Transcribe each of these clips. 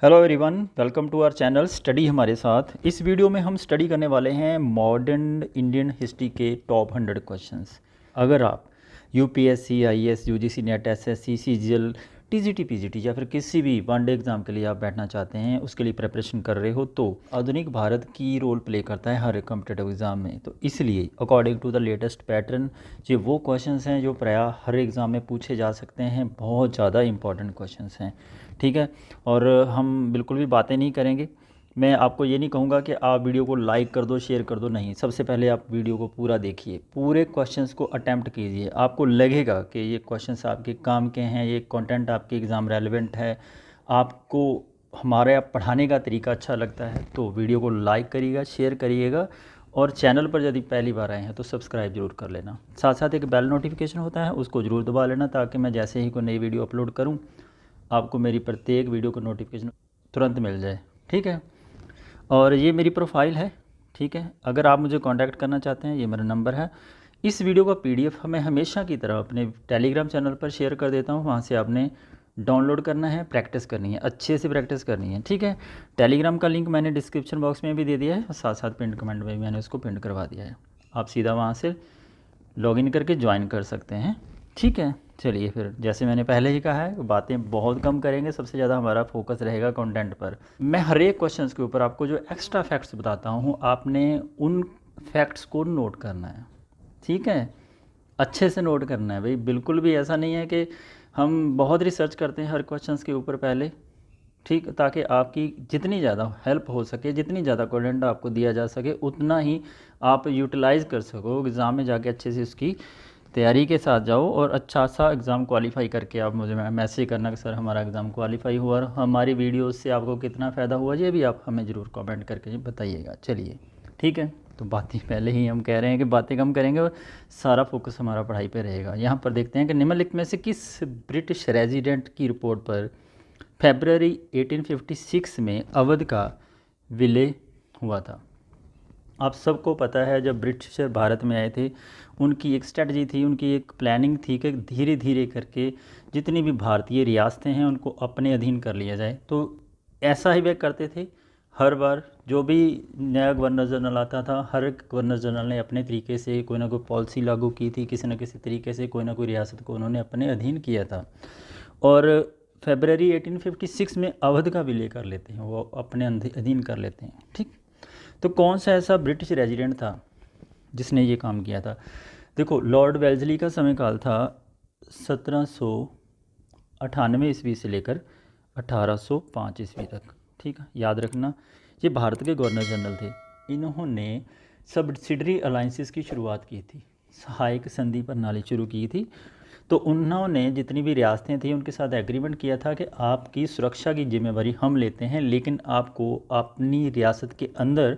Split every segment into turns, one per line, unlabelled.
Hello everyone, welcome to our channel study हमारे साथ। इस वीडियो में हम स्टडी करने वाले हैं मॉडर्न इंडियन हिस्ट्री के टॉप 100 क्वेश्चंस। अगर आप UPSC, IAS, UGC net, SSC, CGL, TGT, PGT या फिर किसी भी वनडे एग्ज़ाम के लिए आप बैठना चाहते हैं, उसके लिए प्रिपरेशन कर रहे हो, तो आधुनिक भारत की रोल प्ले करता है हर एक कॉम्पिटेटिव एग्ज़ाम में। तो इसलिए according to the latest pattern ये वो क्वेश्चंस हैं जो प्रायः हर एग्ज़ाम में पूछे जा सकते हैं। बहुत ज़्यादा इंपॉर्टेंट क्वेश्चंस हैं, ठीक है। और हम बिल्कुल भी बातें नहीं करेंगे। मैं आपको ये नहीं कहूँगा कि आप वीडियो को लाइक कर दो, शेयर कर दो, नहीं। सबसे पहले आप वीडियो को पूरा देखिए, पूरे क्वेश्चंस को अटैम्प्ट कीजिए। आपको लगेगा कि ये क्वेश्चंस आपके काम के हैं, ये कंटेंट आपके एग्ज़ाम रेलेवेंट है, आपको हमारे पढ़ाने का तरीका अच्छा लगता है, तो वीडियो को लाइक करिएगा, शेयर करिएगा। और चैनल पर यदि पहली बार आए हैं तो सब्सक्राइब जरूर कर लेना। साथ साथ एक बेल नोटिफिकेशन होता है, उसको ज़रूर दबा लेना, ताकि मैं जैसे ही कोई नई वीडियो अपलोड करूँ आपको मेरी प्रत्येक वीडियो का नोटिफिकेशन तुरंत मिल जाए, ठीक है। और ये मेरी प्रोफाइल है, ठीक है। अगर आप मुझे कांटेक्ट करना चाहते हैं, ये मेरा नंबर है। इस वीडियो का पीडीएफ मैं हमेशा की तरह अपने टेलीग्राम चैनल पर शेयर कर देता हूँ। वहाँ से आपने डाउनलोड करना है, प्रैक्टिस करनी है, अच्छे से प्रैक्टिस करनी है, ठीक है। टेलीग्राम का लिंक मैंने डिस्क्रिप्शन बॉक्स में भी दे दिया है और साथ साथ पिन कमेंट में भी मैंने उसको पिन करवा दिया है। आप सीधा वहाँ से लॉगिन करके ज्वाइन कर सकते हैं, ठीक है। चलिए फिर, जैसे मैंने पहले ही कहा है, बातें बहुत कम करेंगे, सबसे ज़्यादा हमारा फोकस रहेगा कंटेंट पर। मैं हर एक क्वेश्चंस के ऊपर आपको जो एक्स्ट्रा फैक्ट्स बताता हूँ, आपने उन फैक्ट्स को नोट करना है, ठीक है। अच्छे से नोट करना है भाई, बिल्कुल भी ऐसा नहीं है कि हम बहुत रिसर्च करते हैं हर क्वेश्चंस के ऊपर पहले, ठीक, ताकि आपकी जितनी ज़्यादा हेल्प हो सके, जितनी ज़्यादा कंटेंट आपको दिया जा सके, उतना ही आप यूटिलाइज़ कर सको एग्ज़ाम में जाके। अच्छे से उसकी तैयारी के साथ जाओ और अच्छा सा एग्ज़ाम क्वालिफाई करके आप मुझे मैसेज करना कि सर हमारा एग्ज़ाम क्वालिफाई हुआ, और हमारी वीडियोस से आपको कितना फ़ायदा हुआ, ये भी आप हमें ज़रूर कमेंट करके बताइएगा। चलिए, ठीक है। तो बातें पहले ही हम कह रहे हैं कि बातें कम करेंगे और सारा फोकस हमारा पढ़ाई पे रहेगा। यहाँ पर देखते हैं कि निम्नलिखित में से किस ब्रिटिश रेजिडेंट की रिपोर्ट पर फरवरी 1856 में अवध का विलय हुआ था। आप सबको पता है, जब ब्रिटिशर भारत में आए थे, उनकी एक स्ट्रेटजी थी, उनकी एक प्लानिंग थी कि धीरे धीरे करके जितनी भी भारतीय रियासतें हैं उनको अपने अधीन कर लिया जाए। तो ऐसा ही वे करते थे। हर बार जो भी नया गवर्नर जनरल आता था, हर एक गवर्नर जनरल ने अपने तरीके से कोई ना कोई पॉलिसी लागू की थी, किसी न किसी तरीके से कोई ना कोई रियासत को उन्होंने अपने अधीन किया था। और फरवरी 1856 में अवध का विलय कर लेते हैं, वो अपने अधीन कर लेते हैं, ठीक। तो कौन सा ऐसा ब्रिटिश रेजिडेंट था जिसने ये काम किया था? देखो, लॉर्ड वेल्जली का समय काल था 1798 ईस्वी से लेकर 1805 ईस्वी तक, ठीक है, याद रखना। ये भारत के गवर्नर जनरल थे। इन्होंने सब्सिडरी अलाइंसेस की शुरुआत की थी, सहायक संधि प्रणाली शुरू की थी। तो उन्होंने जितनी भी रियासतें थी उनके साथ एग्रीमेंट किया था कि आपकी सुरक्षा की जिम्मेवारी हम लेते हैं, लेकिन आपको अपनी रियासत के अंदर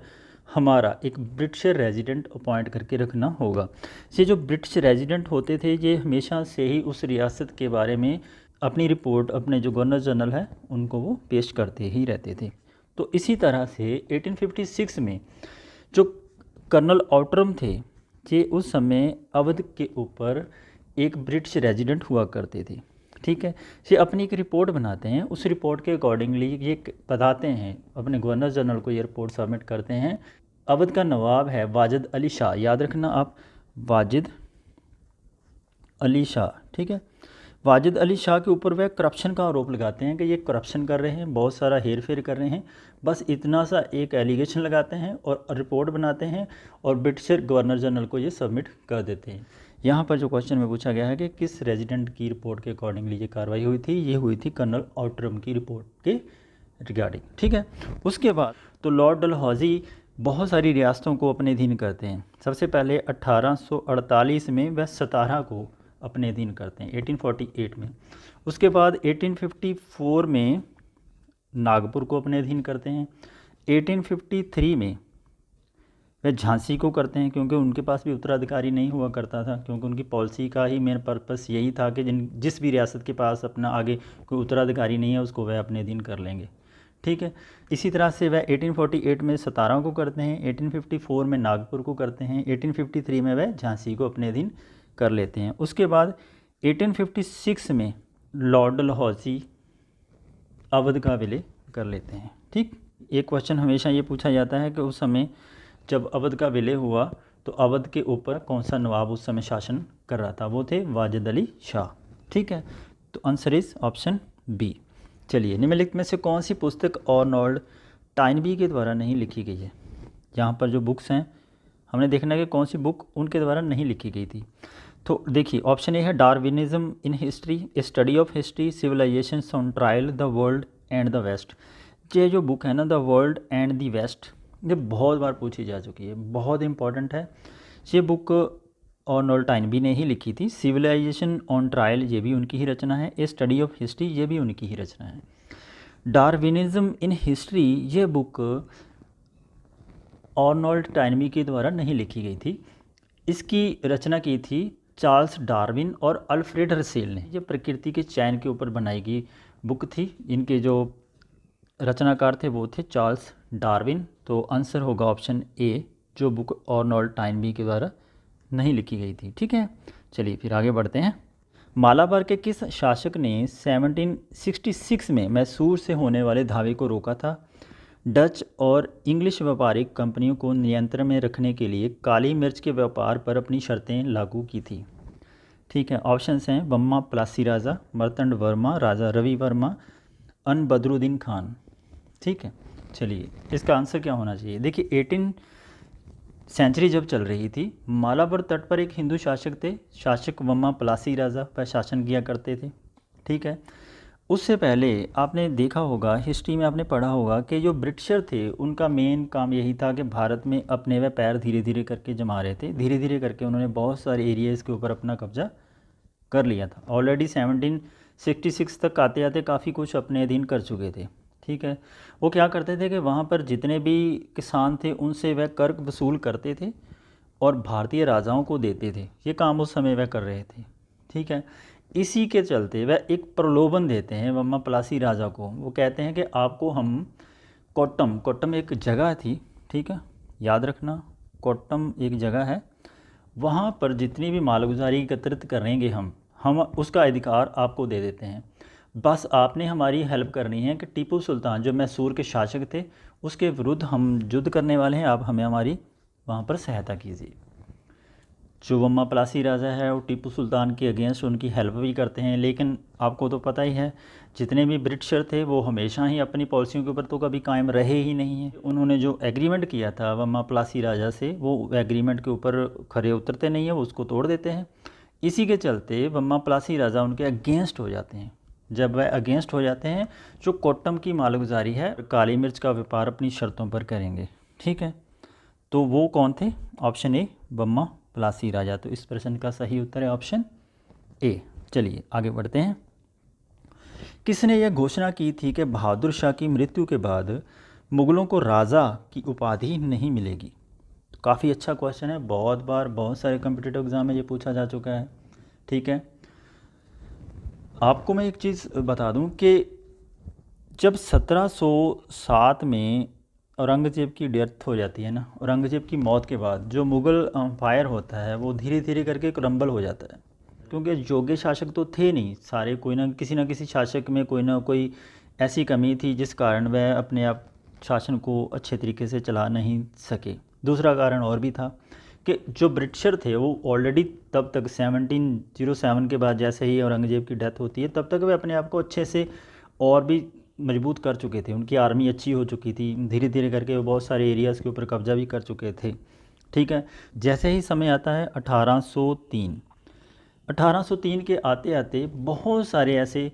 हमारा एक ब्रिटिश रेजिडेंट अपॉइंट करके रखना होगा। ये जो ब्रिटिश रेजिडेंट होते थे, ये हमेशा से ही उस रियासत के बारे में अपनी रिपोर्ट अपने जो गवर्नर जनरल है उनको वो पेश करते ही रहते थे। तो इसी तरह से 1856 में जो कर्नल ऑटरम थे, ये उस समय अवध के ऊपर एक ब्रिटिश रेजिडेंट हुआ करते थे, ठीक है। ये अपनी एक रिपोर्ट बनाते हैं, उस रिपोर्ट के अकॉर्डिंगली ये बताते हैं, अपने गवर्नर जनरल को ये रिपोर्ट सबमिट करते हैं। अवध का नवाब है वाजिद अली शाह, याद रखना आप, वाजिद अली शाह, ठीक है। वाजिद अली शाह के ऊपर वह करप्शन का आरोप लगाते हैं कि ये करप्शन कर रहे हैं, बहुत सारा हेर फेर कर रहे हैं। बस इतना सा एक एलिगेशन लगाते हैं और रिपोर्ट बनाते हैं और ब्रिटिश गवर्नर जनरल को ये सबमिट कर देते हैं। यहाँ पर जो क्वेश्चन में पूछा गया है कि किस रेजिडेंट की रिपोर्ट के अकॉर्डिंगली ये कार्रवाई हुई थी, ये हुई थी कर्नल ऑटरम की रिपोर्ट के रिगार्डिंग, ठीक है। उसके बाद तो लॉर्ड डलहौजी बहुत सारी रियासतों को अपने अधीन करते हैं। सबसे पहले 1848 में वह सतारा को अपने अधीन करते हैं, 1848 में। उसके बाद 1854 में नागपुर को अपने अधीन करते हैं। 1853 में वह झांसी को करते हैं, क्योंकि उनके पास भी उत्तराधिकारी नहीं हुआ करता था, क्योंकि उनकी पॉलिसी का ही मेन पर्पस यही था कि जिस भी रियासत के पास अपना आगे कोई उत्तराधिकारी नहीं है उसको वह अपने अधीन कर लेंगे, ठीक है। इसी तरह से वह 1848 में सतारा को करते हैं, 1854 में नागपुर को करते हैं, 1853 में वह झांसी को अपने अधीन कर लेते हैं। उसके बाद 1856 में लॉर्ड डलहौजी अवध का विलय कर लेते हैं। ठीक, एक क्वेश्चन हमेशा ये पूछा जाता है कि उस समय जब अवध का विलय हुआ तो अवध के ऊपर कौन सा नवाब उस समय शासन कर रहा था? वो थे वाजिद अली शाह। ठीक है, तो आंसर इज ऑप्शन बी। चलिए, निम्नलिखित में से कौन सी पुस्तक आर्नोल्ड टाइनबी के द्वारा नहीं लिखी गई है? यहाँ पर जो बुक्स हैं हमने देखना है कि कौन सी बुक उनके द्वारा नहीं लिखी गई थी। तो देखिए, ऑप्शन ए है Darwinism in history, a study of history, civilisations on trial, the world and the west. ये जो बुक है ना, the world and the west, ये बहुत बार पूछी जा चुकी है, बहुत इंपॉर्टेंट है। ये बुक आर्नोल्ड टाइनबी ने ही लिखी थी। सिविलाइजेशन ऑन ट्रायल ये भी उनकी ही रचना है। ए स्टडी ऑफ हिस्ट्री ये भी उनकी ही रचना है। डार्विनिज्म इन हिस्ट्री ये बुक आर्नोल्ड टाइनबी के द्वारा नहीं लिखी गई थी। इसकी रचना की थी चार्ल्स डार्विन और अल्फ्रेड रसेल ने। ये प्रकृति के चयन के ऊपर बनाई गई बुक थी। इनके जो रचनाकार थे वो थे चार्ल्स डार्विन। तो आंसर होगा ऑप्शन ए, जो बुक आर्नोल्ड टाइनबी के द्वारा नहीं लिखी गई थी। ठीक है, चलिए फिर आगे बढ़ते हैं। मालाबार के किस शासक ने 1766 में मैसूर से होने वाले धावे को रोका था? डच और इंग्लिश व्यापारिक कंपनियों को नियंत्रण में रखने के लिए काली मिर्च के व्यापार पर अपनी शर्तें लागू की थी। ठीक है, ऑप्शंस हैं बम्मा प्लासी राजा, मर्तंड वर्मा, राजा रवि वर्मा, अन बदरुद्दीन खान। ठीक है, चलिए इसका आंसर क्या होना चाहिए? देखिए, 18 सेंचुरी जब चल रही थी, मालाबार तट पर एक हिंदू शासक थे, शासक बम्मा प्लासी राजा पर शासन किया करते थे। ठीक है, उससे पहले आपने देखा होगा, हिस्ट्री में आपने पढ़ा होगा कि जो ब्रिटिशर थे उनका मेन काम यही था कि भारत में अपने वे पैर धीरे धीरे करके जमा रहे थे। धीरे धीरे करके उन्होंने बहुत सारे एरियाज़ के ऊपर अपना कब्जा कर लिया था। ऑलरेडी 1766 तक आते आते काफ़ी कुछ अपने अधीन कर चुके थे। ठीक है, वो क्या करते थे कि वहाँ पर जितने भी किसान थे उनसे वह कर वसूल करते थे और भारतीय राजाओं को देते थे। ये काम उस समय वह कर रहे थे। ठीक है, इसी के चलते वह एक प्रलोभन देते हैं बम्मा प्लासी राजा को। वो कहते हैं कि आपको हम कोट्टम एक जगह थी, ठीक है, याद रखना, कोट्टम एक जगह है, वहाँ पर जितनी भी मालगुजारी एकत्रित करेंगे हम उसका अधिकार आपको दे देते हैं। बस आपने हमारी हेल्प करनी है कि टीपू सुल्तान जो मैसूर के शासक थे उसके विरुद्ध हम युद्ध करने वाले हैं, आप हमें हमारी वहाँ पर सहायता कीजिए। जो बम्मा प्लासी राजा है वो टीपू सुल्तान के अगेंस्ट उनकी हेल्प भी करते हैं। लेकिन आपको तो पता ही है, जितने भी ब्रिटिशर थे वो हमेशा ही अपनी पॉलिसियों के ऊपर तो कभी कायम रहे ही नहीं हैं। उन्होंने जो एग्रीमेंट किया था बम्मा प्लासी राजा से, वो एग्रीमेंट के ऊपर खरे उतरते नहीं हैं, वो उसको तोड़ देते हैं। इसी के चलते बम्मा प्लासी राजा उनके अगेंस्ट हो जाते हैं। जब वह अगेंस्ट हो जाते हैं, जो कोट्टम की मालगुजारी है, काली मिर्च का व्यापार अपनी शर्तों पर करेंगे। ठीक है, तो वो कौन थे? ऑप्शन ए, बम्मा प्लासी राजा। तो इस प्रश्न का सही उत्तर है ऑप्शन ए। चलिए आगे बढ़ते हैं। किसने यह घोषणा की थी कि बहादुर शाह की मृत्यु के बाद मुगलों को राजा की उपाधि नहीं मिलेगी? तो काफ़ी अच्छा क्वेश्चन है, बहुत बार बहुत सारे कॉम्पिटिटिव एग्जाम में ये पूछा जा चुका है। ठीक है, आपको मैं एक चीज़ बता दूं कि जब 1707 में औरंगज़ेब की डेथ हो जाती है ना, औरंगज़ेब की मौत के बाद जो मुग़ल एम्पायर होता है वो धीरे धीरे करके क्रम्बल हो जाता है। क्योंकि योग्य शासक तो थे नहीं सारे, कोई ना किसी शासक में कोई ना कोई ऐसी कमी थी जिस कारण वह अपने आप शासन को अच्छे तरीके से चला नहीं सके। दूसरा कारण और भी था कि जो ब्रिटिशर थे वो ऑलरेडी तब तक 1707 के बाद जैसे ही औरंगज़ेब की डेथ होती है तब तक वे अपने आप को अच्छे से और भी मजबूत कर चुके थे। उनकी आर्मी अच्छी हो चुकी थी, धीरे धीरे करके वो बहुत सारे एरियाज़ के ऊपर कब्जा भी कर चुके थे। ठीक है, जैसे ही समय आता है 1803 के आते आते बहुत सारे ऐसे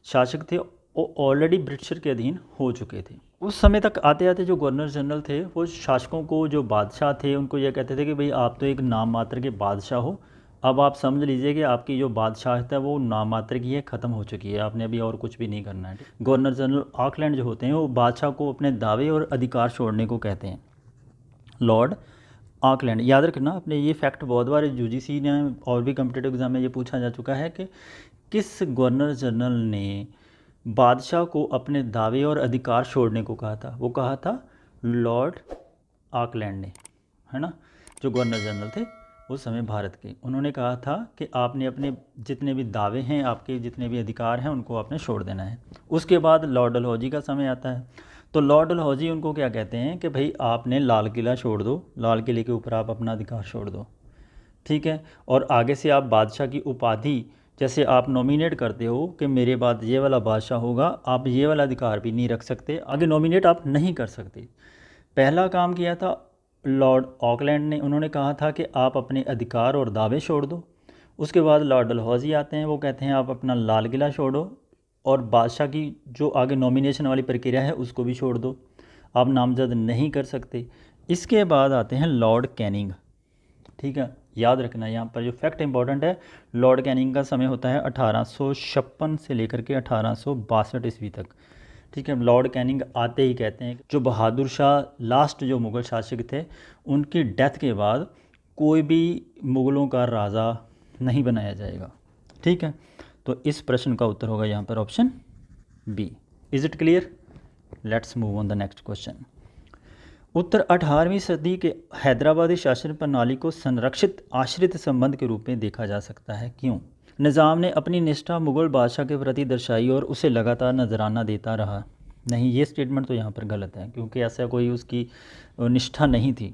शासक थे वो ऑलरेडी ब्रिटिशर के अधीन हो चुके थे। उस समय तक आते आते जो गवर्नर जनरल थे वो शासकों को, जो बादशाह थे, उनको ये कहते थे कि भाई आप तो एक नाम मात्र के बादशाह हो, अब आप समझ लीजिए कि आपकी जो बादशाहत है वो नाम मात्र की है, ख़त्म हो चुकी है, आपने अभी और कुछ भी नहीं करना है। गवर्नर जनरल ऑकलैंड जो होते हैं वो बादशाह को अपने दावे और अधिकार छोड़ने को कहते हैं, लॉर्ड ऑकलैंड। याद रखना अपने ये फैक्ट, बहुत बार यूजीसी ने और भी कॉम्पिटिटिव एग्जाम में ये पूछा जा चुका है कि किस गवर्नर जनरल ने बादशाह को अपने दावे और अधिकार छोड़ने को कहा था? वो कहा था लॉर्ड ऑकलैंड ने, है ना, जो गवर्नर जनरल थे उस समय भारत के, उन्होंने कहा था कि आपने अपने जितने भी दावे हैं, आपके जितने भी अधिकार हैं, उनको आपने छोड़ देना है। उसके बाद लॉर्ड डलहौजी का समय आता है, तो लॉर्ड डलहौजी उनको क्या कहते हैं कि भाई आपने लाल किला छोड़ दो, लाल किले के ऊपर आप अपना अधिकार छोड़ दो, ठीक है। और आगे से आप बादशाह की उपाधि जैसे आप नॉमिनेट करते हो कि मेरे बाद ये वाला बादशाह होगा, आप ये वाला अधिकार भी नहीं रख सकते, आगे नॉमिनेट आप नहीं कर सकते। पहला काम किया था लॉर्ड ऑकलैंड ने, उन्होंने कहा था कि आप अपने अधिकार और दावे छोड़ दो। उसके बाद लॉर्ड डलहौजी आते हैं, वो कहते हैं आप अपना लाल किला छोड़ो और बादशाह की जो आगे नॉमिनेशन वाली प्रक्रिया है उसको भी छोड़ दो, आप नामजद नहीं कर सकते। इसके बाद आते हैं लॉर्ड कैनिंग, ठीक है। याद रखना यहाँ पर जो फैक्ट इंपॉर्टेंट है, लॉर्ड कैनिंग का समय होता है 1856 से लेकर के 1862 ईस्वी तक, ठीक है। लॉर्ड कैनिंग आते ही कहते हैं जो बहादुर शाह लास्ट जो मुग़ल शासक थे, उनकी डेथ के बाद कोई भी मुग़लों का राजा नहीं बनाया जाएगा, ठीक है। तो इस प्रश्न का उत्तर होगा यहाँ पर option B. Is it clear? Let's move on the next question. उत्तर 18वीं सदी के हैदराबादी शासन प्रणाली को संरक्षित आश्रित संबंध के रूप में देखा जा सकता है, क्यों? निज़ाम ने अपनी निष्ठा मुग़ल बादशाह के प्रति दर्शाई और उसे लगातार नजराना देता रहा। नहीं, ये स्टेटमेंट तो यहाँ पर गलत है, क्योंकि ऐसा कोई उसकी निष्ठा नहीं थी,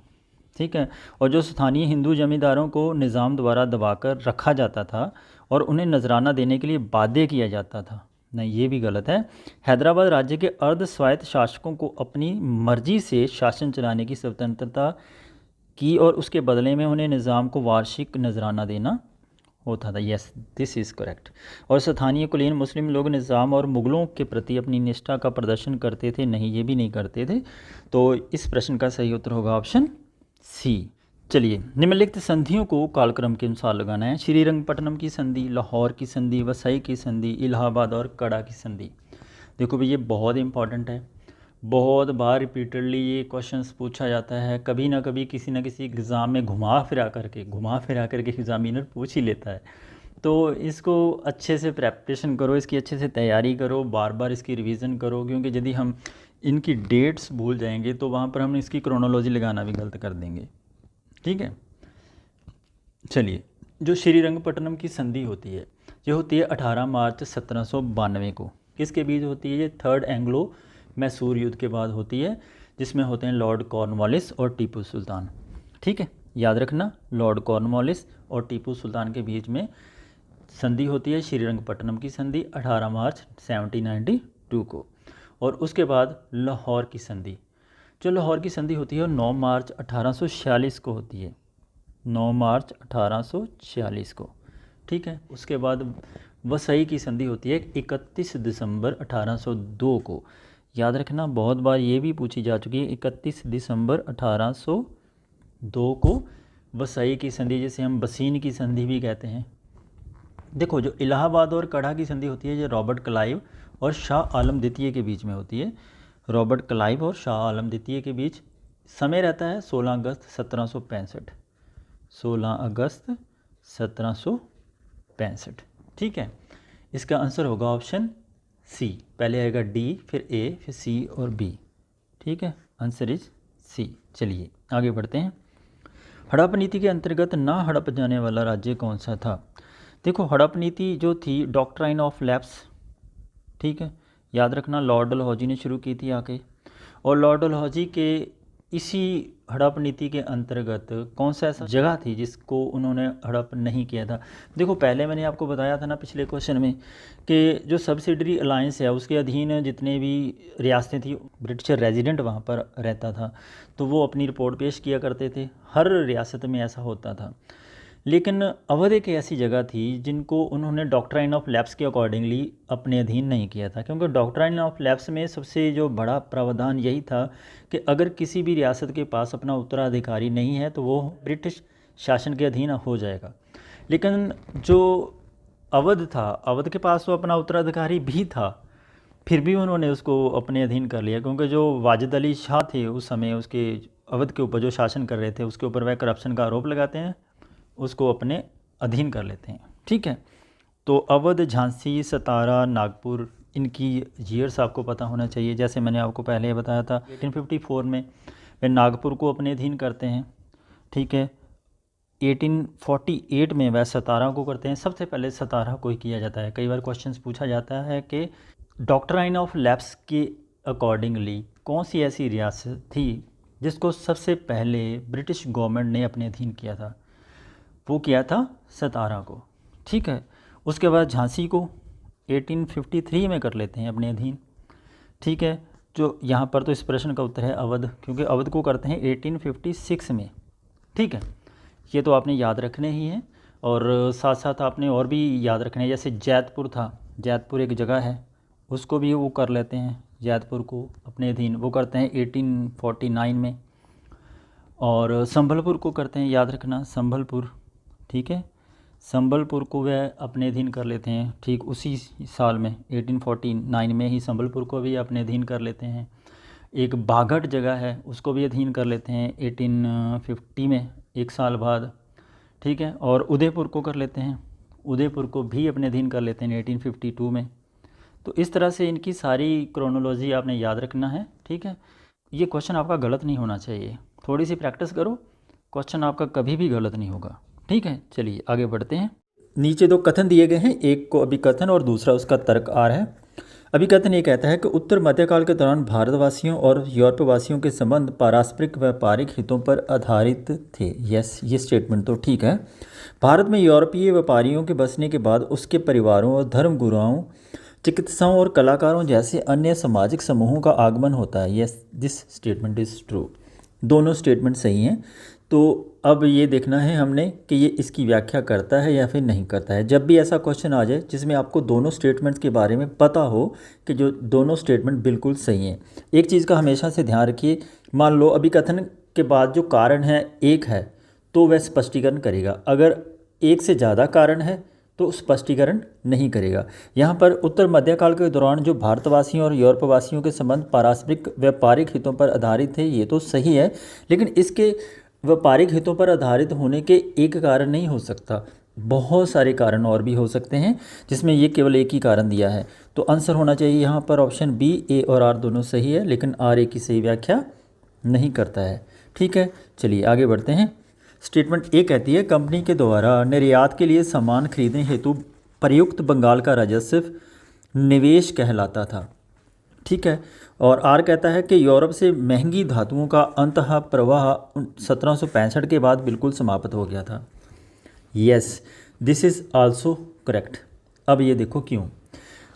ठीक है। और जो स्थानीय हिंदू जमींदारों को निज़ाम द्वारा दबाकर रखा जाता था और उन्हें नजराना देने के लिए बाध्य किया जाता था, नहीं, ये भी गलत है। हैदराबाद राज्य के अर्ध स्वायत्त शासकों को अपनी मर्जी से शासन चलाने की स्वतंत्रता की और उसके बदले में उन्हें निज़ाम को वार्षिक नजराना देना होता था। Yes, this is correct. और स्थानीय कुलीन मुस्लिम लोग निज़ाम और मुग़लों के प्रति अपनी निष्ठा का प्रदर्शन करते थे, नहीं, ये भी नहीं करते थे। तो इस प्रश्न का सही उत्तर होगा ऑप्शन सी। चलिए, निम्नलिखित संधियों को कालक्रम के अनुसार लगाना है। श्रीरंगपट्टनम की संधि, लाहौर की संधि, वसई की संधि, इलाहाबाद और कड़ा की संधि। देखो भाई, ये बहुत इंपॉर्टेंट है, बहुत बार रिपीटेडली ये क्वेश्चंस पूछा जाता है, कभी ना कभी किसी न किसी एग्ज़ाम में घुमा फिरा करके एग्जामिनर पूछ ही लेता है। तो इसको अच्छे से प्रेपरेशन करो, इसकी अच्छे से तैयारी करो, बार बार इसकी रिवीजन करो, क्योंकि यदि हम इनकी डेट्स भूल जाएंगे तो वहाँ पर हम इसकी क्रोनोलॉजी लगाना भी गलत कर देंगे, ठीक है। चलिए, जो श्रीरंगपट्टनम की संधि होती है, ये होती है 18 मार्च 1792 को। किसके बीच होती है ये? थर्ड एंग्लो मैसूर युद्ध के बाद होती है, जिसमें होते हैं लॉर्ड कॉर्नवालिस और टीपू सुल्तान, ठीक है। याद रखना, लॉर्ड कॉर्नवालिस और टीपू सुल्तान के बीच में संधि होती है श्रीरंगपट्टनम की संधि 18 मार्च 1792 को। और उसके बाद लाहौर की संधि, जो लाहौर की संधि होती है 9 मार्च 1846 को होती है, 9 मार्च 1846 को, ठीक है। उसके बाद वसई की संधि होती है 31 दिसंबर 1802 को। याद रखना, बहुत बार ये भी पूछी जा चुकी है, 31 दिसंबर 1802 को वसई की संधि, जिसे हम बसीन की संधि भी कहते हैं। देखो, जो इलाहाबाद और कड़ा की संधि होती है, ये रॉबर्ट क्लाइव और शाह आलम द्वितीय के बीच में होती है। रॉबर्ट क्लाइव और शाह आलम द्वितीय के बीच समय रहता है 16 अगस्त 1765, 16 अगस्त 1765, ठीक है। इसका आंसर होगा ऑप्शन सी। पहले आएगा डी, फिर ए, फिर सी और बी, ठीक है। Answer is C. चलिए आगे बढ़ते हैं। हड़प नीति के अंतर्गत ना हड़प जाने वाला राज्य कौन सा था? देखो, हड़प नीति जो थी डॉक्ट्राइन ऑफ लैप्स, ठीक है। याद रखना, लॉर्ड डलहौजी ने शुरू की थी आके, और लॉर्ड डलहौजी के इसी हड़प नीति के अंतर्गत कौन सा ऐसा जगह थी जिसको उन्होंने हड़प नहीं किया था? देखो, पहले मैंने आपको बताया था ना पिछले क्वेश्चन में कि जो सब्सिडरी अलायंस है उसके अधीन जितने भी रियासतें थी, ब्रिटिश रेजिडेंट वहाँ पर रहता था, तो वो अपनी रिपोर्ट पेश किया करते थे। हर रियासत में ऐसा होता था। लेकिन अवध एक ऐसी जगह थी जिनको उन्होंने डॉक्ट्राइन ऑफ लैप्स के अकॉर्डिंगली अपने अधीन नहीं किया था, क्योंकि डॉक्ट्राइन ऑफ लैप्स में सबसे जो बड़ा प्रावधान यही था कि अगर किसी भी रियासत के पास अपना उत्तराधिकारी नहीं है तो वो ब्रिटिश शासन के अधीन हो जाएगा। लेकिन जो अवध था, अवध के पास तो अपना उत्तराधिकारी भी था, फिर भी उन्होंने उसको अपने अधीन कर लिया, क्योंकि जो वाजिद अली शाह थे उस समय, उसके अवध के ऊपर जो शासन कर रहे थे उसके ऊपर वह करप्शन का आरोप लगाते हैं, उसको अपने अधीन कर लेते हैं, ठीक है। तो अवध, झांसी, सतारा, नागपुर, इनकी ईयर्स आपको पता होना चाहिए। जैसे मैंने आपको पहले बताया था 1854 में वे नागपुर को अपने अधीन करते हैं, ठीक है। 1848 में वह 17 को करते हैं। सबसे पहले 17 को ही किया जाता है। कई बार क्वेश्चंस पूछा जाता है कि डॉक्ट्राइन ऑफ लैप्स के अकॉर्डिंगली कौन सी ऐसी रियासत थी जिसको सबसे पहले ब्रिटिश गवर्नमेंट ने अपने अधीन किया था। वो किया था 17 को, ठीक है। उसके बाद झांसी को 1853 में कर लेते हैं अपने अधीन, ठीक है। जो यहाँ पर तो इस प्रश्न का उत्तर है अवध, क्योंकि अवध को करते हैं 1856 में, ठीक है। ये तो आपने याद रखने ही हैं, और साथ साथ आपने और भी याद रखने हैं, जैसे जैतपुर था, जैतपुर एक जगह है, उसको भी वो कर लेते हैं, जैतपुर को अपने अधीन वो करते हैं 1849 में। और संबलपुर को करते हैं, याद रखना संबलपुर, ठीक है। संबलपुर को वह अपने अधीन कर लेते हैं ठीक उसी साल में 1849 में ही संबलपुर को भी अपने अधीन कर लेते हैं। एक बागड़ जगह है उसको भी अधीन कर लेते हैं 1850 में, एक साल बाद, ठीक है। और उदयपुर को कर लेते हैं, उदयपुर को भी अपने अधीन कर लेते हैं 1852 में। तो इस तरह से इनकी सारी क्रोनोलॉजी आपने याद रखना है, ठीक है। ये क्वेश्चन आपका गलत नहीं होना चाहिए, थोड़ी सी प्रैक्टिस करो, क्वेश्चन आपका कभी भी गलत नहीं होगा, ठीक है। चलिए आगे बढ़ते हैं। नीचे दो कथन दिए गए हैं, एक को अभिकथन और दूसरा उसका तर्क आर है। अभिकथन ये कहता है कि उत्तर मध्यकाल के दौरान भारतवासियों और यूरोपवासियों के संबंध पारस्परिक व्यापारिक हितों पर आधारित थे। यस, ये स्टेटमेंट तो ठीक है। भारत में यूरोपीय व्यापारियों के बसने के बाद उसके परिवारों और धर्मगुरुओं, चिकित्साओं और कलाकारों जैसे अन्य सामाजिक समूहों का आगमन होता है। Yes, this statement is true. दोनों स्टेटमेंट सही हैं। तो अब ये देखना है हमने कि ये इसकी व्याख्या करता है या फिर नहीं करता है। जब भी ऐसा क्वेश्चन आ जाए जिसमें आपको दोनों स्टेटमेंट्स के बारे में पता हो कि जो दोनों स्टेटमेंट बिल्कुल सही हैं, एक चीज़ का हमेशा से ध्यान रखिए, मान लो अभिकथन के बाद जो कारण है एक है तो वह स्पष्टीकरण करेगा, अगर एक से ज़्यादा कारण है तो स्पष्टीकरण नहीं करेगा। यहाँ पर उत्तर मध्यकाल के दौरान जो भारतवासियों और यूरोपवासियों के संबंध पारस्परिक व्यापारिक हितों पर आधारित थे, ये तो सही है, लेकिन इसके व्यापारिक हितों पर आधारित होने के एक कारण नहीं हो सकता, बहुत सारे कारण और भी हो सकते हैं, जिसमें ये केवल एक ही कारण दिया है। तो आंसर होना चाहिए यहाँ पर ऑप्शन बी, ए और आर दोनों सही है, लेकिन आर ए की सही व्याख्या नहीं करता है, ठीक है। चलिए आगे बढ़ते हैं। स्टेटमेंट ए कहती है कंपनी के द्वारा निर्यात के लिए सामान खरीदने हेतु प्रयुक्त बंगाल का राजस्व निवेश कहलाता था, ठीक है। और आर कहता है कि यूरोप से महंगी धातुओं का अंतः प्रवाह 1765 के बाद बिल्कुल समाप्त हो गया था। Yes, this is also correct. अब ये देखो क्यों,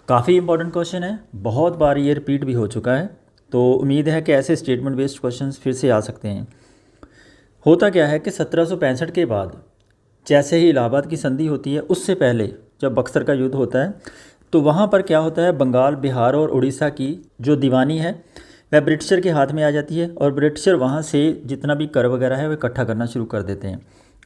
काफ़ी इंपॉर्टेंट क्वेश्चन है, बहुत बार ये रिपीट भी हो चुका है, तो उम्मीद है कि ऐसे स्टेटमेंट बेस्ड क्वेश्चंस फिर से आ सकते हैं। होता क्या है कि 1765 के बाद जैसे ही इलाहाबाद की संधि होती है, उससे पहले जब बक्सर का युद्ध होता है, तो वहाँ पर क्या होता है, बंगाल, बिहार और उड़ीसा की जो दीवानी है वह ब्रिटिशर के हाथ में आ जाती है, और ब्रिटिशर वहाँ से जितना भी कर वगैरह है वह इकट्ठा करना शुरू कर देते हैं।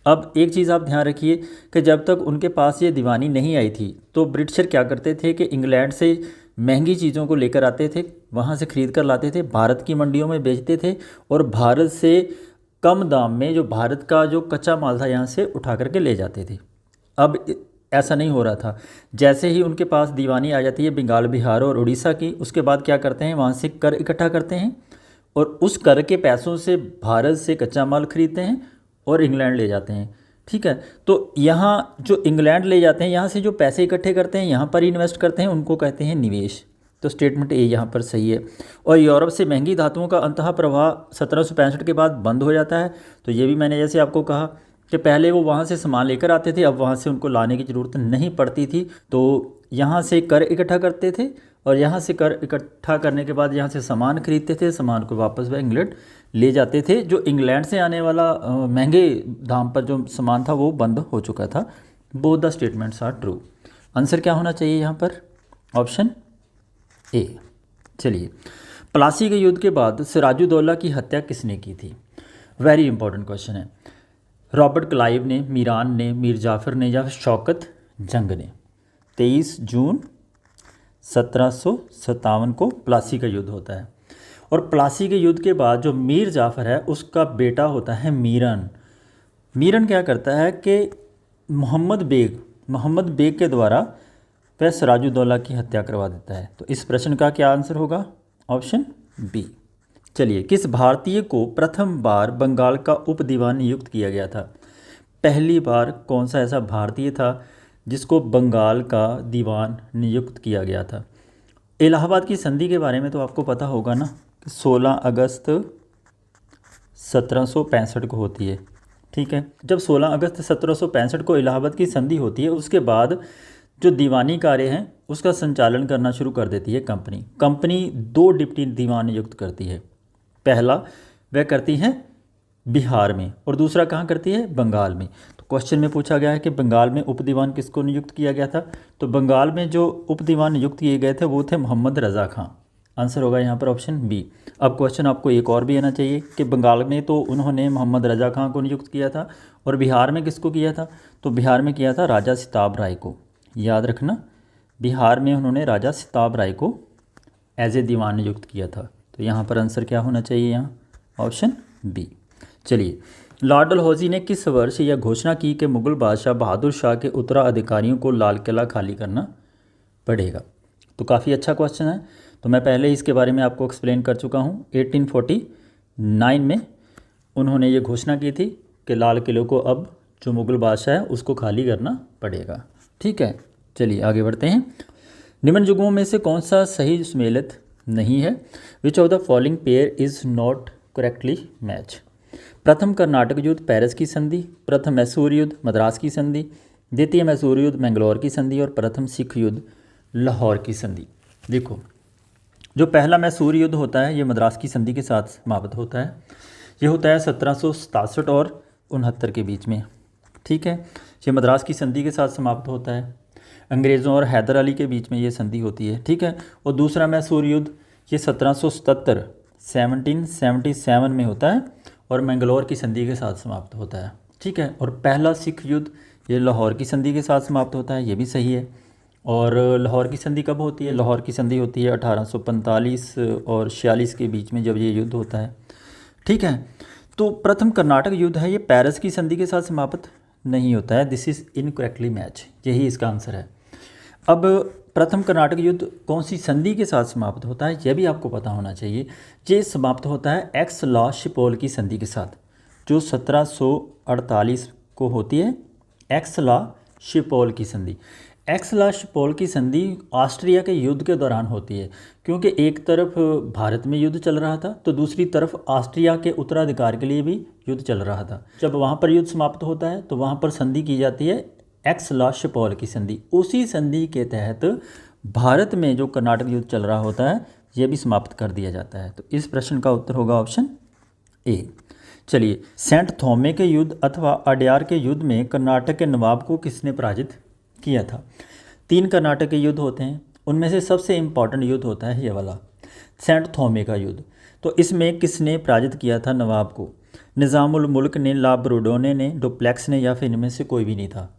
अब एक चीज़ आप ध्यान रखिए कि जब तक उनके पास ये दीवानी नहीं आई थी तो ब्रिटिशर क्या करते थे कि इंग्लैंड से महंगी चीज़ों को लेकर आते थे, वहाँ से ख़रीद कर लाते थे, भारत की मंडियों में बेचते थे, और भारत से कम दाम में जो भारत का जो कच्चा माल था यहाँ से उठा करके ले जाते थे। अब ऐसा नहीं हो रहा था, जैसे ही उनके पास दीवानी आ जाती है बंगाल, बिहार और उड़ीसा की, उसके बाद क्या करते हैं, वहाँ से कर इकट्ठा करते हैं और उस कर के पैसों से भारत से कच्चा माल खरीदते हैं और इंग्लैंड ले जाते हैं, ठीक है। तो यहाँ जो इंग्लैंड ले जाते हैं, यहाँ से जो पैसे इकट्ठे करते हैं यहाँ पर इन्वेस्ट करते हैं, उनको कहते हैं निवेश। तो स्टेटमेंट ए यहाँ पर सही है। और यूरोप से महंगी धातुओं का अंतः प्रवाह 1765 के बाद बंद हो जाता है। तो ये भी मैंने जैसे आपको कहा कि पहले वो वहाँ से सामान लेकर आते थे, अब वहाँ से उनको लाने की ज़रूरत नहीं पड़ती थी, तो यहाँ से कर इकट्ठा करते थे, और यहाँ से कर इकट्ठा करने के बाद यहाँ से सामान खरीदते थे, सामान को वापस वह इंग्लैंड ले जाते थे। जो इंग्लैंड से आने वाला महंगे दाम पर जो सामान था वो बंद हो चुका था। Both the statements are true. Answer क्या होना चाहिए यहाँ पर, ऑप्शन ए। चलिए, प्लासी के युद्ध के बाद सिराजुद्दौला की हत्या किसने की थी? वेरी इंपॉर्टेंट क्वेश्चन है। रॉबर्ट क्लाइव ने, मीरान ने, मीर जाफ़र ने, या शौकत जंग ने? 23 जून 1757 को प्लासी का युद्ध होता है, और प्लासी के युद्ध के बाद जो मीर जाफ़र है उसका बेटा होता है मीरन। मीरन क्या करता है कि मोहम्मद बेग के द्वारा वह सिराजुद्दौला की हत्या करवा देता है। तो इस प्रश्न का क्या आंसर होगा, ऑप्शन बी। चलिए, किस भारतीय को प्रथम बार बंगाल का उप दीवान नियुक्त किया गया था? पहली बार कौन सा ऐसा भारतीय था जिसको बंगाल का दीवान नियुक्त किया गया था? इलाहाबाद की संधि के बारे में तो आपको पता होगा ना, 16 अगस्त 1765 को होती है। ठीक है, जब 16 अगस्त 1765 को इलाहाबाद की संधि होती है, उसके बाद जो दीवानी कार्य हैं उसका संचालन करना शुरू कर देती है कंपनी 2 डिप्टी दीवान नियुक्त करती है। पहला वह करती है बिहार में और दूसरा कहाँ करती है? बंगाल में। तो क्वेश्चन में पूछा गया है कि बंगाल में उप दीवान किसको नियुक्त किया गया था? तो बंगाल में जो उप दीवान नियुक्त किए गए थे वो थे मोहम्मद रज़ा खां। आंसर होगा यहाँ पर ऑप्शन बी। अब क्वेश्चन आपको एक और भी आना चाहिए कि बंगाल में तो उन्होंने मोहम्मद रज़ा खां को नियुक्त किया था और बिहार में किसको किया था? तो बिहार में किया था राजा सिताब राय को। याद रखना, बिहार में उन्होंने राजा सिताब राय को एज ए दीवान नियुक्त किया था। तो यहाँ पर आंसर क्या होना चाहिए? यहाँ ऑप्शन बी। चलिए, लॉर्ड डलहौजी ने किस वर्ष यह घोषणा की कि मुगल बादशाह बहादुर शाह के उत्तराधिकारियों को लाल किला खाली करना पड़ेगा? तो काफ़ी अच्छा क्वेश्चन है, तो मैं पहले ही इसके बारे में आपको एक्सप्लेन कर चुका हूँ। 1849 में उन्होंने ये घोषणा की थी कि लाल किले को अब जो मुगल बादशाह है उसको खाली करना पड़ेगा। ठीक है, चलिए आगे बढ़ते हैं। निम्न युग्मों में से कौन सा सही सुमेलित नहीं है? Which of the following pair is not correctly match? प्रथम कर्नाटक युद्ध पेरिस की संधि, प्रथम मैसूर युद्ध मद्रास की संधि, द्वितीय मैसूर युद्ध मैंगलोर की संधि और प्रथम सिख युद्ध लाहौर की संधि। देखो, जो पहला मैसूर युद्ध होता है ये मद्रास की संधि के साथ समाप्त होता है। ये होता है 1767 और 69 के बीच में। ठीक है, ये मद्रास की संधि के साथ समाप्त होता है। अंग्रेज़ों और हैदर अली के बीच में ये संधि होती है। ठीक है, और दूसरा मैसूर युद्ध ये 1777 में होता है और मैंगलोर की संधि के साथ समाप्त होता है। ठीक है, और पहला सिख युद्ध ये लाहौर की संधि के साथ समाप्त होता है, ये भी सही है। और लाहौर की संधि कब होती है? लाहौर की संधि होती है 1845 और 46 के बीच में, जब ये युद्ध होता है। ठीक है, तो प्रथम कर्नाटक युद्ध है ये पेरिस की संधि के साथ समाप्त नहीं होता है। दिस इज़ इनकरेक्टली मैच, यही इसका आंसर है। अब प्रथम कर्नाटक युद्ध कौन सी संधि के साथ समाप्त होता है यह भी आपको पता होना चाहिए। ये समाप्त होता है एक्स लॉ शिपोल की संधि के साथ, जो 1748 को होती है। एक्स लॉ शिपोल की संधि, एक्स लॉ शिपोल की संधि ऑस्ट्रिया के युद्ध के दौरान होती है, क्योंकि एक तरफ भारत में युद्ध चल रहा था तो दूसरी तरफ ऑस्ट्रिया के उत्तराधिकार के लिए भी युद्ध चल रहा था। जब वहाँ पर युद्ध समाप्त होता है तो वहाँ पर संधि की जाती है एक्स लॉ शिपोल की संधि। उसी संधि के तहत भारत में जो कर्नाटक युद्ध चल रहा होता है यह भी समाप्त कर दिया जाता है। तो इस प्रश्न का उत्तर होगा ऑप्शन ए। चलिए, सेंट थोमे के युद्ध अथवा अड्यार के युद्ध में कर्नाटक के नवाब को किसने पराजित किया था? 3 कर्नाटक के युद्ध होते हैं, उनमें से सबसे इम्पॉर्टेंट युद्ध होता है ये वाला, सेंट थोमे का युद्ध। तो इसमें किसने पराजित किया था नवाब को? निज़ामुल मुल्क ने, ला ब्रूडोने ने, डुप्लेक्स ने, या फिर इनमें से कोई भी नहीं था?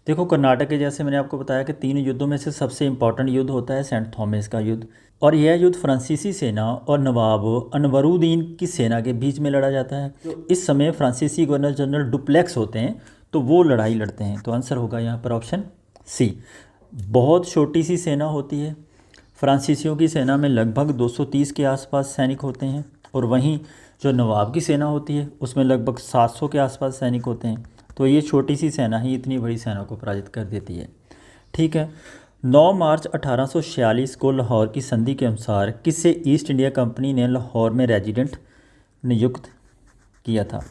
देखो, कर्नाटक के जैसे मैंने आपको बताया कि 3 युद्धों में से सबसे इम्पॉर्टेंट युद्ध होता है सेंट थॉमस का युद्ध, और यह युद्ध फ्रांसीसी सेना और नवाब अनवरुद्दीन की सेना के बीच में लड़ा जाता है। तो इस समय फ्रांसीसी गवर्नर जनरल डुप्लेक्स होते हैं, तो वो लड़ाई लड़ते हैं। तो आंसर होगा यहाँ पर ऑप्शन सी। बहुत छोटी सी सेना होती है, फ्रांसीसियों की सेना में लगभग 230 के आसपास सैनिक होते हैं, और वहीं जो नवाब की सेना होती है उसमें लगभग 700 के आसपास सैनिक होते हैं। तो ये छोटी सी सेना ही इतनी बड़ी सेना को पराजित कर देती है। ठीक है, 9 मार्च 1846 को लाहौर की संधि के अनुसार किसे ईस्ट इंडिया कंपनी ने लाहौर में रेजिडेंट नियुक्त किया था?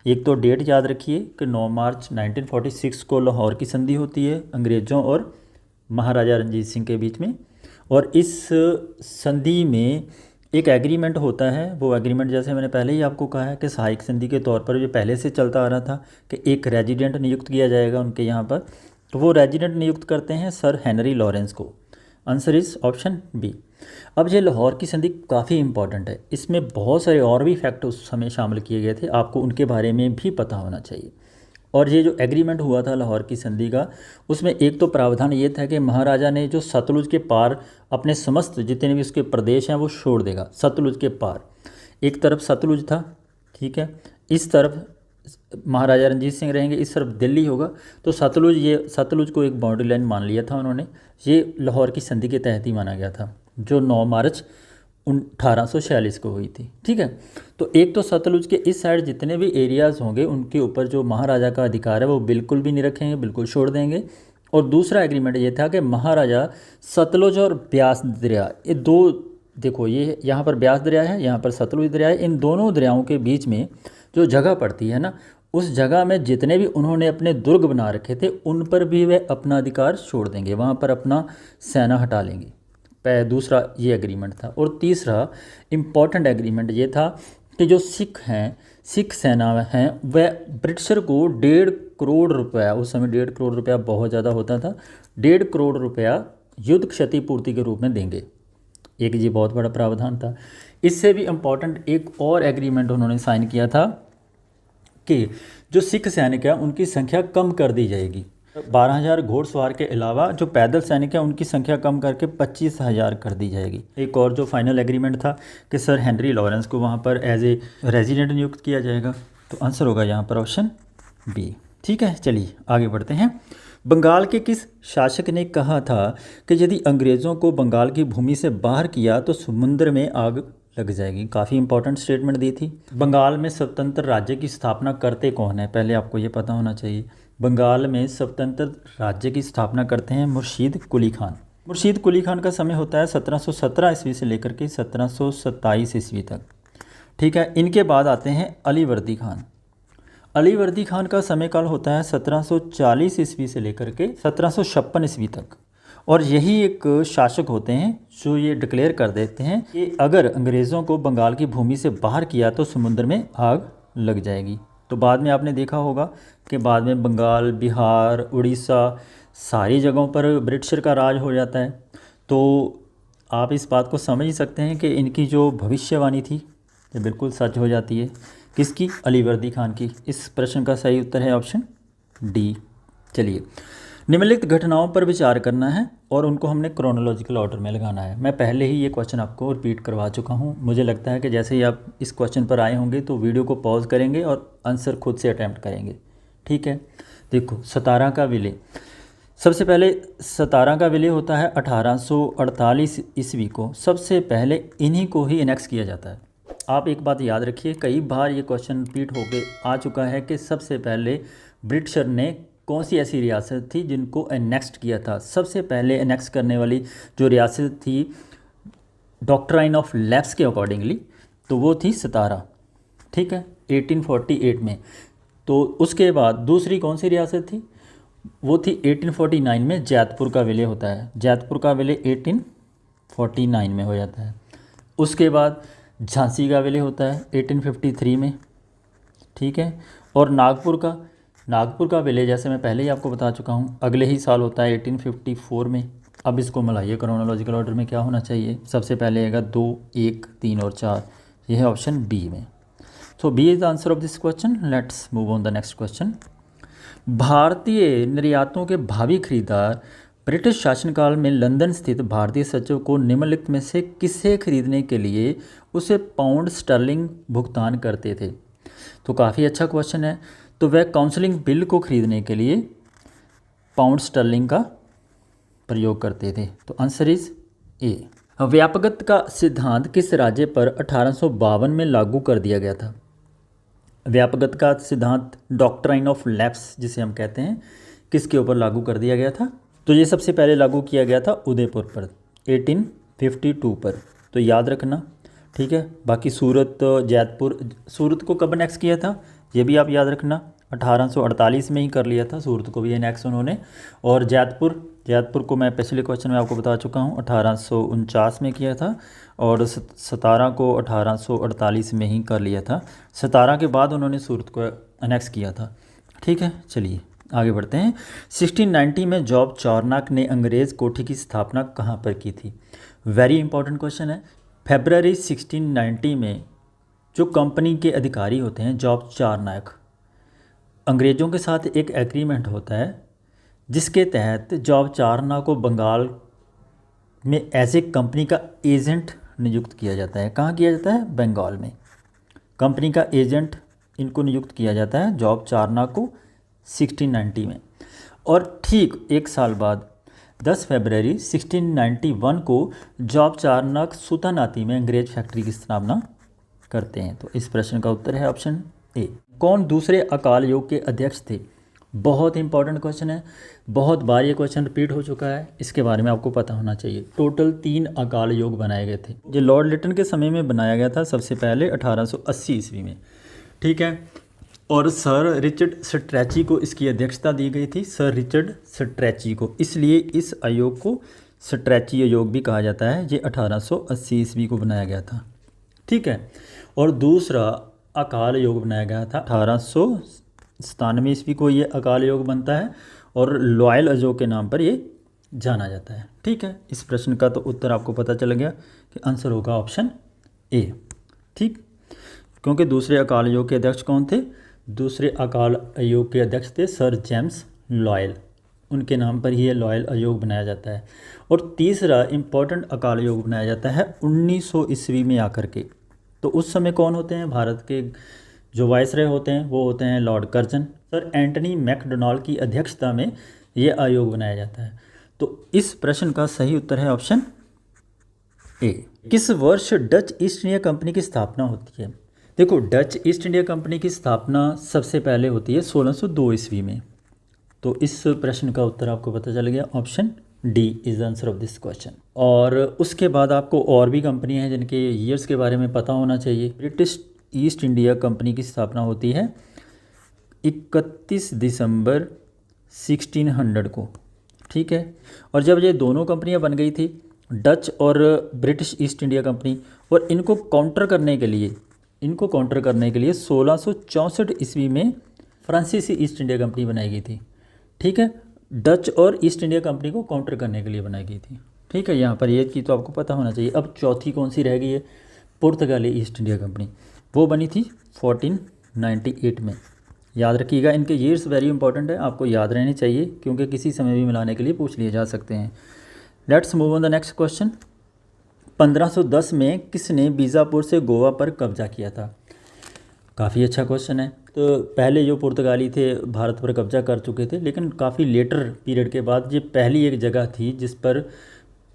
एक तो डेट याद रखिए कि 9 मार्च 1946 को लाहौर की संधि होती है अंग्रेज़ों और महाराजा रणजीत सिंह के बीच में, और इस संधि में एक एग्रीमेंट होता है। वो एग्रीमेंट जैसे मैंने पहले ही आपको कहा है कि सहायक संधि के तौर पर जो पहले से चलता आ रहा था कि एक रेजिडेंट नियुक्त किया जाएगा उनके यहाँ पर, तो वो रेजिडेंट नियुक्त करते हैं सर हेनरी लॉरेंस को। Answer is option B. अब ये लाहौर की संधि काफ़ी इंपॉर्टेंट है, इसमें बहुत सारे और भी फैक्ट उस समय शामिल किए गए थे, आपको उनके बारे में भी पता होना चाहिए। और ये जो एग्रीमेंट हुआ था लाहौर की संधि का, उसमें एक तो प्रावधान ये था कि महाराजा ने जो सतलुज के पार अपने समस्त जितने भी उसके प्रदेश हैं वो छोड़ देगा। सतलुज के पार एक तरफ सतलुज था, ठीक है, इस तरफ महाराजा रणजीत सिंह रहेंगे, इस तरफ दिल्ली होगा। तो सतलुज को एक बाउंड्री लाइन मान लिया था उन्होंने। ये लाहौर की संधि के तहत ही माना गया था, जो 9 मार्च 1846 को हुई थी। ठीक है, तो एक तो सतलुज के इस साइड जितने भी एरियाज़ होंगे उनके ऊपर जो महाराजा का अधिकार है वो बिल्कुल भी नहीं रखेंगे, बिल्कुल छोड़ देंगे। और दूसरा एग्रीमेंट ये था कि महाराजा सतलुज और ब्यास दरिया, ये दो, देखो ये यहाँ पर ब्यास दरिया है, यहाँ पर सतलुज दरिया है, इन दोनों दरियाओं के बीच में जो जगह पड़ती है ना, उस जगह में जितने भी उन्होंने अपने दुर्ग बना रखे थे उन पर भी वे अपना अधिकार छोड़ देंगे, वहाँ पर अपना सेना हटा लेंगे। दूसरा ये एग्रीमेंट था। और तीसरा इम्पॉर्टेंट एग्रीमेंट ये था कि जो सिख हैं, सिख सेना हैं, वह ब्रिटिशर को 1.5 करोड़ रुपया, उस समय 1.5 करोड़ रुपया बहुत ज़्यादा होता था, 1.5 करोड़ रुपया युद्ध क्षतिपूर्ति के रूप में देंगे। एक ये बहुत बड़ा प्रावधान था। इससे भी इम्पॉर्टेंट एक और एग्रीमेंट उन्होंने साइन किया था कि जो सिख सैनिक है उनकी संख्या कम कर दी जाएगी। 12,000 घोड़सवार के अलावा जो पैदल सैनिक है उनकी संख्या कम करके 25,000 कर दी जाएगी। एक और जो फाइनल एग्रीमेंट था कि सर हेनरी लॉरेंस को वहाँ पर एज ए रेजिडेंट नियुक्त किया जाएगा। तो आंसर होगा यहाँ पर ऑप्शन बी। ठीक है, चलिए आगे बढ़ते हैं। बंगाल के किस शासक ने कहा था कि यदि अंग्रेज़ों को बंगाल की भूमि से बाहर किया तो समुद्र में आग लग जाएगी? काफ़ी इंपॉर्टेंट स्टेटमेंट दी थी। बंगाल में स्वतंत्र राज्य की स्थापना करते कौन है, पहले आपको ये पता होना चाहिए। बंगाल में स्वतंत्र राज्य की स्थापना करते हैं मुर्शीद कुली खान। मुर्शीद कुली खान का समय होता है 1717 ईस्वी से लेकर के 1727 ईस्वी तक। ठीक है, इनके बाद आते हैं अलीवर्दी खान। अलीवर्दी खान का समय काल होता है 1740 ईस्वी से लेकर के 1756 ईस्वी तक। और यही एक शासक होते हैं जो ये डिक्लेयर कर देते हैं कि अगर अंग्रेज़ों को बंगाल की भूमि से बाहर किया तो समुद्र में आग लग जाएगी। तो बाद में आपने देखा होगा कि बाद में बंगाल, बिहार, उड़ीसा, सारी जगहों पर ब्रिटिशर का राज हो जाता है। तो आप इस बात को समझ ही सकते हैं कि इनकी जो भविष्यवाणी थी ये बिल्कुल सच हो जाती है। किसकी? अलीवर्दी खान की। इस प्रश्न का सही उत्तर है ऑप्शन डी। चलिए, निम्नलिखित घटनाओं पर विचार करना है और उनको हमने क्रोनोलॉजिकल ऑर्डर में लगाना है। मैं पहले ही ये क्वेश्चन आपको रिपीट करवा चुका हूँ। मुझे लगता है कि जैसे ही आप इस क्वेश्चन पर आए होंगे तो वीडियो को पॉज करेंगे और आंसर खुद से अटैम्प्ट करेंगे। ठीक है, देखो सतारा का विलय, सबसे पहले सतारा का विलय होता है 1848 ईस्वी को। सबसे पहले इन्हीं को ही एनेक्स किया जाता है। आप एक बात याद रखिए, कई बार ये क्वेश्चन रिपीट होके आ चुका है कि सबसे पहले ब्रिटिशर ने कौन सी ऐसी रियासत थी जिनको एनेक्स्ट किया था। सबसे पहले एनेक्स करने वाली जो रियासत थी डॉक्ट्राइन ऑफ लैप्स के अकॉर्डिंगली, तो वो थी सतारा। ठीक है, 1848 में। तो उसके बाद दूसरी कौन सी रियासत थी? वो थी 1849 में जैतपुर का विलय होता है। जैतपुर का विलय 1849 में हो जाता है। उसके बाद झांसी का विलय होता है 1853 में। ठीक है, और नागपुर का विलय जैसे मैं पहले ही आपको बता चुका हूँ अगले ही साल होता है 1854 में। अब इसको मिलाइए क्रोनोलॉजिकल ऑर्डर में क्या होना चाहिए। सबसे पहले आएगा 2, 1, 3 और 4। यह है ऑप्शन बी में। तो B is the answer of this question. Let's move on the next question. भारतीय निर्यातों के भावी खरीदार ब्रिटिश शासनकाल में लंदन स्थित भारतीय सचिव को निम्नलिखित में से किसे खरीदने के लिए उसे पाउंड स्टर्लिंग भुगतान करते थे? तो काफ़ी अच्छा क्वेश्चन है। तो वह काउंसलिंग बिल को खरीदने के लिए पाउंड स्टर्लिंग का प्रयोग करते थे। तो आंसर इज ए। व्यापकता का सिद्धांत किस राज्य पर 1852 में लागू कर दिया गया था? व्यापकता का सिद्धांत डॉक्ट्राइन ऑफ लैप्स जिसे हम कहते हैं, किसके ऊपर लागू कर दिया गया था? तो ये सबसे पहले लागू किया गया था उदयपुर पर 1852 पर। तो याद रखना। ठीक है, बाकी सूरत, जैतपुर, सूरत को कब एनेक्स किया था ये भी आप याद रखना। 1848 में ही कर लिया था सूरत को भी एनेक्स उन्होंने। और जैतपुर को मैं पिछले क्वेश्चन में आपको बता चुका हूँ 1849 में किया था। और सतारा को 1848 में ही कर लिया था। सतारा के बाद उन्होंने सूरत को एनेक्स किया था। ठीक है, चलिए आगे बढ़ते हैं। 1690 में जॉब चार्नक ने अंग्रेज़ कोठी की स्थापना कहाँ पर की थी? वेरी इंपॉर्टेंट क्वेश्चन है। फरवरी 1690 में जो कंपनी के अधिकारी होते हैं जॉब चार्नक, अंग्रेज़ों के साथ एक एग्रीमेंट होता है जिसके तहत जॉब चार्नक को बंगाल में एज ए कंपनी का एजेंट नियुक्त किया जाता है। कहाँ किया जाता है? बंगाल में कंपनी का एजेंट इनको नियुक्त किया जाता है जॉब चार्नक को 1690 में। और ठीक एक साल बाद 10 फरवरी 1691 को जॉब चार्नक सुतानाती में अंग्रेज फैक्ट्री की स्थापना करते हैं। तो इस प्रश्न का उत्तर है ऑप्शन ए। कौन दूसरे अकाल योग के अध्यक्ष थे? बहुत इंपॉर्टेंट क्वेश्चन है, बहुत बार ये क्वेश्चन रिपीट हो चुका है, इसके बारे में आपको पता होना चाहिए। टोटल 3 अकाल योग बनाए गए थे, जो लॉर्ड लिटन के समय में बनाया गया था सबसे पहले 1880 ईस्वी में, ठीक है। और सर रिचर्ड स्ट्रैची को इसकी अध्यक्षता दी गई थी, सर रिचर्ड स्ट्रैची को, इसलिए इस आयोग को स्ट्रैची आयोग भी कहा जाता है। ये 1880 ईस्वी को बनाया गया था, ठीक है। और दूसरा अकाल योग बनाया गया था 1897 ईस्वी को, ये अकाल योग बनता है और लॉयल आयोग के नाम पर ये जाना जाता है, ठीक है। इस प्रश्न का तो उत्तर आपको पता चल गया कि आंसर होगा ऑप्शन ए, ठीक। क्योंकि दूसरे अकाल योग के अध्यक्ष कौन थे? दूसरे अकाल आयोग के अध्यक्ष थे सर जेम्स लॉयल, उनके नाम पर ही ये लॉयल आयोग बनाया जाता है। और तीसरा इम्पोर्टेंट अकाल योग बनाया जाता है 1900 ईस्वी में आकर के। तो उस समय कौन होते हैं? भारत के जो वायसराय होते हैं वो होते हैं lord Curzon. Sir Antony MacDonald की अध्यक्षता में ये आयोग बनाया जाता है। तो इस प्रश्न का सही उत्तर है ऑप्शन ए। किस वर्ष डच ईस्ट इंडिया कंपनी की स्थापना होती है? देखो, डच ईस्ट इंडिया कंपनी की स्थापना सबसे पहले होती है 1602 ईस्वी में। तो इस प्रश्न का उत्तर आपको पता चल गया, option D is the answer of this question. और उसके बाद आपको और भी कंपनियां हैं जिनके ईयर्स के बारे में पता होना चाहिए। ब्रिटिश ईस्ट इंडिया कंपनी की स्थापना होती है 31 दिसंबर 1600 को, ठीक है। और जब ये दोनों कंपनियां बन गई थी, डच और ब्रिटिश ईस्ट इंडिया कंपनी, और इनको काउंटर करने के लिए 1664 ईस्वी में फ्रांसीसी ईस्ट इंडिया कंपनी बनाई गई थी, ठीक है। डच और ईस्ट इंडिया कंपनी को काउंटर करने के लिए बनाई गई थी, ठीक है। यहाँ पर ये की तो आपको पता होना चाहिए। अब चौथी कौन सी रह गई है? पुर्तगाली ईस्ट इंडिया कंपनी, वो बनी थी 1498 में। याद रखिएगा, इनके ईयर्स वेरी इंपॉर्टेंट है, आपको याद रहने चाहिए क्योंकि किसी समय भी मिलाने के लिए पूछ लिए जा सकते हैं। Let's move on the next question. 1510 में किसने बीजापुर से गोवा पर कब्जा किया था? काफ़ी अच्छा क्वेश्चन है। तो पहले जो पुर्तगाली थे भारत पर कब्जा कर चुके थे, लेकिन काफ़ी लेटर पीरियड के बाद ये पहली एक जगह थी जिस पर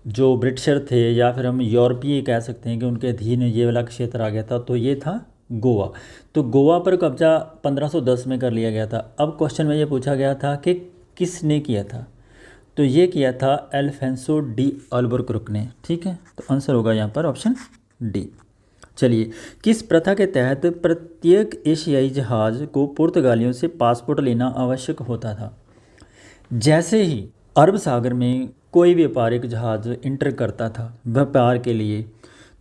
जो ब्रिटिशर थे या फिर हम यूरोपीय कह सकते हैं कि उनके अधीन ये वाला क्षेत्र आ गया था, तो ये था गोवा। तो गोवा पर कब्जा 1510 में कर लिया गया था। अब क्वेश्चन में ये पूछा गया था कि किसने किया था? तो ये किया था अल्फोंसो डी अल्बुकर्क ने, ठीक है। तो आंसर होगा यहाँ पर ऑप्शन डी। चलिए, किस प्रथा के तहत प्रत्येक एशियाई जहाज़ को पुर्तगालियों से पासपोर्ट लेना आवश्यक होता था? जैसे ही अरब सागर में कोई व्यापारिक जहाज़ इंटर करता था व्यापार के लिए,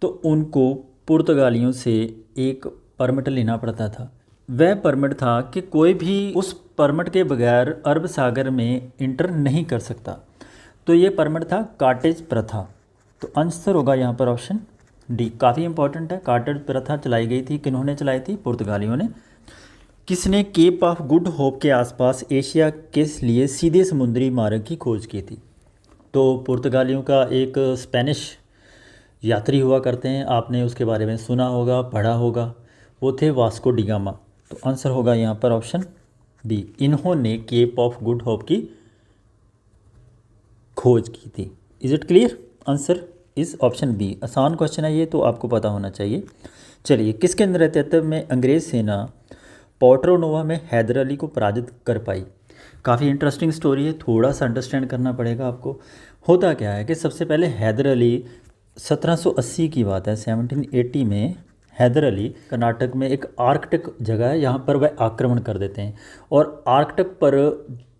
तो उनको पुर्तगालियों से एक परमिट लेना पड़ता था। वह परमिट था कि कोई भी उस परमिट के बगैर अरब सागर में इंटर नहीं कर सकता। तो ये परमिट था कार्टेज प्रथा। तो आंसर होगा यहाँ पर ऑप्शन डी। काफ़ी इंपॉर्टेंट है। कार्टेज प्रथा चलाई गई थी, किन्होंने चलाई थी? पुर्तगालियों ने। किसने केप ऑफ गुड होप के आसपास एशिया के लिए सीधे समुद्री मार्ग की खोज की थी? तो पुर्तगालियों का एक स्पेनिश यात्री हुआ करते हैं, आपने उसके बारे में सुना होगा, पढ़ा होगा, वो थे वास्को डी गामा। तो आंसर होगा यहाँ पर ऑप्शन बी। इन्होंने केप ऑफ गुड होप की खोज की थी। Is it clear? Answer is option B. आसान क्वेश्चन है ये, तो आपको पता होना चाहिए। चलिए, किसके नेतृत्व में अंग्रेज सेना पोर्टो-नोवो में हैदर अली को पराजित कर पाई? काफ़ी इंटरेस्टिंग स्टोरी है, थोड़ा सा अंडरस्टैंड करना पड़ेगा आपको। होता क्या है कि सबसे पहले हैदर अली 1780 की बात है, 1780 में हैदर अली कर्नाटक में एक आर्कटिक जगह है, यहाँ पर वह आक्रमण कर देते हैं। और आर्कटिक पर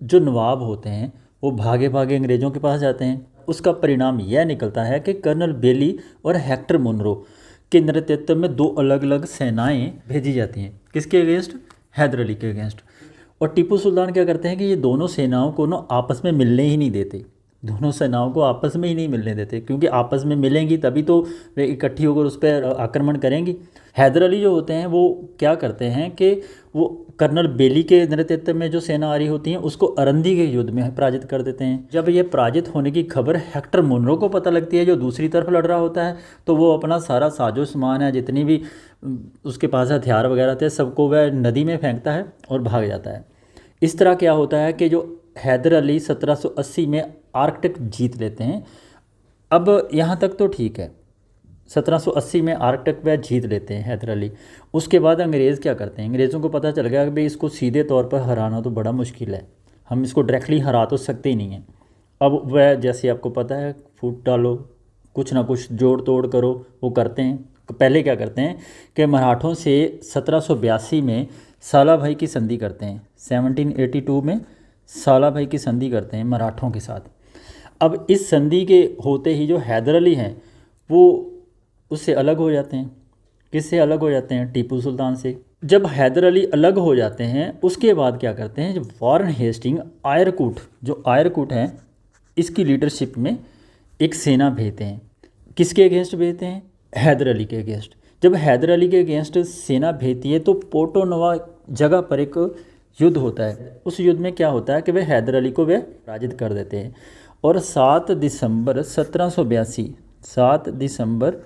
जो नवाब होते हैं वो भागे भागे अंग्रेज़ों के पास जाते हैं। उसका परिणाम यह निकलता है कि कर्नल बेली और हेक्टर मुनरो के नेतृत्व में 2 अलग अलग सेनाएं भेजी जाती हैं। किसके अगेंस्ट? हैदर अली के अगेंस्ट। और टीपू सुल्तान क्या करते हैं कि ये दोनों सेनाओं को ना आपस में मिलने ही नहीं देते, दोनों सेनाओं को आपस में ही नहीं मिलने देते, क्योंकि आपस में मिलेंगी तभी तो वे इकट्ठी होकर उस पर आक्रमण करेंगी। हैदर अली जो होते हैं वो क्या करते हैं कि वो कर्नल बेली के नेतृत्व में जो सेना आ रही होती हैं उसको अरंदी के युद्ध में पराजित कर देते हैं। जब ये पराजित होने की खबर हेक्टर मुनरो को पता लगती है, जो दूसरी तरफ लड़ रहा होता है, तो वो अपना सारा साजो सामान है, जितनी भी उसके पास हथियार वगैरह थे, सबको वह नदी में फेंकता है और भाग जाता है। इस तरह क्या होता है कि जो हैदर अली 1780 में आर्कटिक जीत लेते हैं। अब यहाँ तक तो ठीक है, 1780 में आर्कटिक वे जीत लेते हैं हैदर अली। उसके बाद अंग्रेज़ क्या करते हैं, अंग्रेज़ों को पता चल गया कि भाई इसको सीधे तौर पर हराना तो बड़ा मुश्किल है, हम इसको डायरेक्टली हरा तो सकते ही नहीं हैं। अब वह जैसे आपको पता है फूट डालो, कुछ ना कुछ जोड़ तोड़ करो, वो करते हैं। तो पहले क्या करते हैं कि मराठों से 1782 में सालाभाई की संधि करते हैं, 1782 में सालाभाई की संधि करते हैं मराठों के साथ। अब इस संधि के होते ही जो हैदर अली हैं वो उससे अलग हो जाते हैं। किससे अलग हो जाते हैं? टीपू सुल्तान से। जब हैदर अली अलग हो जाते हैं उसके बाद क्या करते हैं, जब वारन हेस्टिंग आयरकूट, जो आयरकूट है इसकी लीडरशिप में एक सेना भेजते हैं। किसके अगेंस्ट भेजते हैं? हैदर अली के अगेंस्ट। जब हैदर अली के अगेंस्ट सेना भेजती है तो पोर्टो नोवा जगह पर एक युद्ध होता है। उस युद्ध में क्या होता है कि वे हैदर अली को वे पराजित कर देते हैं और 7 दिसंबर 1782, 7 दिसंबर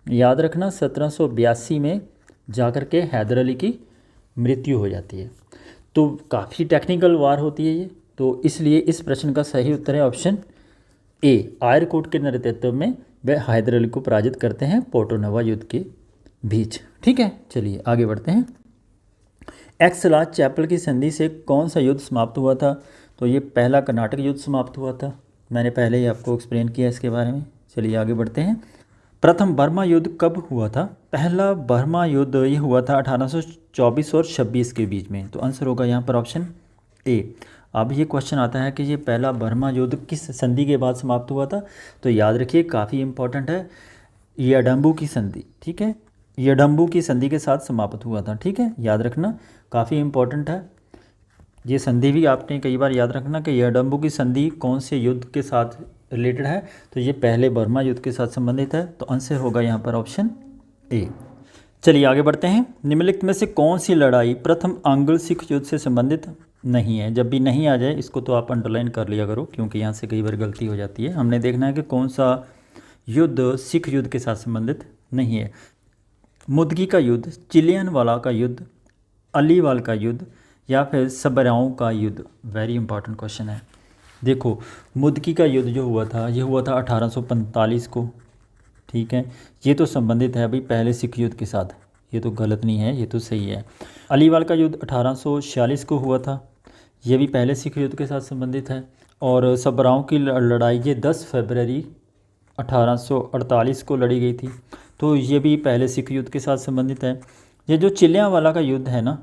याद रखना 1782 में जाकर के हैदर अली की मृत्यु हो जाती है। तो काफ़ी टेक्निकल वार होती है ये, तो इसलिए इस प्रश्न का सही उत्तर है ऑप्शन ए। आयरकूट के नेतृत्व में वे हैदर अली को पराजित करते हैं पोर्टो नोवा युद्ध के बीच। ठीक है, चलिए आगे बढ़ते हैं। एक्सलाज चैपल की संधि से कौन सा युद्ध समाप्त हुआ था? तो ये पहला कर्नाटक युद्ध समाप्त हुआ था, मैंने पहले ही आपको एक्सप्लेन किया इसके बारे में। चलिए आगे बढ़ते हैं। प्रथम बर्मा युद्ध कब हुआ था? पहला बर्मा युद्ध ये हुआ था 1824 और 26 के बीच में। तो आंसर होगा यहाँ पर ऑप्शन ए। अब ये क्वेश्चन आता है कि ये पहला बर्मा युद्ध किस संधि के बाद समाप्त हुआ था? तो याद रखिए काफ़ी इंपॉर्टेंट है, यडम्बू की संधि। ठीक है, यडम्बू की संधि के साथ समाप्त हुआ था। ठीक है, याद रखना काफ़ी इंपॉर्टेंट है ये संधि भी, आपने कई बार याद रखना कि यडम्बू की संधि कौन से युद्ध के साथ रिलेटेड है। तो ये पहले बर्मा युद्ध के साथ संबंधित है, तो आंसर होगा यहाँ पर ऑप्शन ए। चलिए आगे बढ़ते हैं। निम्नलिखित में से कौन सी लड़ाई प्रथम आंग्ल सिख युद्ध से संबंधित नहीं है? जब भी नहीं आ जाए इसको तो आप अंडरलाइन कर लिया करो, क्योंकि यहाँ से कई बार गलती हो जाती है। हमने देखना है कि कौन सा युद्ध सिख युद्ध के साथ संबंधित नहीं है। मुदगी का युद्ध, चिलियनवाला का युद्ध, अलीवाल का युद्ध या फिर सबराओं का युद्ध? वेरी इंपॉर्टेंट क्वेश्चन है। देखो मुदकी का युद्ध जो हुआ था ये हुआ था 1845 को। ठीक है, ये तो संबंधित है अभी पहले सिख युद्ध के साथ, ये तो गलत नहीं है, ये तो सही है। अलीवाल का युद्ध 1846 को हुआ था, ये भी पहले सिख युद्ध के साथ संबंधित है। और सबराओं की लड़ाई ये 10 फरवरी 1848 को लड़ी गई थी, तो ये भी पहले सिख युद्ध के साथ संबंधित है। ये जो चिलियांवाला का युद्ध है ना,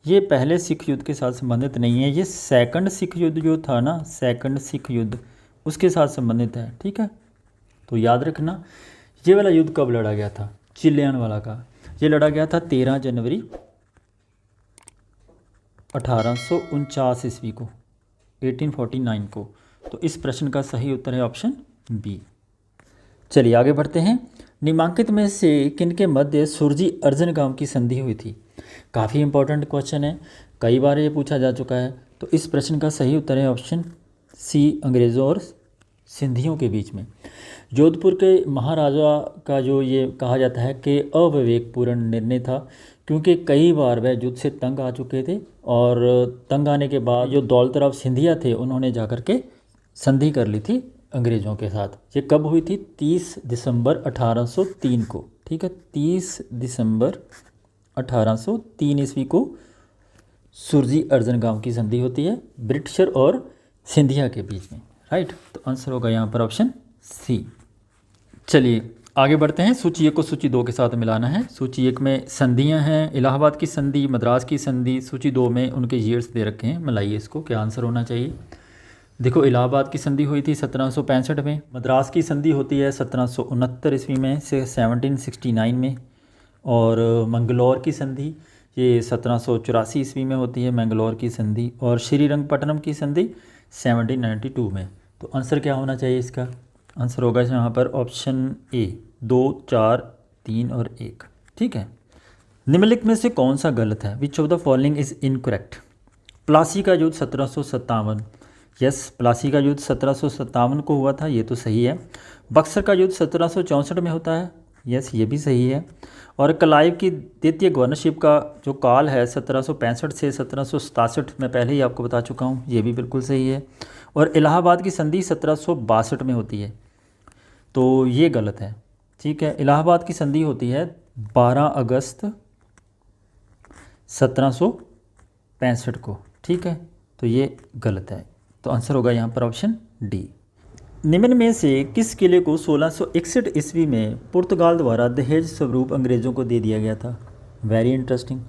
ये पहले सिख युद्ध के साथ संबंधित नहीं है, ये सेकंड सिख युद्ध जो था ना, सेकंड सिख युद्ध उसके साथ संबंधित है। ठीक है, तो याद रखना ये वाला युद्ध कब लड़ा गया था चिलियनवाला का? ये लड़ा गया था 13 जनवरी 1849 ईस्वी को, 1849 को। तो इस प्रश्न का सही उत्तर है ऑप्शन बी। चलिए आगे बढ़ते हैं। निम्नांकित में से किनके मध्य सुरजी अर्जुन गांव की संधि हुई थी? काफ़ी इंपॉर्टेंट क्वेश्चन है, कई बार ये पूछा जा चुका है। तो इस प्रश्न का सही उत्तर है ऑप्शन सी, अंग्रेज़ों और सिंधियों के बीच में। जोधपुर के महाराजा का जो ये कहा जाता है कि अविवेकपूर्ण निर्णय था, क्योंकि कई बार वह युद्ध से तंग आ चुके थे और तंग आने के बाद जो दौलतराव सिंधिया थे उन्होंने जाकर के संधि कर ली थी अंग्रेज़ों के साथ। ये कब हुई थी? 30 दिसंबर 1803 को। ठीक है, 30 दिसंबर 1803 ईस्वी को सुरजी अर्जुन गांव की संधि होती है ब्रिटिशर और सिंधिया के बीच में। राइट, तो आंसर होगा यहाँ पर ऑप्शन सी। चलिए आगे बढ़ते हैं। सूची 1 को सूची 2 के साथ मिलाना है। सूची 1 में संधियाँ हैं, इलाहाबाद की संधि, मद्रास की संधि। सूची 2 में उनके ईयर्स दे रखे हैं, मिलाइए इसको, क्या आंसर होना चाहिए। देखो इलाहाबाद की संधि हुई थी 1765 में, मद्रास की संधि होती है 1769 ईस्वी में से 1769 में, और मंगलौर की संधि ये 1784 ईस्वी में होती है मंगलौर की संधि, और श्रीरंगपट्टनम की संधि 1792 में। तो आंसर क्या होना चाहिए इसका? आंसर होगा यहाँ पर ऑप्शन ए, 2, 4, 3 और 1। ठीक है, निम्नलिखित में से कौन सा गलत है? Which of the following is incorrect? Plassey का युद्ध 1757, यस प्लासी का युद्ध 1757 को हुआ था, ये तो सही है। बक्सर का युद्ध 1764 में होता है, यस, ये भी सही है। और क्लाइव की द्वितीय गवर्नरशिप का जो काल है 1765 से 1767 में पहले ही आपको बता चुका हूँ, ये भी बिल्कुल सही है। और इलाहाबाद की संधि 1762 में होती है, तो ये गलत है। ठीक है, इलाहाबाद की संधि होती है 12 अगस्त 1765 को। ठीक है, तो ये गलत है, तो आंसर होगा यहाँ पर ऑप्शन डी। निम्न में से किस किले को 1661 ईस्वी में पुर्तगाल द्वारा दहेज स्वरूप अंग्रेज़ों को दे दिया गया था? Very interesting.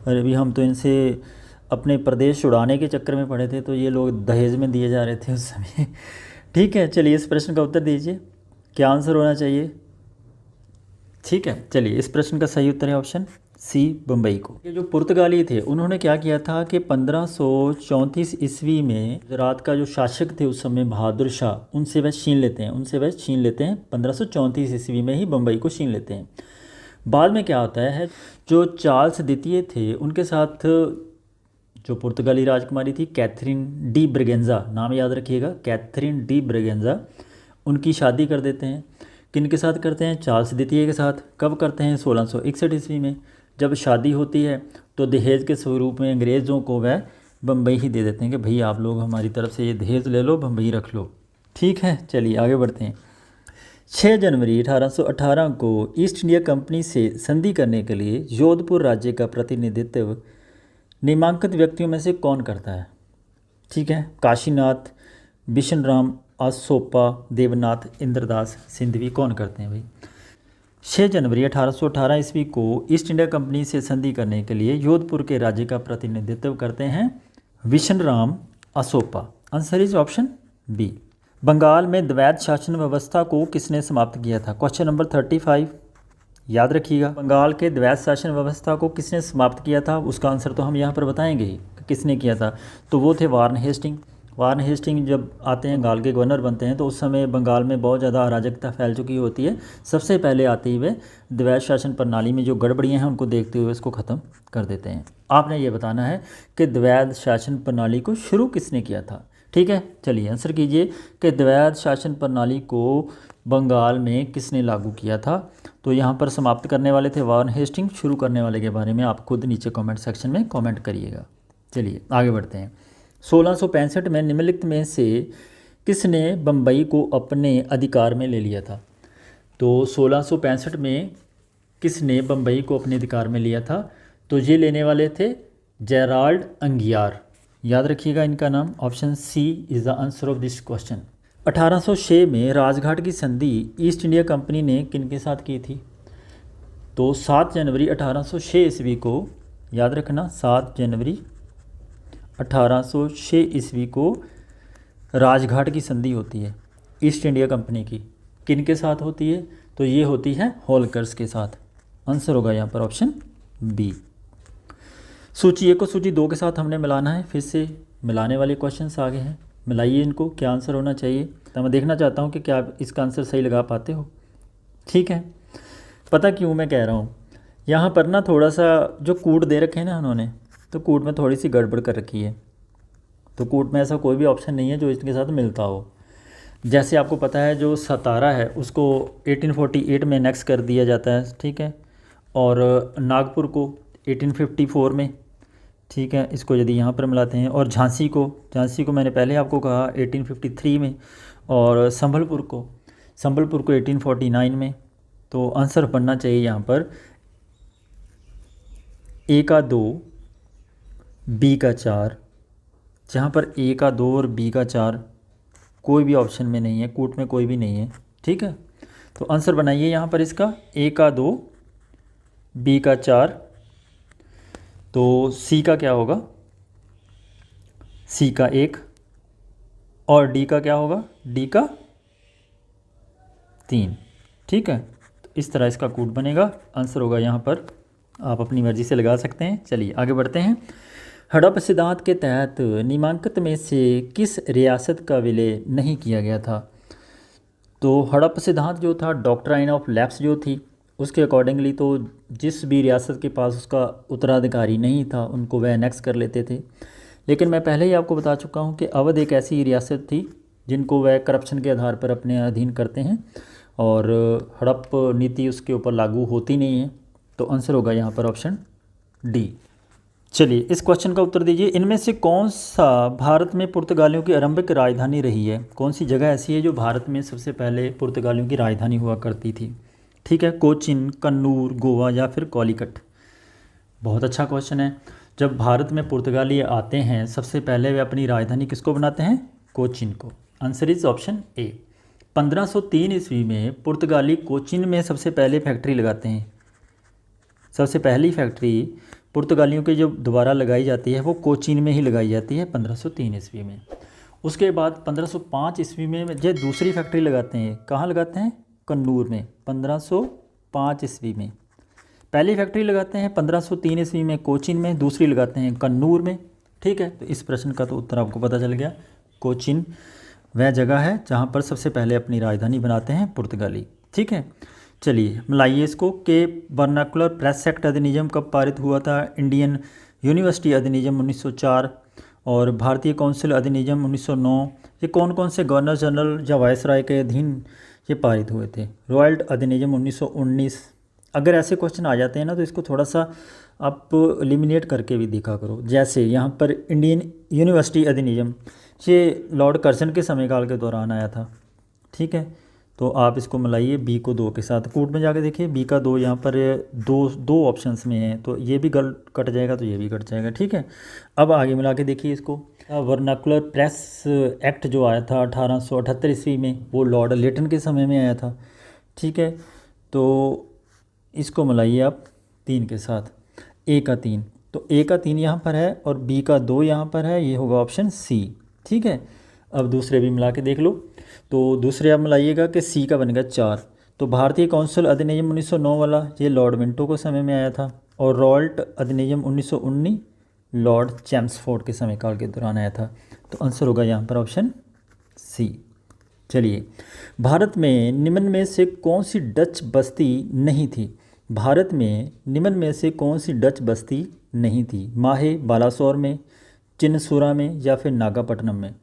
अरे अभी हम तो इनसे अपने प्रदेश छुड़ाने के चक्कर में पड़े थे, तो ये लोग दहेज में दिए जा रहे थे उस समय। ठीक है, चलिए इस प्रश्न का उत्तर दीजिए, क्या आंसर होना चाहिए? ठीक है, चलिए इस प्रश्न का सही उत्तर है ऑप्शन सी, बम्बई को। ये जो पुर्तगाली थे उन्होंने क्या किया था कि 1534 ईस्वी में गुजरात का जो शासक थे उस समय बहादुर शाह, उनसे वह छीन लेते हैं 1534 ईस्वी में ही बम्बई को छीन लेते हैं। बाद में क्या होता है, जो चार्ल्स द्वितीय थे उनके साथ जो पुर्तगाली राजकुमारी थी कैथरीन डी ब्रगेंजा, नाम याद रखिएगा, कैथरीन डी ब्रगेंजा, उनकी शादी कर देते हैं। किन के साथ करते हैं? चार्ल्स द्वितीय के साथ। कब करते हैं? 1661 ईस्वी में। जब शादी होती है तो दहेज के स्वरूप में अंग्रेज़ों को वह बम्बई ही दे देते हैं कि भाई आप लोग हमारी तरफ से ये दहेज ले लो, बम्बई रख लो। ठीक है, चलिए आगे बढ़ते हैं। 6 जनवरी 1818 को ईस्ट इंडिया कंपनी से संधि करने के लिए जोधपुर राज्य का प्रतिनिधित्व निम्नांकित व्यक्तियों में से कौन करता है? ठीक है, काशीनाथ, बिशनराम, असोपा, देवनाथ, इंद्रदास सिंधवी, कौन करते हैं भाई? 6 जनवरी 1818 ईस्वी को ईस्ट इंडिया कंपनी से संधि करने के लिए जोधपुर के राज्य का प्रतिनिधित्व करते हैं Vishanram Asopa. Answer is option B. Bengal में द्वैध शासन व्यवस्था को किसने समाप्त किया था? क्वेश्चन नंबर 35 याद रखिएगा। बंगाल के द्वैध शासन व्यवस्था को किसने समाप्त किया था? उसका आंसर तो हम यहाँ पर बताएंगे ही किसने किया था। तो वो थे वार्न हेस्टिंग। वार्न हेस्टिंग जब आते हैं, गाल के गवर्नर बनते हैं, तो उस समय बंगाल में बहुत ज़्यादा अराजकता फैल चुकी होती है। सबसे पहले आते ही वे द्वैध शासन प्रणाली में जो गड़बड़ियाँ हैं उनको देखते हुए इसको ख़त्म कर देते हैं। आपने ये बताना है कि द्वैध शासन प्रणाली को शुरू किसने किया था। ठीक है, चलिए आंसर कीजिए कि द्वैध शासन प्रणाली को बंगाल में किसने लागू किया था। तो यहाँ पर समाप्त करने वाले थे वार्न हेस्टिंग, शुरू करने वाले के बारे में आप खुद नीचे कमेंट सेक्शन में कमेंट करिएगा। चलिए आगे बढ़ते हैं। 1665 में निम्नलिखित में से किसने बम्बई को अपने अधिकार में ले लिया था? तो 1665 में किसने बम्बई को अपने अधिकार में लिया था? तो ये लेने वाले थे जेराल्ड अंगियार, याद रखिएगा इनका नाम। Option C is the answer of this question. 1806 में राजघाट की संधि ईस्ट इंडिया कंपनी ने किन के साथ की थी? तो 7 जनवरी 1806 ईस्वी को, याद रखना 7 जनवरी 1806 ईस्वी को राजघाट की संधि होती है ईस्ट इंडिया कंपनी की। किन के साथ होती है? तो ये होती है होलकर्स के साथ। आंसर होगा यहाँ पर ऑप्शन बी। सूची 1 को सूची 2 के साथ हमने मिलाना है। फिर से मिलाने वाले क्वेश्चंस आगे हैं, मिलाइए इनको, क्या आंसर होना चाहिए। तो मैं देखना चाहता हूँ कि क्या आप इसका आंसर सही लगा पाते हो। ठीक है, पता क्यों मैं कह रहा हूँ, यहाँ पर ना थोड़ा सा जो कूट दे रखे हैं ना उन्होंने, तो कूट में थोड़ी सी गड़बड़ कर रखी है। तो कूट में ऐसा कोई भी ऑप्शन नहीं है जो इसके साथ मिलता हो। जैसे आपको पता है जो सतारा है उसको 1848 में नेक्स्ट कर दिया जाता है, ठीक है, और नागपुर को 1854 में, ठीक है, इसको यदि यहाँ पर मिलाते हैं, और झांसी को मैंने पहले आपको कहा 1853 में, और संबलपुर को 1849 में। तो आंसर बनना चाहिए यहाँ पर ए का 2 बी का 4, जहाँ पर ए का 2 और बी का 4 कोई भी ऑप्शन में नहीं है, कूट में कोई भी नहीं है। ठीक है, तो आंसर बनाइए यहाँ पर इसका ए का 2 बी का 4। तो सी का क्या होगा? सी का 1, और डी का क्या होगा? डी का 3। ठीक है, तो इस तरह इसका कूट बनेगा। आंसर होगा यहाँ पर, आप अपनी मर्ज़ी से लगा सकते हैं। चलिए आगे बढ़ते हैं। हड़प्पा सिद्धांत के तहत निम्नांकित में से किस रियासत का विलय नहीं किया गया था? तो हड़प्पा सिद्धांत जो था, डॉक्ट्राइन ऑफ लैप्स जो थी, उसके अकॉर्डिंगली तो जिस भी रियासत के पास उसका उत्तराधिकारी नहीं था उनको वह एनेक्स कर लेते थे। लेकिन मैं पहले ही आपको बता चुका हूँ कि अवध एक ऐसी रियासत थी जिनको वह करप्शन के आधार पर अपने अधीन करते हैं, और हड़प नीति उसके ऊपर लागू होती नहीं है। तो आंसर होगा यहाँ पर ऑप्शन डी। चलिए इस क्वेश्चन का उत्तर दीजिए, इनमें से कौन सा भारत में पुर्तगालियों की आरंभिक राजधानी रही है? कौन सी जगह ऐसी है जो भारत में सबसे पहले पुर्तगालियों की राजधानी हुआ करती थी? ठीक है, कोचिन, कन्नूर, गोवा या फिर कॉलीकट। बहुत अच्छा क्वेश्चन है। जब भारत में पुर्तगाली आते हैं सबसे पहले वे अपनी राजधानी किसको बनाते हैं? कोचिन को। आंसर इज ऑप्शन ए। 1503 ईस्वी में पुर्तगाली कोचिन में सबसे पहले फैक्ट्री लगाते हैं। सबसे पहली फैक्ट्री पुर्तगालियों की जो दोबारा लगाई जाती है वो कोचीन में ही लगाई जाती है 1503 ईस्वी में। उसके बाद 1505 ईस्वी में जो दूसरी फैक्ट्री लगाते हैं, कहाँ लगाते हैं? कन्नूर में 1505 ईस्वी में। पहली फैक्ट्री लगाते हैं 1503 ईस्वी में कोचीन में, दूसरी लगाते हैं कन्नूर में। ठीक है, तो इस प्रश्न का तो उत्तर आपको पता चल गया। कोचीन वह जगह है जहाँ पर सबसे पहले अपनी राजधानी बनाते हैं पुर्तगाली। ठीक है, चलिए मिलाइए इसको कि वर्नाकुलर प्रेस एक्ट अधिनियम कब पारित हुआ था? इंडियन यूनिवर्सिटी अधिनियम 1904 और भारतीय काउंसिल अधिनियम 1909। ये कौन कौन से गवर्नर जनरल या वायसराय के अधीन ये पारित हुए थे? रॉयल अधिनियम 1919। अगर ऐसे क्वेश्चन आ जाते हैं ना तो इसको थोड़ा सा आप एलिमिनेट करके भी देखा करो। जैसे यहाँ पर इंडियन यूनिवर्सिटी अधिनियम, ये लॉर्ड कर्जन के समय काल के दौरान आया था। ठीक है, तो आप इसको मिलाइए बी को 2 के साथ, कोड में जाके देखिए बी का 2 यहाँ पर दो ऑप्शंस में है, तो ये भी गल कट जाएगा तो ये भी कट जाएगा। ठीक है, अब आगे मिला के देखिए इसको। वर्नाकुलर प्रेस एक्ट जो आया था 1878 ईस्वी में, वो लॉर्ड लेटन के समय में आया था। ठीक है, तो इसको मिलाइए आप 3 के साथ, ए का 3, तो ए का 3 यहाँ पर है और बी का 2 यहाँ पर है, ये होगा ऑप्शन सी। ठीक है, अब दूसरे भी मिला के देख लो। तो दूसरे आप मिलाइएगा कि सी का बनेगा 4। तो भारतीय काउंसिल अधिनियम 1909 वाला ये लॉर्ड मिंटो के समय में आया था, और रॉल्ट अधिनियम 1919 लॉर्ड चैम्सफोर्ड के समय काल के दौरान आया था। तो आंसर होगा यहाँ पर ऑप्शन सी। चलिए, भारत में निम्न में से कौन सी डच बस्ती नहीं थी? भारत में निम्न में से कौन सी डच बस्ती नहीं थी? माहे, बालासोर में, चिनसुरा में या फिर नागापट्टनम में?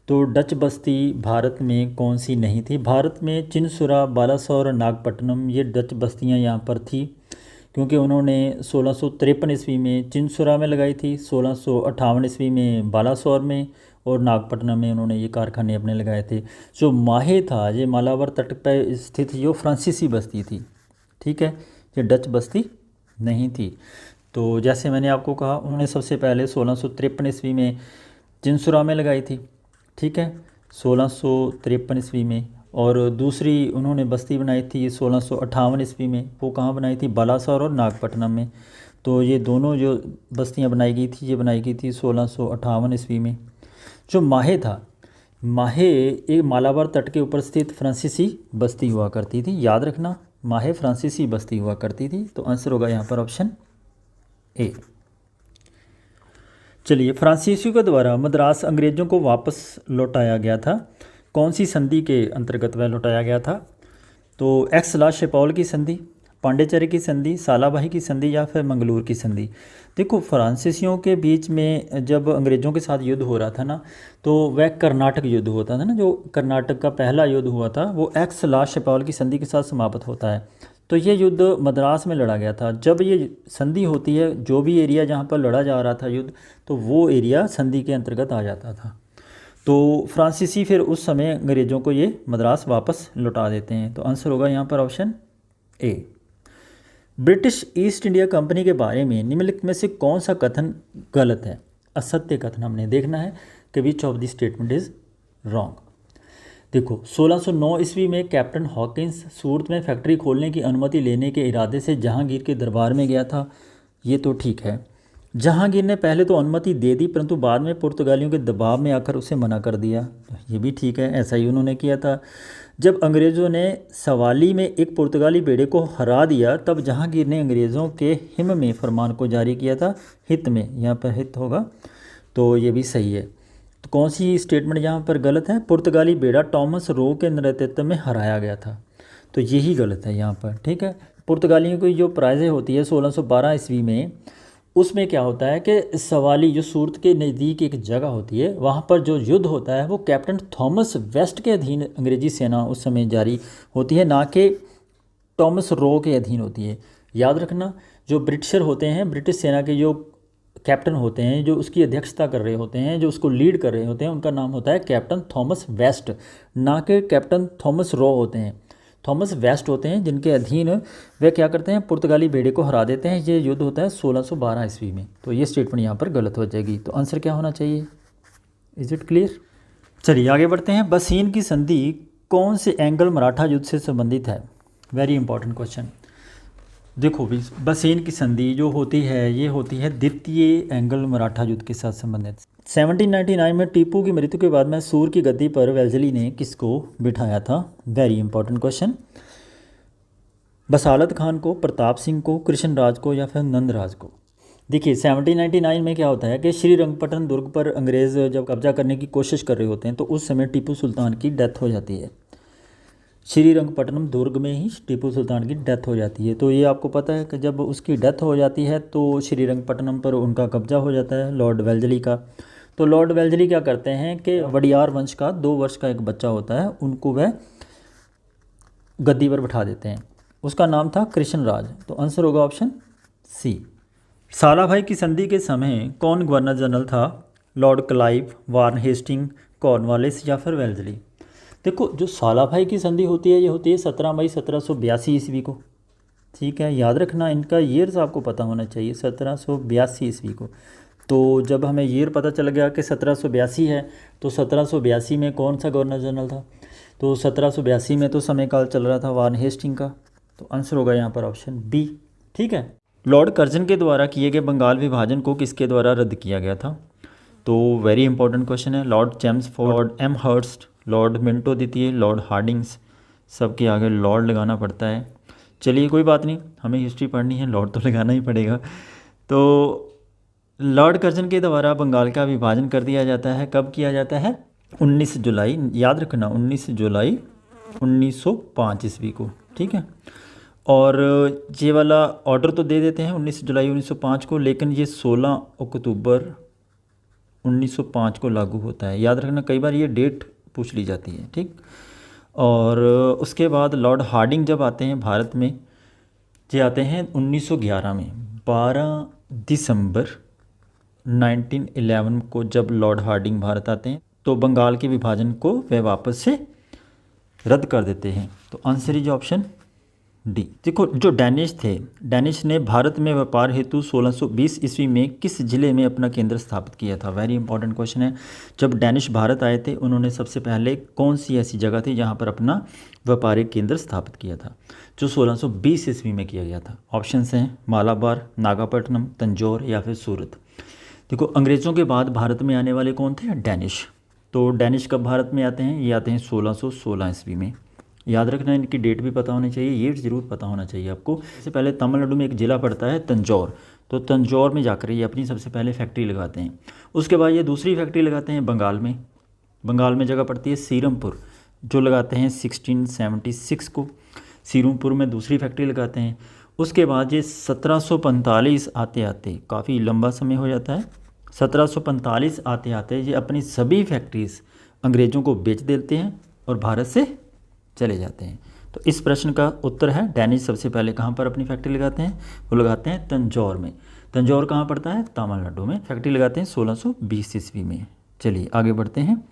तो डच बस्ती भारत में कौन सी नहीं थी? भारत में चिनसुरा, बालासोर और नागपट्टनम ये डच बस्तियां यहाँ पर थी, क्योंकि उन्होंने 1653 ईस्वी में चिनसुरा में लगाई थी, 1658 ईस्वी में बालासोर में और नागपट्टनम में उन्होंने ये कारखाने अपने लगाए थे। जो माहे था ये मालाबार तट पर स्थित जो फ्रांसीसी बस्ती थी। ठीक है, ये डच बस्ती नहीं थी। तो जैसे मैंने आपको कहा उन्होंने सबसे पहले 1653 ईस्वी में चिनसुरा में लगाई थी। ठीक है, 1653 ईस्वी में, और दूसरी उन्होंने बस्ती बनाई थी 1658 ईस्वी में, वो कहाँ बनाई थी? बालासोर और नागपट्टनम में। तो ये दोनों जो बस्तियाँ बनाई गई थी ये बनाई गई थी 1658 ईस्वी में। जो माहे था, माहे एक मालाबार तट के ऊपर स्थित फ्रांसीसी बस्ती हुआ करती थी, याद रखना माहे फ्रांसीसी बस्ती हुआ करती थी। तो आंसर होगा यहाँ पर ऑप्शन ए। चलिए, फ्रांसीसियों के द्वारा मद्रास अंग्रेज़ों को वापस लौटाया गया था, कौन सी संधि के अंतर्गत वह लौटाया गया था? तो एक्स ला शेपौल की संधि, पांडिचेरी की संधि, सालाबाही की संधि या फिर मंगलूर की संधि? देखो, फ्रांसीसियों के बीच में जब अंग्रेज़ों के साथ युद्ध हो रहा था ना, तो वह कर्नाटक युद्ध होता था ना, जो कर्नाटक का पहला युद्ध हुआ था वो एक्स ला शेपौल की संधि के साथ समाप्त होता है। तो ये युद्ध मद्रास में लड़ा गया था। जब ये संधि होती है, जो भी एरिया जहाँ पर लड़ा जा रहा था युद्ध, तो वो एरिया संधि के अंतर्गत आ जाता था। तो फ्रांसीसी फिर उस समय अंग्रेज़ों को ये मद्रास वापस लौटा देते हैं। तो आंसर होगा यहाँ पर option A. British east India company के बारे में निम्नलिखित में से कौन सा कथन गलत है? असत्य कथन हमने देखना है कि which of the statement is wrong. देखो, 1609 ईस्वी में कैप्टन हॉकिंस सूरत में फैक्ट्री खोलने की अनुमति लेने के इरादे से जहांगीर के दरबार में गया था, ये तो ठीक है। जहांगीर ने पहले तो अनुमति दे दी, परंतु बाद में पुर्तगालियों के दबाव में आकर उसे मना कर दिया, ये भी ठीक है, ऐसा ही उन्होंने किया था। जब अंग्रेज़ों ने सवाली में एक पुर्तगाली बेड़े को हरा दिया, तब जहांगीर ने अंग्रेज़ों के हिम में फरमान को जारी किया था, हित में, यहाँ पर हित होगा, तो ये भी सही है। तो कौन सी स्टेटमेंट यहाँ पर गलत है? पुर्तगाली बेड़ा टॉमस रो के नेतृत्व में हराया गया था, तो यही गलत है यहाँ पर। ठीक है, पुर्तगालियों की जो प्राइज़ें होती है 1612 ईस्वी में, उसमें क्या होता है कि सवाली जो सूरत के नज़दीक एक जगह होती है, वहाँ पर जो युद्ध होता है वो कैप्टन थॉमस वेस्ट के अधीन अंग्रेज़ी सेना उस समय जारी होती है, ना कि टॉमस रो के अधीन होती है। याद रखना, जो ब्रिटिशर होते हैं, ब्रिटिश सेना के जो कैप्टन होते हैं, जो उसकी अध्यक्षता कर रहे होते हैं, जो उसको लीड कर रहे होते हैं, उनका नाम होता है कैप्टन थॉमस वेस्ट, ना कि कैप्टन थॉमस रो होते हैं। थॉमस वेस्ट होते हैं जिनके अधीन वे क्या करते हैं, पुर्तगाली बेड़े को हरा देते हैं। ये युद्ध होता है 1612 ईस्वी में। तो ये स्टेटमेंट यहाँ पर गलत हो जाएगी। तो आंसर क्या होना चाहिए? Is it clear? चलिए आगे बढ़ते हैं। बसीन की संधि कौन से एंगल मराठा युद्ध से संबंधित है? Very important question. देखो भी, बसेन की संधि जो होती है ये होती है द्वितीय एंगल मराठा युद्ध के साथ संबंधित। 1799 में टीपू की मृत्यु के बाद मैसूर की गद्दी पर वेल्जली ने किसको बिठाया था? Very important question. Basalat Khan को, प्रताप सिंह को, कृष्णराज को या फिर नंदराज को? देखिए 1799 में क्या होता है कि श्रीरंगपट्टन दुर्ग पर अंग्रेज़ जब कब्जा करने की कोशिश कर रहे होते हैं तो उस समय टीपू सुल्तान की डेथ हो जाती है। श्रीरंगपट्टनम दुर्ग में ही टीपू सुल्तान की डेथ हो जाती है। तो ये आपको पता है कि जब उसकी डेथ हो जाती है तो श्रीरंगपट्टनम पर उनका कब्जा हो जाता है लॉर्ड वेल्जली का। तो लॉर्ड वेल्जली क्या करते हैं कि वडियार वंश का 2 वर्ष का एक बच्चा होता है, उनको वह गद्दी पर बैठा देते हैं। उसका नाम था कृष्णराज। तो आंसर होगा ऑप्शन सी। सालाभाई की संधि के समय कौन गवर्नर जनरल था? Lord Clive, Warren Hastings, Cornwallis या फिर वेल्जली? देखो जो सालाभाई की संधि होती है ये होती है 17 मई 1782 ईस्वी को। ठीक है, याद रखना, इनका ईयर्स आपको पता होना चाहिए, 1782 ईस्वी को। तो जब हमें ईयर पता चल गया कि 1782 है तो 1782 में कौन सा गवर्नर जनरल था? तो 1782 में तो समयकाल चल रहा था वार्न हेस्टिंग का। तो आंसर होगा यहाँ पर ऑप्शन बी। ठीक है। लॉर्ड कर्जन के द्वारा किए गए बंगाल विभाजन को किसके द्वारा रद्द किया गया था? तो वेरी इंपॉर्टेंट क्वेश्चन है। Lord Chelmsford, Lord Amherst, Lord Minto द्वितीय, लॉर्ड हार्डिंग्स, सबके आगे लॉर्ड लगाना पड़ता है। चलिए कोई बात नहीं, हमें हिस्ट्री पढ़नी है, लॉर्ड तो लगाना ही पड़ेगा। तो लॉर्ड कर्जन के द्वारा बंगाल का विभाजन कर दिया जाता है। कब किया जाता है? 19 जुलाई, याद रखना 19 जुलाई 1905 ईस्वी को। ठीक है, और ये वाला ऑर्डर तो दे देते हैं 19 जुलाई 1905 को, लेकिन ये 16 अक्टूबर 1905 को लागू होता है। याद रखना, कई बार ये डेट पूछ ली जाती है। ठीक, और उसके बाद लॉर्ड हार्डिंग जब आते हैं भारत में, ये आते हैं 1911 में। 12 दिसंबर 1911 को जब लॉर्ड हार्डिंग भारत आते हैं तो बंगाल के विभाजन को वे वापस से रद्द कर देते हैं। तो आंसर इज ऑप्शन डी। देखो जो डैनिश थे, डैनिश ने भारत में व्यापार हेतु 1620 ईस्वी में किस जिले में अपना केंद्र स्थापित किया था? वेरी इंपॉर्टेंट क्वेश्चन है। जब डैनिश भारत आए थे उन्होंने सबसे पहले कौन सी ऐसी जगह थी जहां पर अपना व्यापारिक केंद्र स्थापित किया था, जो 1620 ईस्वी में किया गया था? ऑप्शंस हैं मालाबार, नागापट्टनम, तंजौर या फिर सूरत। देखो अंग्रेज़ों के बाद भारत में आने वाले कौन थे? डैनिश। तो डैनिश कब भारत में आते हैं? ये आते हैं 1616 ईस्वी में। याद रखना, इनकी डेट भी पता होनी चाहिए, ये ज़रूर पता होना चाहिए आपको। इससे पहले तमिलनाडु में एक ज़िला पड़ता है तंजौर, तो तंजौर में जाकर ये अपनी सबसे पहले फैक्ट्री लगाते हैं। उसके बाद ये दूसरी फैक्ट्री लगाते हैं बंगाल में। बंगाल में जगह पड़ती है सीरमपुर, जो लगाते हैं 1676 को। सीरमपुर में दूसरी फैक्ट्री लगाते हैं। उसके बाद ये 1745 आते आते, काफ़ी लंबा समय हो जाता है, 1745 आते आते ये अपनी सभी फैक्ट्रीज़ अंग्रेज़ों को बेच देते हैं और भारत से चले जाते हैं। तो इस प्रश्न का उत्तर है डैनिश सबसे पहले कहाँ पर अपनी फैक्ट्री लगाते हैं? वो लगाते हैं तंजौर में। तंजौर कहाँ पड़ता है? तमिलनाडु में। फैक्ट्री लगाते हैं 1620 ईस्वी में। चलिए आगे बढ़ते हैं।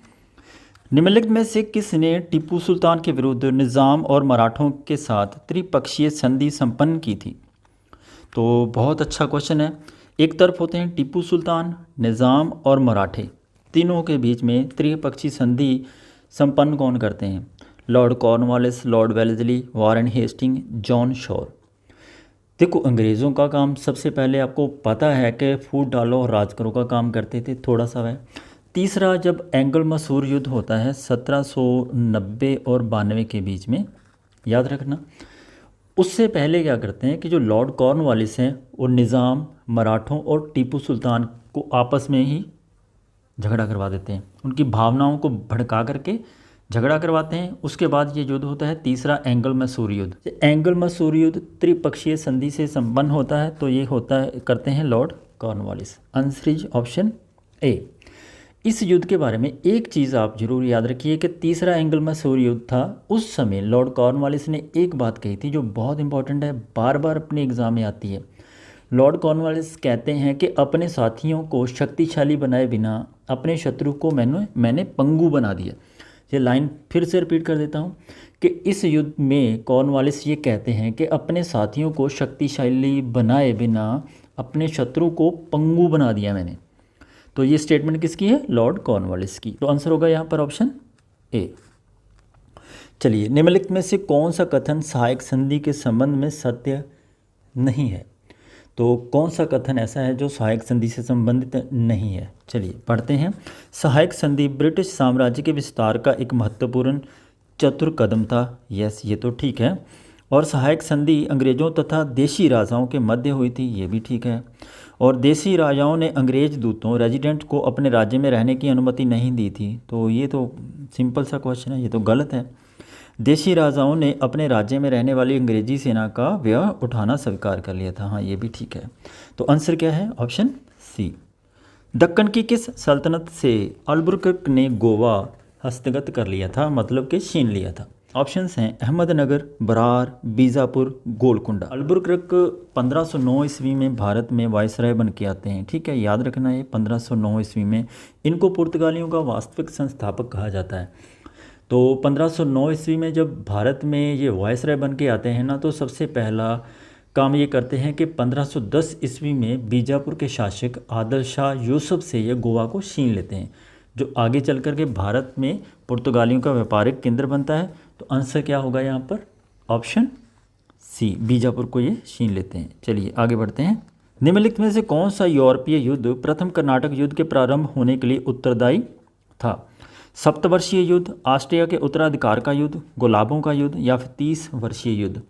निम्नलिखित में से किसने टीपू सुल्तान के विरुद्ध निज़ाम और मराठों के साथ त्रिपक्षीय संधि संपन्न की थी? तो बहुत अच्छा क्वेश्चन है। एक तरफ होते हैं टीपू सुल्तान, निज़ाम और मराठे, तीनों के बीच में त्रिपक्षीय संधि संपन्न कौन करते हैं? Lord Cornwallis, lord Wellesley, Warren Hastings, John Shore. देखो अंग्रेज़ों का काम सबसे पहले आपको पता है कि फूट डालो और राज करो का काम करते थे, थोड़ा सा वह। तीसरा जब एंगल मसूर युद्ध होता है 1790 और 92 के बीच में, याद रखना, उससे पहले क्या करते हैं कि जो लॉर्ड कॉर्नवालिस हैं वो निज़ाम, मराठों और टीपू सुल्तान को आपस में ही झगड़ा करवा देते हैं, उनकी भावनाओं को भड़का करके झगड़ा करवाते हैं। उसके बाद ये युद्ध होता है तीसरा एंगल मसूर युद्ध। एंगल मसूर युद्ध त्रिपक्षीय संधि से संपन्न होता है, तो ये होता है करते हैं lord Cornwallis. Answer is option ए। इस युद्ध के बारे में एक चीज़ आप जरूर याद रखिए कि तीसरा एंग्लो मैसूर युद्ध था, उस समय लॉर्ड कॉर्नवालिस ने एक बात कही थी जो बहुत इंपॉर्टेंट है, बार बार अपने एग्जाम में आती है। लॉर्ड कॉर्नवालिस कहते हैं कि अपने साथियों को शक्तिशाली बनाए बिना अपने शत्रु को मैंने पंगु बना दिया। ये लाइन फिर से रिपीट कर देता हूँ कि इस युद्ध में कॉर्नवालिस ये कहते हैं कि अपने साथियों को शक्तिशाली बनाए बिना अपने शत्रु को पंगु बना दिया मैंने। तो ये स्टेटमेंट किसकी है? लॉर्ड कॉर्नवालिस की। तो आंसर होगा यहाँ पर ऑप्शन ए। चलिए, निम्नलिखित में से कौन सा कथन सहायक संधि के संबंध में सत्य नहीं है? तो कौन सा कथन ऐसा है जो सहायक संधि से संबंधित नहीं है? चलिए पढ़ते हैं। सहायक संधि ब्रिटिश साम्राज्य के विस्तार का एक महत्वपूर्ण चतुर कदम था। यस, ये तो ठीक है। और सहायक संधि अंग्रेजों तथा देशी राजाओं के मध्य हुई थी, ये भी ठीक है। और देशी राजाओं ने अंग्रेज दूतों रेजिडेंट को अपने राज्य में रहने की अनुमति नहीं दी थी, तो ये तो सिंपल सा क्वेश्चन है, ये तो गलत है। देशी राजाओं ने अपने राज्य में रहने वाली अंग्रेजी सेना का व्यय उठाना स्वीकार कर लिया था, हाँ ये भी ठीक है। तो आंसर क्या है? ऑप्शन सी। दक्कन की किस सल्तनत से अल्बुकर्क ने गोवा हस्तगत कर लिया था, मतलब कि छीन लिया था? ऑप्शंस हैं अहमदनगर, बरार, बीजापुर, गोलकुंडा। अल्बुकर्क 1509 ईस्वी में भारत में वायसराय बन के आते हैं, ठीक है, याद रखना है 1509 ईस्वी में। इनको पुर्तगालियों का वास्तविक संस्थापक कहा जाता है। तो 1509 ईस्वी में जब भारत में ये वायसराय बन के आते हैं ना, तो सबसे पहला काम ये करते हैं कि 1510 ईस्वी में बीजापुर के शासक आदिल शाह यूसुफ से ये गोवा को छीन लेते हैं, जो आगे चल कर के भारत में पुर्तगालियों का व्यापारिक केंद्र बनता है। तो आंसर क्या होगा यहाँ पर? ऑप्शन सी, बीजापुर को ये छीन लेते हैं। चलिए आगे बढ़ते हैं। निम्नलिखित में से कौन सा यूरोपीय युद्ध प्रथम कर्नाटक युद्ध के प्रारंभ होने के लिए उत्तरदायी था? सप्तवर्षीय युद्ध, ऑस्ट्रिया के उत्तराधिकार का युद्ध, गुलाबों का युद्ध, या फिर 30 वर्षीय युद्ध?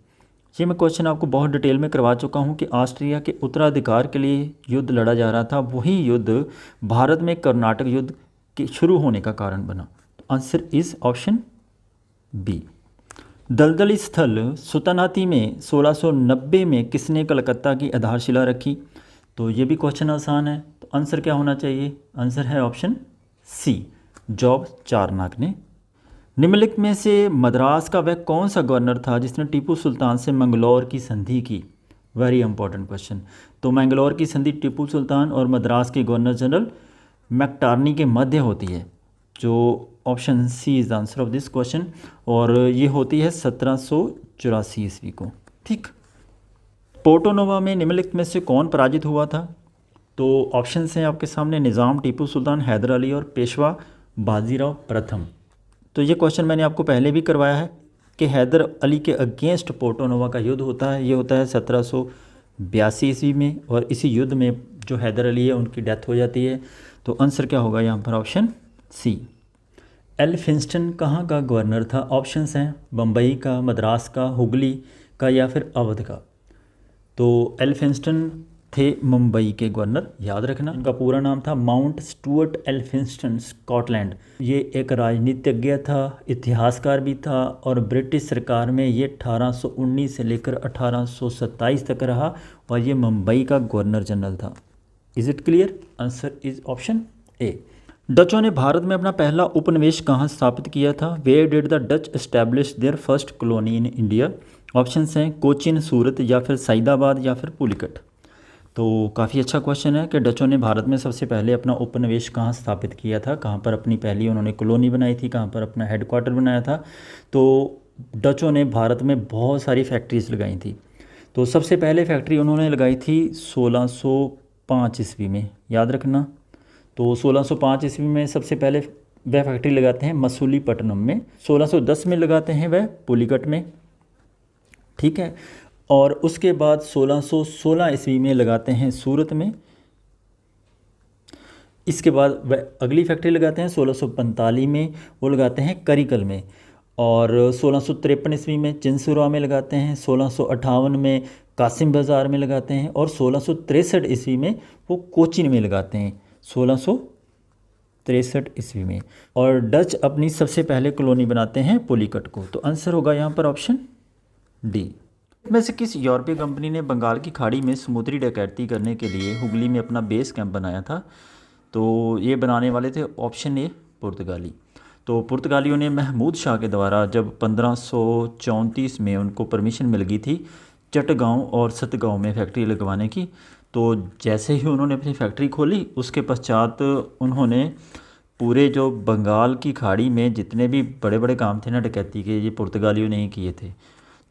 ये मैं क्वेश्चन आपको बहुत डिटेल में करवा चुका हूँ कि ऑस्ट्रिया के उत्तराधिकार के लिए युद्ध लड़ा जा रहा था, वही युद्ध भारत में कर्नाटक युद्ध के शुरू होने का कारण बना। Answer is option B. दलदली स्थल सुल्तानाती में 1690 में किसने कलकत्ता की आधारशिला रखी? तो ये भी क्वेश्चन आसान है, तो आंसर क्या होना चाहिए? आंसर है ऑप्शन सी, जॉब चारनाक ने। निम्नलिखित में से मद्रास का वह कौन सा गवर्नर था जिसने टीपू सुल्तान से मंगलौर की संधि की? Very important question. तो मंगलौर की संधि टीपू सुल्तान और मद्रास के गवर्नर जनरल मैकटार्नी के मध्य होती है, जो option C is the answer of this question, और ये होती है 1784 ईस्वी को, ठीक। पोर्टो नोवा में निम्नलिखित में से कौन पराजित हुआ था? तो ऑप्शंस हैं आपके सामने, निज़ाम, टीपू सुल्तान, हैदर अली और पेशवा बाजीराव प्रथम। तो ये क्वेश्चन मैंने आपको पहले भी करवाया है कि हैदर अली के अगेंस्ट पोर्टो नोवा का युद्ध होता है, ये होता है 1782 ईस्वी में, और इसी युद्ध में जो हैदर अली है उनकी डेथ हो जाती है। तो आंसर क्या होगा यहाँ पर? Option C. एल्फिंस्टन कहाँ का गवर्नर था? ऑप्शंस हैं बम्बई का, मद्रास का, हुगली का, या फिर अवध का। तो एल्फिंस्टन थे मुंबई के गवर्नर, याद रखना। इनका पूरा नाम था माउंट स्टुअर्ट एल्फिंस्टन स्कॉटलैंड। ये एक राजनीतिज्ञ था, इतिहासकार भी था, और ब्रिटिश सरकार में ये 1819 से लेकर 1827 तक रहा, और ये मुंबई का गवर्नर जनरल था। Is it clear? Answer is option A. डचों ने भारत में अपना पहला उपनिवेश कहाँ स्थापित किया था? Where did the Dutch establish their first colony in India? Options हैं कोचिन, सूरत, या फिर सईदाबाद, या फिर पुलिकट। तो काफ़ी अच्छा क्वेश्चन है कि डचों ने भारत में सबसे पहले अपना उपनिवेश कहाँ स्थापित किया था, कहाँ पर अपनी पहली उन्होंने कॉलोनी बनाई थी, कहाँ पर अपना हेडक्वार्टर बनाया था। तो डचों ने भारत में बहुत सारी फैक्ट्रीज लगाई थी। तो सबसे पहले फैक्ट्री उन्होंने लगाई थी 1605 ईस्वी में, याद रखना। तो 1605 ईस्वी में सबसे पहले वह फैक्ट्री लगाते हैं मसूलीपट्टनम में, 1610 में लगाते हैं वह पुलिकट में, ठीक है। और उसके बाद 1616 ईस्वी में लगाते हैं सूरत में। इसके बाद वह अगली फैक्ट्री लगाते हैं 1645 में, वो लगाते हैं करिकल में। और 1653 ईस्वी में चिंसुरा में लगाते हैं, 1658 में कासिम बाज़ार में लगाते हैं, और 1663 ईस्वी में वो कोचीन में लगाते हैं, 1663 ईस्वी में। और डच अपनी सबसे पहले कॉलोनी बनाते हैं पुलिकट को। तो आंसर होगा यहाँ पर ऑप्शन डी। में से किस यूरोपीय कंपनी ने बंगाल की खाड़ी में समुद्री डकैती करने के लिए हुगली में अपना बेस कैंप बनाया था? तो ये बनाने वाले थे ऑप्शन ए पुर्तगाली। तो पुर्तगालियों ने महमूद शाह के द्वारा जब 1534 में उनको परमिशन मिल गई थी चटगांव और सतगांव में फैक्ट्री लगवाने की, तो जैसे ही उन्होंने अपनी फैक्ट्री खोली उसके पश्चात उन्होंने पूरे जो बंगाल की खाड़ी में जितने भी बड़े बड़े काम थे ना डकैती के, ये पुर्तगालियों ने ही किए थे।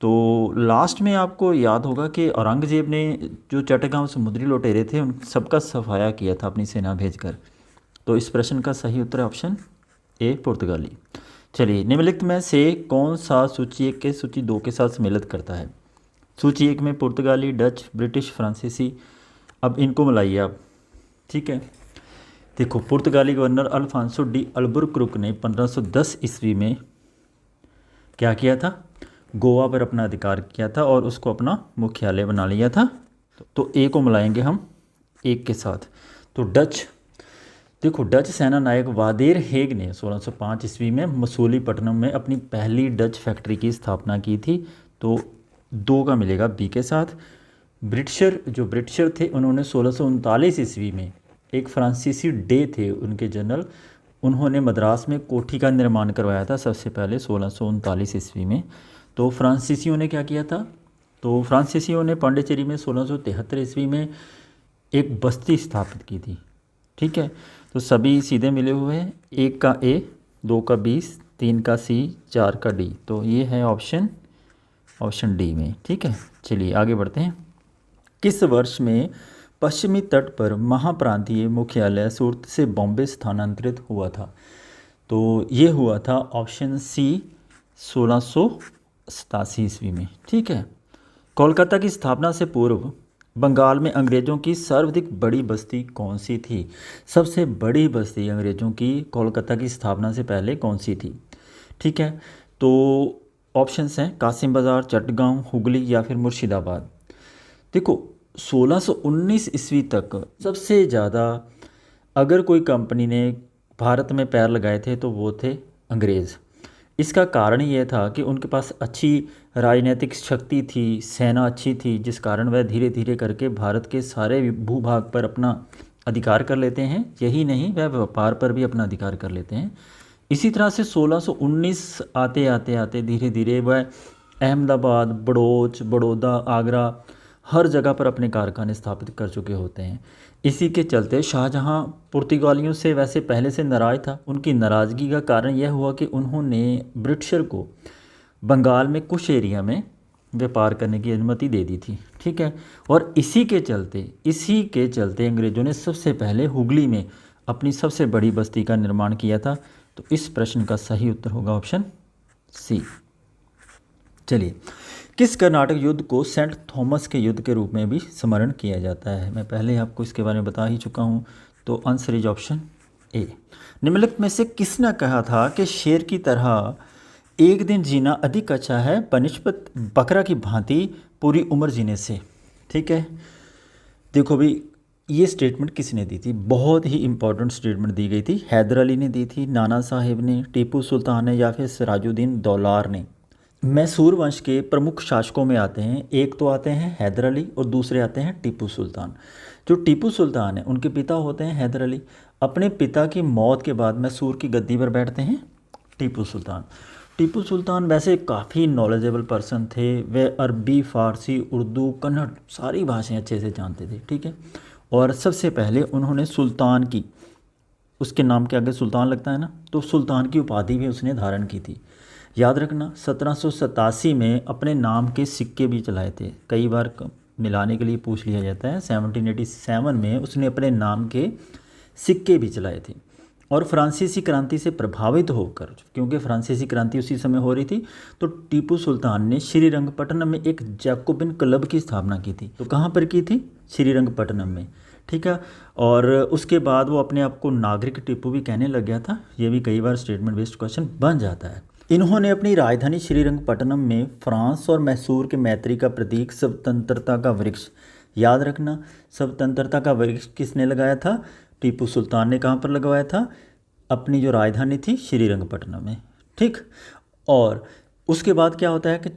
तो लास्ट में आपको याद होगा कि औरंगजेब ने जो चटगांव समुद्री लुटेरे थे उन सबका सफाया किया था अपनी सेना भेजकर। तो इस प्रश्न का सही उत्तर है ऑप्शन ए पुर्तगाली। चलिए, निम्नलिखित में से कौन सा सूची 1 के सूची 2 के साथ सम्मिलित करता है? सूची 1 में पुर्तगाली, डच, ब्रिटिश, फ्रांसीसी। अब इनको मिलाइए आप, ठीक है। देखो, पुर्तगाली गवर्नर अल्फांसो डी अल्बुकर्क ने 1510 ईस्वी में क्या किया था? गोवा पर अपना अधिकार किया था और उसको अपना मुख्यालय बना लिया था। तो ए को मिलाएंगे हम 1 के साथ। तो डच, देखो डच सेना नायक वादेर हेग ने 1605 ईस्वी में मसूलीपट्टनम में अपनी पहली डच फैक्ट्री की स्थापना की थी। तो 2 का मिलेगा बी के साथ। ब्रिटिशर थे उन्होंने 1639 ईस्वी में, एक फ्रांसीसी डे थे उनके जनरल, उन्होंने मद्रास में कोठी का निर्माण करवाया था सबसे पहले 1639 ईस्वी में। तो फ्रांसीसियों ने क्या किया था? तो फ्रांसीसियों ने पांडिचेरी में 1673 ईस्वी में एक बस्ती स्थापित की थी, ठीक है। तो सभी सीधे मिले हुए हैं, 1 का ए, 2 का बी, 3 का सी, 4 का डी। तो ये है ऑप्शन डी में, ठीक है। चलिए आगे बढ़ते हैं। किस वर्ष में पश्चिमी तट पर महाप्रांतीय मुख्यालय सूरत से बॉम्बे स्थानांतरित हुआ था? तो ये हुआ था ऑप्शन सी 1687 ईस्वी में, ठीक है। कोलकाता की स्थापना से पूर्व बंगाल में अंग्रेज़ों की सर्वाधिक बड़ी बस्ती कौन सी थी? सबसे बड़ी बस्ती अंग्रेज़ों की कोलकाता की स्थापना से पहले कौन सी थी? ठीक है, तो ऑप्शंस हैं कासिम बाज़ार, चटगांव, हुगली या फिर मुर्शिदाबाद। देखो 1619 ईस्वी तक सबसे ज़्यादा अगर कोई कंपनी ने भारत में पैर लगाए थे तो वो थे अंग्रेज़। इसका कारण ये था कि उनके पास अच्छी राजनीतिक शक्ति थी, सेना अच्छी थी, जिस कारण वह धीरे धीरे करके भारत के सारे भूभाग पर अपना अधिकार कर लेते हैं। यही नहीं, वह व्यापार पर भी अपना अधिकार कर लेते हैं। इसी तरह से 1619 आते आते आते धीरे धीरे वह अहमदाबाद, बड़ौच, बड़ौदा, आगरा हर जगह पर अपने कारखाने स्थापित कर चुके होते हैं। इसी के चलते शाहजहां पुर्तगालियों से वैसे पहले से नाराज़ था। उनकी नाराज़गी का कारण यह हुआ कि उन्होंने ब्रिटिशर को बंगाल में कुछ एरिया में व्यापार करने की अनुमति दे दी थी, ठीक है। और इसी के चलते अंग्रेज़ों ने सबसे पहले हुगली में अपनी सबसे बड़ी बस्ती का निर्माण किया था। तो इस प्रश्न का सही उत्तर होगा ऑप्शन सी। चलिए, किस कर्नाटक युद्ध को सेंट थॉमस के युद्ध के रूप में भी स्मरण किया जाता है? मैं पहले आपको इसके बारे में बता ही चुका हूँ। तो आंसर इज ऑप्शन ए। निम्नलिखित में से किसने कहा था कि शेर की तरह एक दिन जीना अधिक अच्छा है बनिस्बत बकरा की भांति पूरी उम्र जीने से? ठीक है, देखो भाई, ये स्टेटमेंट किसने दी थी? बहुत ही इंपॉर्टेंट स्टेटमेंट दी गई थी। हैदर अली ने दी थी, नाना साहिब ने, टीपू सुल्तान ने या फिर सिराजुद्दीन दौलार ने। मैसूर वंश के प्रमुख शासकों में आते हैं, एक तो आते हैं हैदर अली और दूसरे आते हैं टीपू सुल्तान। जो टीपू सुल्तान है उनके पिता होते हैं हैदर अली। अपने पिता की मौत के बाद मैसूर की गद्दी पर बैठते हैं टीपू सुल्तान। टीपू सुल्तान वैसे काफ़ी नॉलेजेबल पर्सन थे। वे अरबी, फ़ारसी, उर्दू, कन्नड़ सारी भाषाएं अच्छे से जानते थे, ठीक है। और सबसे पहले उन्होंने सुल्तान की, उसके नाम के आगे सुल्तान लगता है ना, तो सुल्तान की उपाधि भी उसने धारण की थी। याद रखना, 1787 में अपने नाम के सिक्के भी चलाए थे। कई बार मिलाने के लिए पूछ लिया जाता है। 1787 में उसने अपने नाम के सिक्के भी चलाए थे। और फ्रांसीसी क्रांति से प्रभावित होकर, क्योंकि फ्रांसीसी क्रांति उसी समय हो रही थी, तो टीपू सुल्तान ने श्रीरंगपट्टनम में एक जैकोबिन क्लब की स्थापना की थी। तो कहाँ पर की थी? श्रीरंगपट्टनम में, ठीक है। और उसके बाद वो अपने आप को नागरिक टीपू भी कहने लग गया था। ये भी कई बार स्टेटमेंट बेस्ड क्वेश्चन बन जाता है। इन्होंने अपनी राजधानी श्रीरंगपट्टनम में फ्रांस और मैसूर के मैत्री का प्रतीक स्वतंत्रता का वृक्ष, याद रखना, स्वतंत्रता का वृक्ष किसने लगाया था? टीपू सुल्तान ने। कहाँ पर लगवाया था? अपनी जो राजधानी थी श्रीरंगपट्टनम में, ठीक। और उसके बाद क्या होता है कि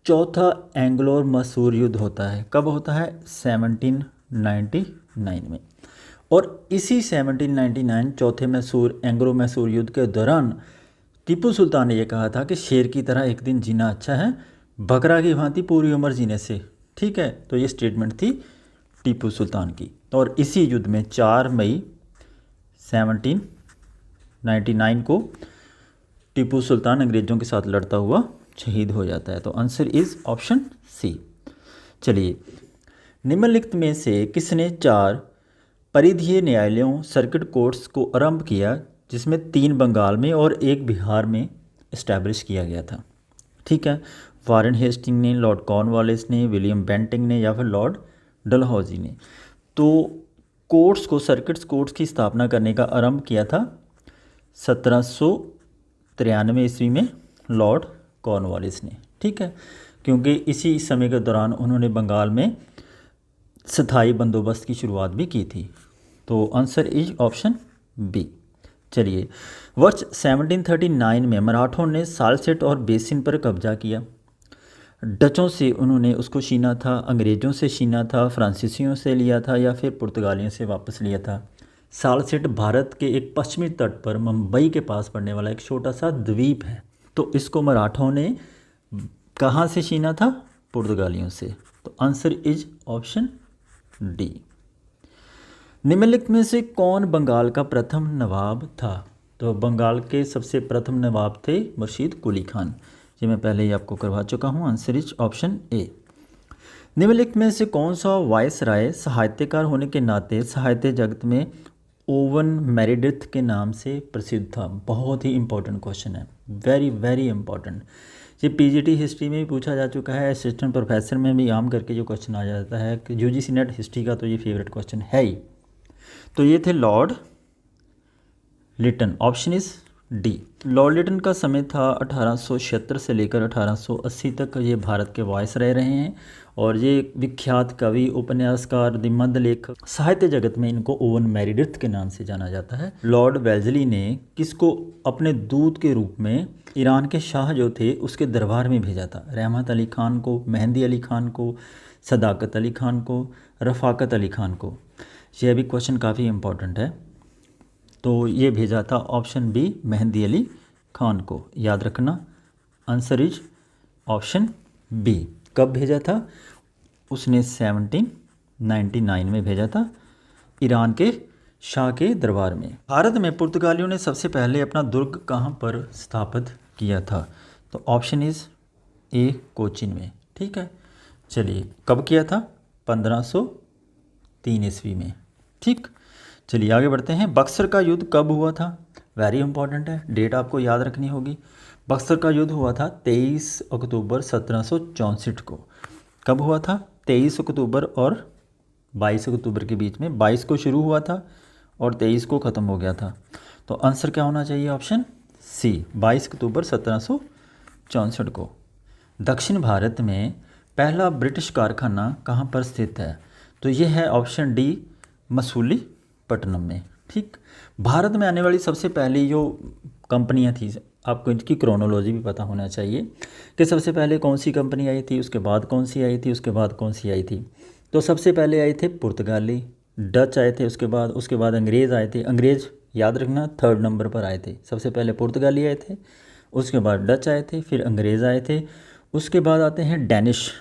चौथा एंग्लो मसूर युद्ध होता है, कब होता है? 1799 में। और इसी 1799 चौथे एंग्लो मैसूर युद्ध के दौरान टीपू सुल्तान ने यह कहा था कि शेर की तरह एक दिन जीना अच्छा है, बकरा की भांति पूरी उम्र जीने से। ठीक है, तो ये स्टेटमेंट थी टीपू सुल्तान की। तो और इसी युद्ध में 4 मई 1799 को टीपू सुल्तान अंग्रेज़ों के साथ लड़ता हुआ शहीद हो जाता है। तो आंसर इज़ ऑप्शन सी। चलिए, निम्नलिखित में से किसने 4 परिधीय न्यायालयों सर्किट कोर्ट्स को आरंभ किया, जिसमें 3 बंगाल में और 1 बिहार में इस्टेब्लिश किया गया था? ठीक है, वारेन हेस्टिंग ने, लॉर्ड कॉर्नवालिस ने, विलियम बेंटिंग ने, या फिर लॉर्ड डलहौजी ने। तो कोर्ट्स को, सर्किट्स कोर्ट्स की स्थापना करने का आरंभ किया था 1793 ईस्वी में लॉर्ड कॉर्नवालिस ने। ठीक है, क्योंकि इसी समय के दौरान उन्होंने बंगाल में स्थायी बंदोबस्त की शुरुआत भी की थी। तो आंसर इज ऑप्शन बी। चलिए, वर्ष 1739 में मराठों ने सालसेट और बेसिन पर कब्जा किया। डचों से उन्होंने उसको छीना था, अंग्रेज़ों से छीना था, फ्रांसीसियों से लिया था, या फिर पुर्तगालियों से वापस लिया था। सालसेट भारत के एक पश्चिमी तट पर मुंबई के पास पड़ने वाला एक छोटा सा द्वीप है। तो इसको मराठों ने कहाँ से छीना था? पुर्तगालियों से। तो आंसर इज ऑप्शन डी। निम्नलिखित में से कौन बंगाल का प्रथम नवाब था? तो बंगाल के सबसे प्रथम नवाब थे मुर्शीद कुली खान। ये मैं पहले ही आपको करवा चुका हूँ। आंसर इज ऑप्शन ए। निम्नलिखित में से कौन सा वायसराय साहित्यकार होने के नाते साहित्य जगत में ओवन मेरिडिथ के नाम से प्रसिद्ध था? बहुत ही इंपॉर्टेंट क्वेश्चन है, वेरी वेरी इंपॉर्टेंट। ये पीजीटी हिस्ट्री में भी पूछा जा चुका है, असिस्टेंट प्रोफेसर में भी आम करके जो क्वेश्चन आ जाता है कि यूजीसी नेट हिस्ट्री का, तो ये फेवरेट क्वेश्चन है ही। तो ये थे lord Lytton. Option is D. Lord Lytton का समय था 1876 से लेकर 1880 तक ये भारत के वायसराय रहे हैं, और ये विख्यात कवि, उपन्यासकार, निबंध लेखक, साहित्य जगत में इनको ओवन मेरिडिथ के नाम से जाना जाता है। लॉर्ड वेल्जली ने किसको अपने दूत के रूप में ईरान के शाह जो थे उसके दरबार में भेजा था? रहमत अली खान को, मेहंदी अली खान को, सदाकत अली खान को, रफ़ाकत अली खान को? यह भी क्वेश्चन काफ़ी इंपॉर्टेंट है। तो ये भेजा था ऑप्शन बी, मेहंदी अली खान को, याद रखना। Answer is option B. कब भेजा था? उसने 1799 में भेजा था ईरान के शाह के दरबार में। भारत में पुर्तगालियों ने सबसे पहले अपना दुर्ग कहाँ पर स्थापित किया था? तो ऑप्शन इज ए, कोचीन में। ठीक है, चलिए, कब किया था? 1503 ईस्वी में। ठीक, चलिए आगे बढ़ते हैं। बक्सर का युद्ध कब हुआ था? वेरी इंपॉर्टेंट है, डेट आपको याद रखनी होगी। बक्सर का युद्ध हुआ था 23 अक्टूबर 1764 को। कब हुआ था? 23 अक्टूबर और 22 अक्टूबर के बीच में। 22 को शुरू हुआ था और 23 को ख़त्म हो गया था। तो आंसर क्या होना चाहिए? ऑप्शन सी, 22 अक्टूबर 1764 को। दक्षिण भारत में पहला ब्रिटिश कारखाना कहाँ पर स्थित है? तो यह है ऑप्शन डी, मसूलीपट्टनम में। ठीक, भारत में आने वाली सबसे पहली जो कंपनियां थी, आपको इनकी क्रोनोलॉजी भी पता होना चाहिए कि सबसे पहले कौन सी कंपनी आई थी, उसके बाद कौन सी आई थी, उसके बाद कौन सी आई थी। तो सबसे पहले आए थे पुर्तगाली, डच आए थे, उसके बाद अंग्रेज़ आए थे। अंग्रेज़ याद रखना 3rd नंबर पर आए थे। सबसे पहले पुर्तगाली आए थे, उसके बाद डच आए थे, फिर अंग्रेज़ आए थे, उसके बाद आते हैं डैनिश।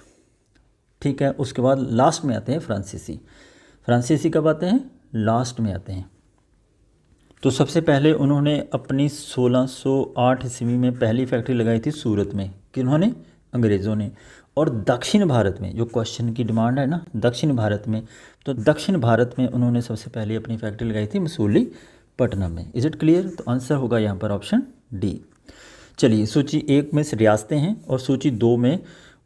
ठीक है, उसके बाद लास्ट में आते हैं फ्रांसीसी। फ्रांसीसी कब आते हैं? लास्ट में आते हैं। तो सबसे पहले उन्होंने अपनी 1608 ईस्वी में पहली फैक्ट्री लगाई थी सूरत में। किन्होंने? अंग्रेज़ों ने। और दक्षिण भारत में, जो क्वेश्चन की डिमांड है ना, दक्षिण भारत में, तो दक्षिण भारत में उन्होंने सबसे पहले अपनी फैक्ट्री लगाई थी मसूलीपट्टनम में। Is it clear? तो आंसर होगा यहाँ पर ऑप्शन डी। चलिए, सूची 1 में रियासतें हैं और सूची 2 में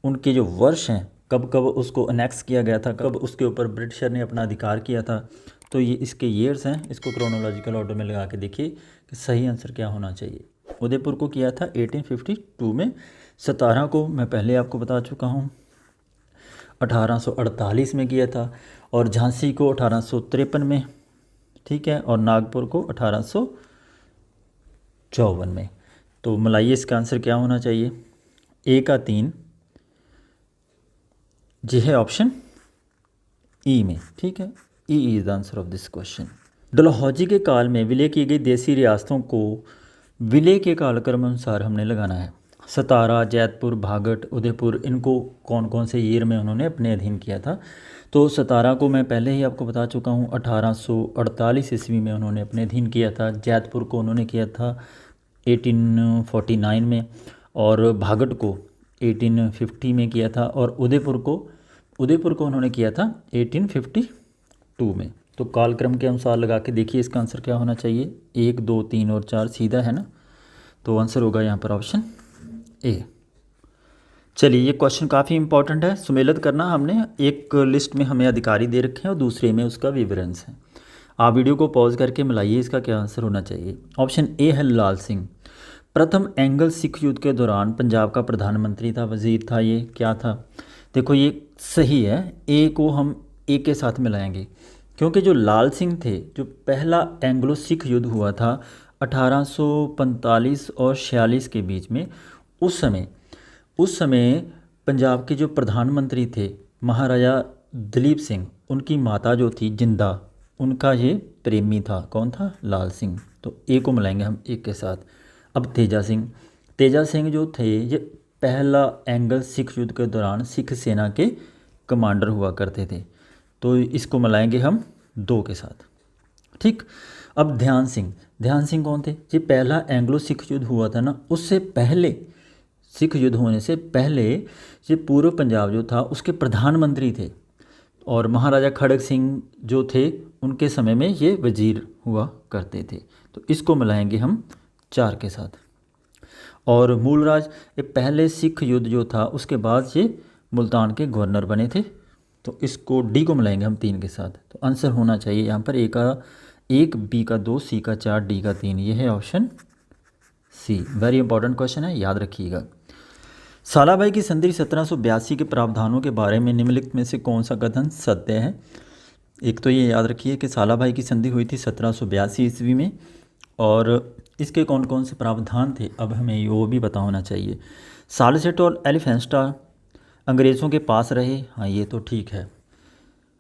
उनके जो वर्ष हैं, कब कब उसको अनेक्स किया गया था, कब उसके ऊपर ब्रिटिशर ने अपना अधिकार किया था। तो ये इसके ईयर्स हैं, इसको क्रोनोलॉजिकल ऑर्डर में लगा के देखिए कि सही आंसर क्या होना चाहिए। उदयपुर को किया था 1852 में, 17 को मैं पहले आपको बता चुका हूँ 1848 में किया था, और झांसी को 1853 में। ठीक है, और नागपुर को 1854 में। तो मिलाइए, इसका आंसर क्या होना चाहिए? ए का 3, जी है ऑप्शन ई में, ठीक है, E is the answer of this question. Dalhousie के काल में विलय की गई देसी रियासतों को विलय के कालक्रम अनुसार हमने लगाना है। सतारा, जैतपुर, भागड़, उदयपुर, इनको कौन कौन से ईयर में उन्होंने अपने अधीन किया था। तो सतारा को मैं पहले ही आपको बता चुका हूँ, 1848 ईस्वी में उन्होंने अपने अधीन किया था। जैतपुर को उन्होंने किया था 1849 में, और भागड़ को 1850 में किया था, और उदयपुर को उन्होंने किया था 1852 में। तो कालक्रम के अनुसार लगा के देखिए इसका आंसर क्या होना चाहिए। 1, 2, 3 और 4 सीधा है ना, तो आंसर होगा यहाँ पर ऑप्शन ए। चलिए, ये क्वेश्चन काफ़ी इंपॉर्टेंट है, सुमेलित करना। हमने एक लिस्ट में हमें अधिकारी दे रखे हैं और दूसरे में उसका विवरणस है। आप वीडियो को पॉज करके मिलाइए, इसका क्या आंसर होना चाहिए। ऑप्शन ए है लाल सिंह। प्रथम एंग्लो सिख युद्ध के दौरान पंजाब का प्रधानमंत्री था, वजीर था, ये क्या था। देखो ये सही है, ए को हम ए के साथ मिलाएंगे, क्योंकि जो लाल सिंह थे, जो पहला एंग्लो सिख युद्ध हुआ था 1845 और 46 के बीच में, उस समय पंजाब के जो प्रधानमंत्री थे महाराजा दलीप सिंह, उनकी माता जो थी जिंदा, उनका ये प्रेमी था। कौन था? लाल सिंह। तो ए को मिलाएंगे हम एक के साथ। अब तेजा सिंह जो थे, ये पहला एंग्लो सिख युद्ध के दौरान सिख सेना के कमांडर हुआ करते थे, तो इसको मिलाएंगे हम 2 के साथ, ठीक। अब ध्यान सिंह कौन थे? ये पहला एंग्लो सिख युद्ध हुआ था ना, उससे पहले, सिख युद्ध होने से पहले ये पूर्व पंजाब जो था उसके प्रधानमंत्री थे, और महाराजा खड़ग सिंह जो थे उनके समय में ये वजीर हुआ करते थे। तो इसको मिलाएंगे हम 4 के साथ। और मूलराज, ये पहले सिख युद्ध जो था उसके बाद ये मुल्तान के गवर्नर बने थे, तो इसको डी को मिलाएंगे हम 3 के साथ। तो आंसर होना चाहिए यहाँ पर ए का 1, बी का 2, सी का 4, डी का 3। ये है option C. Very important question है, याद रखिएगा। सालाबाई की संधि 1782 के प्रावधानों के बारे में निम्नलिखित में से कौन सा कथन सत्य है। एक तो ये याद रखिए कि सालाबाई की संधि हुई थी 1782 ईस्वी में, और इसके कौन कौन से प्रावधान थे अब हमें वो भी पता होना चाहिए। सालसेट और एलिफेंस्टा अंग्रेज़ों के पास रहे, हाँ ये तो ठीक है।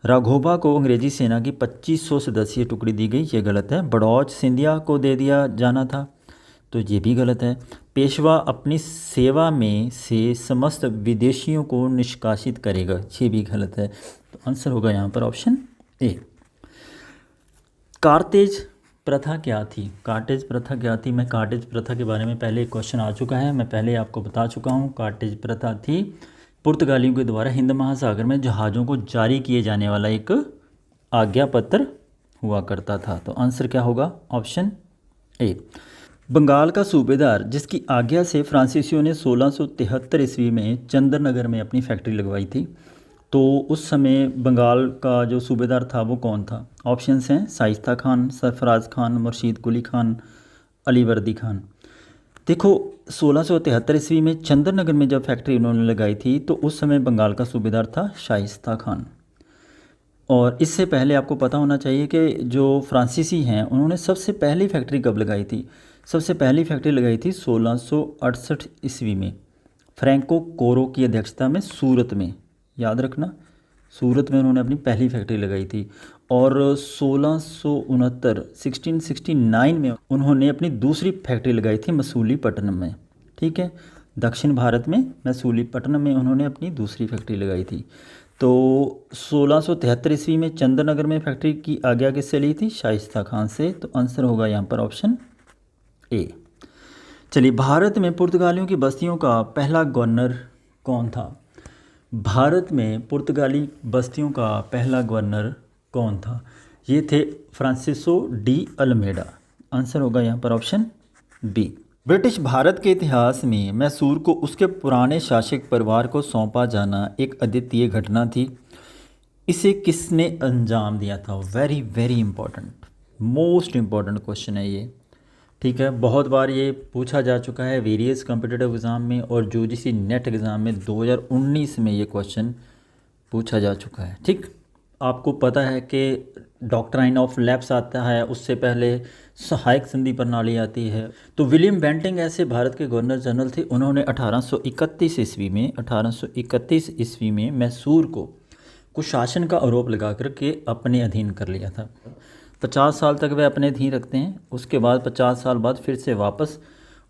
राघोबा को अंग्रेज़ी सेना की 2500 सदस्यीय टुकड़ी दी गई, ये गलत है। बड़ौच सिंधिया को दे दिया जाना था, तो ये भी गलत है। पेशवा अपनी सेवा में से समस्त विदेशियों को निष्कासित करेगा, ये भी गलत है। तो आंसर होगा यहाँ पर ऑप्शन ए। कार्तेज प्रथा क्या थी? कार्टेज प्रथा क्या थी? मैं कार्टेज प्रथा के बारे में पहले एक क्वेश्चन आ चुका है, मैं पहले आपको बता चुका हूँ। कार्टेज प्रथा थी पुर्तगालियों के द्वारा हिंद महासागर में जहाज़ों को जारी किए जाने वाला एक आज्ञा पत्र हुआ करता था। तो आंसर क्या होगा? Option A. बंगाल का सूबेदार जिसकी आज्ञा से फ्रांसीसियों ने 1673 ईस्वी में चंद्रनगर में अपनी फैक्ट्री लगवाई थी, तो उस समय बंगाल का जो सूबेदार था वो कौन था? ऑप्शंस हैं शाइस्ता खान, सरफराज खान, मुर्शीद कुली खान, अलीवर्दी खान। देखो 1673 ईस्वी में चंद्रनगर में जब फैक्ट्री उन्होंने लगाई थी, तो उस समय बंगाल का सूबेदार था शाइस्ता खान। और इससे पहले आपको पता होना चाहिए कि जो फ्रांसीसी हैं उन्होंने सबसे पहली फैक्ट्री कब लगाई थी? सबसे पहली फैक्ट्री लगाई थी 1668 ईस्वी में, फ्रैंको कोरो की अध्यक्षता में सूरत में। याद रखना, सूरत में उन्होंने अपनी पहली फैक्ट्री लगाई थी। और 1669 में उन्होंने अपनी दूसरी फैक्ट्री लगाई थी मसूलीपट्टनम में, ठीक है। दक्षिण भारत में मसूलीपट्टनम में उन्होंने अपनी दूसरी फैक्ट्री लगाई थी। तो 1673 ईस्वी में चंद्रनगर में फैक्ट्री की आज्ञा किससे ली थी? शाइस्ता खान से। तो आंसर होगा यहाँ पर ऑप्शन ए। चलिए, भारत में पुर्तगालियों की बस्तियों का पहला गवर्नर कौन था? भारत में पुर्तगाली बस्तियों का पहला गवर्नर कौन था? ये थे फ्रांसिसो डी अल्मेडा। आंसर होगा यहाँ पर ऑप्शन बी। ब्रिटिश भारत के इतिहास में मैसूर को उसके पुराने शासक परिवार को सौंपा जाना एक अद्वितीय घटना थी। इसे किसने अंजाम दिया था? Very very important, most important question है ये, ठीक है। बहुत बार ये पूछा जा चुका है वेरियस कॉम्पिटिटिव एग्ज़ाम में, और यूजीसी नेट एग्ज़ाम में 2019 में ये क्वेश्चन पूछा जा चुका है, ठीक। आपको पता है कि डॉक्ट्राइन ऑफ लैप्स आता है, उससे पहले सहायक संधि प्रणाली आती है। तो विलियम बेंटिंग ऐसे भारत के गवर्नर जनरल थे, उन्होंने 1831 ईस्वी में मैसूर को कुशासन का आरोप लगा करके अपने अधीन कर लिया था। 50 साल तक वे अपने अधीन रखते हैं, उसके बाद 50 साल बाद फिर से वापस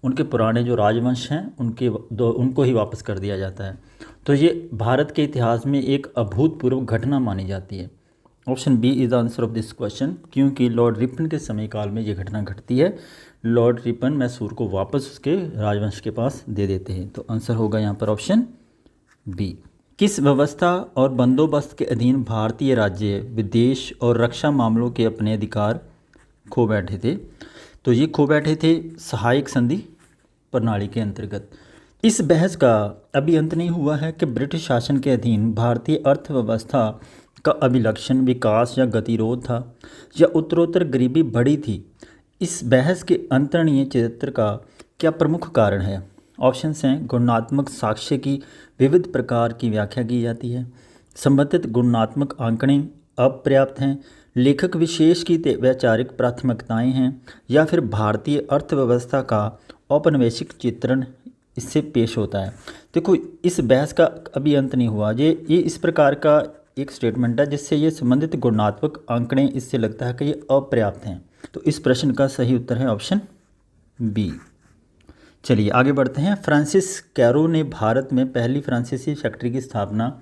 उनके पुराने जो राजवंश हैं उनको ही वापस कर दिया जाता है। तो ये भारत के इतिहास में एक अभूतपूर्व घटना मानी जाती है। Option B is the answer of this question, क्योंकि लॉर्ड रिपन के समय काल में ये घटना घटती है। लॉर्ड रिपन मैसूर को वापस उसके राजवंश के पास दे देते हैं। तो आंसर होगा यहाँ पर ऑप्शन बी। किस व्यवस्था और बंदोबस्त के अधीन भारतीय राज्य विदेश और रक्षा मामलों के अपने अधिकार खो बैठे थे? तो ये खो बैठे थे सहायक संधि प्रणाली के अंतर्गत। इस बहस का अभी अंत नहीं हुआ है कि ब्रिटिश शासन के अधीन भारतीय अर्थव्यवस्था का अभिलक्षण विकास या गतिरोध था या उत्तरोत्तर गरीबी बढ़ी थी। इस बहस के अंतर्निहित चरित्र का क्या प्रमुख कारण है? ऑप्शंस हैं, गुणात्मक साक्ष्य की विविध प्रकार की व्याख्या की जाती है, संबंधित गुणात्मक आंकड़े अपर्याप्त हैं, लेखक विशेष की वैचारिक प्राथमिकताएं हैं, या फिर भारतीय अर्थव्यवस्था का औपनिवेशिक चित्रण इससे पेश होता है। देखो, इस बहस का अभी अंत नहीं हुआ। ये इस प्रकार का एक स्टेटमेंट है जिससे ये संबंधित गुणात्मक आंकड़े इससे लगता है कि ये अपर्याप्त हैं। तो इस प्रश्न का सही उत्तर है ऑप्शन बी। चलिए आगे बढ़ते हैं। फ्रांसिस कैरो ने भारत में पहली फ्रांसीसी फैक्ट्री की स्थापना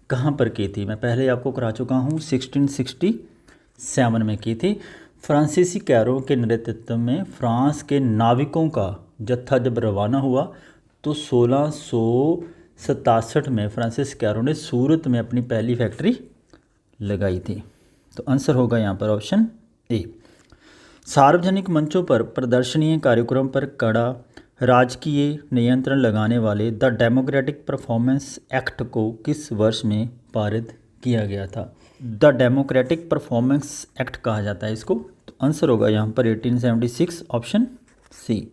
कहाँ पर की थी? मैं पहले आपको करा चुका हूँ, 1667 में की थी। फ्रांसीसी कैरो के नेतृत्व में फ्रांस के नाविकों का जत्था जब रवाना हुआ तो 1667 में फ्रांसिस कैरो ने सूरत में अपनी पहली फैक्ट्री लगाई थी। तो आंसर होगा यहाँ पर ऑप्शन ए। सार्वजनिक मंचों पर प्रदर्शनीय कार्यक्रम पर कड़ा राजकीय नियंत्रण लगाने वाले द डेमोक्रेटिक परफॉर्मेंस एक्ट को किस वर्ष में पारित किया गया था? द डेमोक्रेटिक परफॉर्मेंस एक्ट कहा जाता है इसको। तो आंसर होगा यहाँ पर 1876, ऑप्शन सी।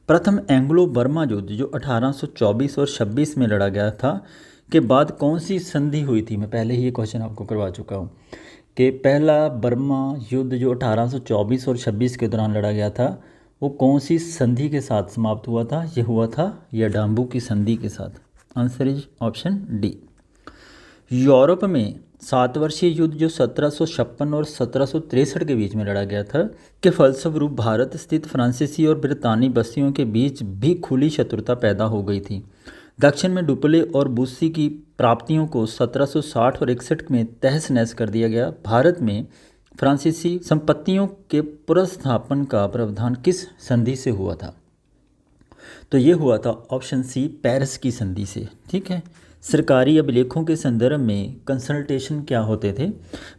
प्रथम एंग्लो बर्मा युद्ध जो 1824 और 26 में लड़ा गया था के बाद कौन सी संधि हुई थी? मैं पहले ही ये क्वेश्चन आपको करवा चुका हूँ कि पहला बर्मा युद्ध जो 1824 और 26 के दौरान लड़ा गया था वो कौन सी संधि के साथ समाप्त हुआ था? ये हुआ था याडाम्बू की संधि के साथ। Answer is option D. Europe में 7 वर्षीय युद्ध जो 1756 और 1763 के बीच में लड़ा गया था के फलस्वरूप भारत स्थित फ्रांसीसी और ब्रितानी बस्तियों के बीच भी खुली शत्रुता पैदा हो गई थी। दक्षिण में डुप्ले और बुस्सी की प्राप्तियों को 1760 और 61 में तहस नहस कर दिया गया। भारत में फ्रांसीसी संपत्तियों के पुनर्स्थापन का प्रावधान किस संधि से हुआ था? तो ये हुआ था ऑप्शन सी, पेरिस की संधि से। ठीक है। सरकारी अभिलेखों के संदर्भ में कंसल्टेशन क्या होते थे?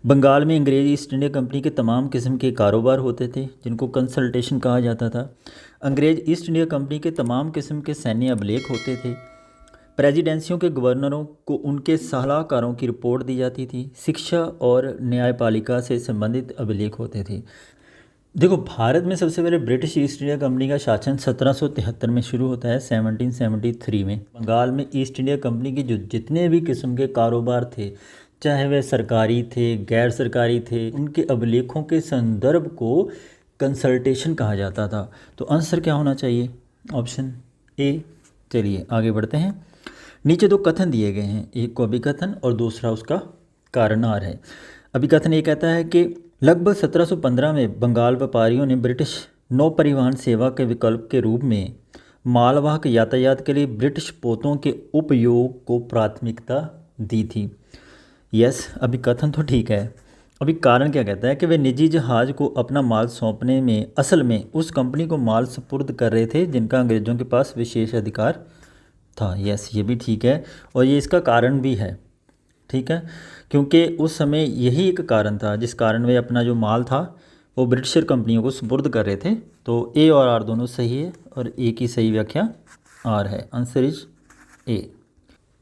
बंगाल में अंग्रेज ईस्ट इंडिया कंपनी के तमाम किस्म के कारोबार होते थे जिनको कंसल्टेशन कहा जाता था। अंग्रेज ईस्ट इंडिया कंपनी के तमाम किस्म के सैन्य अभिलेख होते थे। प्रेसिडेंसियों के गवर्नरों को उनके सलाहकारों की रिपोर्ट दी जाती थी। शिक्षा और न्यायपालिका से संबंधित अभिलेख होते थे। देखो, भारत में सबसे पहले ब्रिटिश ईस्ट इंडिया कंपनी का शासन 1773 में शुरू होता है, 1773 में। बंगाल में ईस्ट इंडिया कंपनी के जो जितने भी किस्म के कारोबार थे, चाहे वह सरकारी थे गैर सरकारी थे, उनके अभिलेखों के संदर्भ को कंसल्टेशन कहा जाता था। तो आंसर क्या होना चाहिए? Option A. चलिए आगे बढ़ते हैं। नीचे 2 कथन दिए गए हैं, एक को अभिकथन और दूसरा उसका कारणार है। अभिकथन ये कहता है कि लगभग 1715 में बंगाल व्यापारियों ने ब्रिटिश नौ परिवहन सेवा के विकल्प के रूप में मालवाहक यातायात के लिए ब्रिटिश पोतों के उपयोग को प्राथमिकता दी थी। यस, अभिकथन तो ठीक है। अभी कारण क्या कहता है कि वे निजी जहाज़ को अपना माल सौंपने में असल में उस कंपनी को माल सुपुर्द कर रहे थे जिनका अंग्रेज़ों के पास विशेष अधिकार था। यस, ये भी ठीक है और ये इसका कारण भी है। ठीक है, क्योंकि उस समय यही एक कारण था जिस कारण वे अपना जो माल था वो ब्रिटिशर कंपनियों को सुपुर्द कर रहे थे। तो ए और आर दोनों सही है और ए की सही व्याख्या आर है। Answer is a.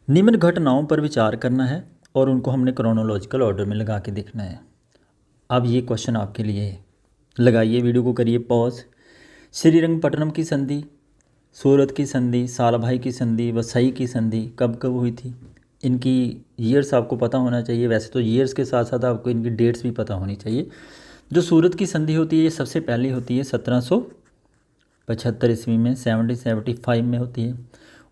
निम्न घटनाओं पर विचार करना है और उनको हमने क्रोनोलॉजिकल ऑर्डर में लगा के देखना है। अब ये क्वेश्चन आपके लिए है, लगाइए वीडियो को, करिए पॉज। श्रीरंगपट्टनम की संधि, सूरत की संधि, सालभाई की संधि, वसई की संधि कब कब हुई थी? इनकी ईयर्स आपको पता होना चाहिए। वैसे तो ईयर्स के साथ साथ आपको इनकी डेट्स भी पता होनी चाहिए। जो सूरत की संधि होती है ये सबसे पहली होती है 1775 ईस्वी में, 1775 में होती है।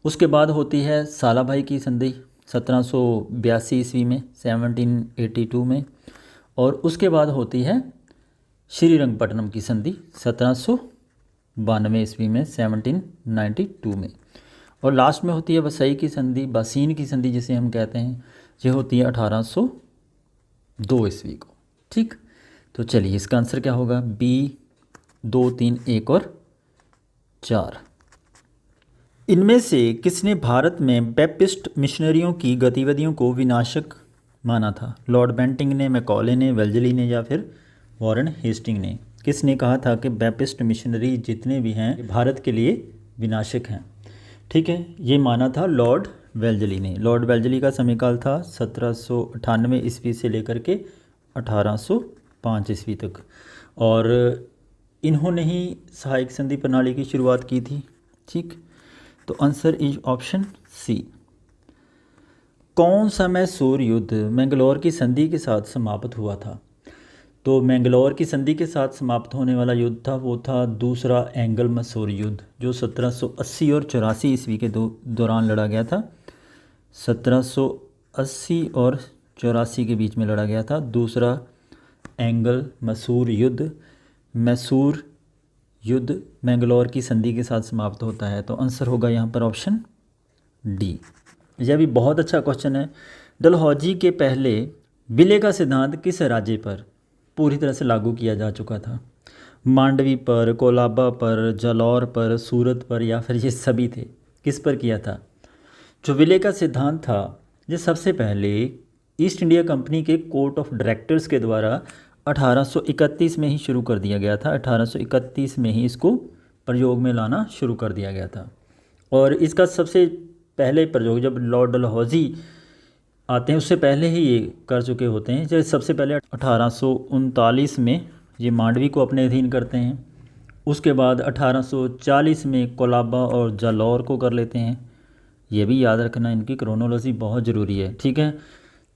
उसके बाद होती है सालाभाई की संधि 1782 ईस्वी में, 1782 में। और उसके बाद होती है श्रीरंगपट्टनम की संधि 1792 ईस्वी में, 1792 में। और लास्ट में होती है वसई की संधि, बासीन की संधि जिसे हम कहते हैं, ये होती है 1802 ईस्वी को। ठीक, तो चलिए इसका आंसर क्या होगा? बी 2, 3, 1 और 4। इनमें से किसने भारत में बैप्टिस्ट मिशनरियों की गतिविधियों को विनाशक माना था? लॉर्ड बेंटिंग ने, मैकॉले ने, वेल्जली ने या फिर वॉरेन हेस्टिंग ने? किसने कहा था कि बैप्टिस्ट मिशनरी जितने भी हैं ये भारत के लिए विनाशक हैं? ठीक है, ये माना था लॉर्ड वेल्जली ने। लॉर्ड वेल्जली का समयकाल था 1798 ईस्वी से लेकर के 1805 ईस्वी तक, और इन्होंने ही सहायक संधि प्रणाली की शुरुआत की थी। ठीक, तो आंसर इज ऑप्शन सी। कौन सा मैसूर युद्ध मैंगलोर की संधि के साथ समाप्त हुआ था? तो मैंगलोर की संधि के साथ समाप्त होने वाला युद्ध था वो था दूसरा एंग्लो मैसूर युद्ध, जो 1780 और 84 ईस्वी के दौरान लड़ा गया था। 1780 और 84 के बीच में लड़ा गया था दूसरा एंग्लो मैसूर युद्ध। मैसूर युद्ध मैंगलोर की संधि के साथ समाप्त होता है, तो आंसर होगा यहाँ पर ऑप्शन डी। यह भी बहुत अच्छा क्वेश्चन है। डलहौजी के पहले विलय का सिद्धांत किस राज्य पर पूरी तरह से लागू किया जा चुका था? मांडवी पर, कोलाबा पर, जालौर पर, सूरत पर, या फिर ये सभी थे? किस पर किया था? जो विलय का सिद्धांत था ये सबसे पहले ईस्ट इंडिया कंपनी के कोर्ट ऑफ डायरेक्टर्स के द्वारा 1831 में ही शुरू कर दिया गया था। 1831 में ही इसको प्रयोग में लाना शुरू कर दिया गया था। और इसका सबसे पहले प्रयोग जब लॉर्ड डलहौजी आते हैं उससे पहले ही ये कर चुके होते हैं। जब सबसे पहले 1839 में ये मांडवी को अपने अधीन करते हैं। उसके बाद 1840 में कोलाबा और जालौर को कर लेते हैं। ये भी याद रखना, इनकी क्रोनोलॉजी बहुत ज़रूरी है। ठीक है,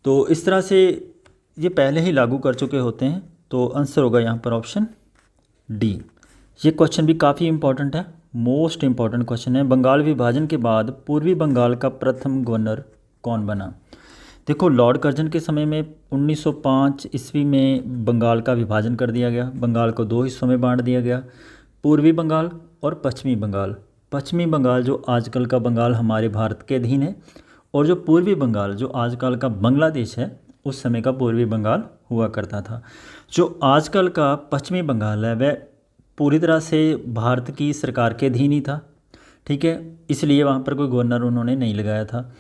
तो इस तरह से ये पहले ही लागू कर चुके होते हैं, तो आंसर होगा यहाँ पर ऑप्शन डी। ये क्वेश्चन भी काफ़ी इंपॉर्टेंट है, मोस्ट इम्पॉर्टेंट क्वेश्चन है। बंगाल विभाजन के बाद पूर्वी बंगाल का प्रथम गवर्नर कौन बना? देखो, लॉर्ड कर्जन के समय में 1905 ईस्वी में बंगाल का विभाजन कर दिया गया। बंगाल को दो हिस्सों में बांट दिया गया, पूर्वी बंगाल और पश्चिमी बंगाल। पश्चिमी बंगाल जो आजकल का बंगाल हमारे भारत के अधीन है, और जो पूर्वी बंगाल जो आजकल का बांग्लादेश है, उस समय का पूर्वी बंगाल हुआ करता था। जो आजकल का पश्चिमी बंगाल है वह पूरी तरह से भारत की सरकार के अधीन ही था। ठीक है, इसलिए वहाँ पर कोई गवर्नर उन्होंने नहीं लगाया था।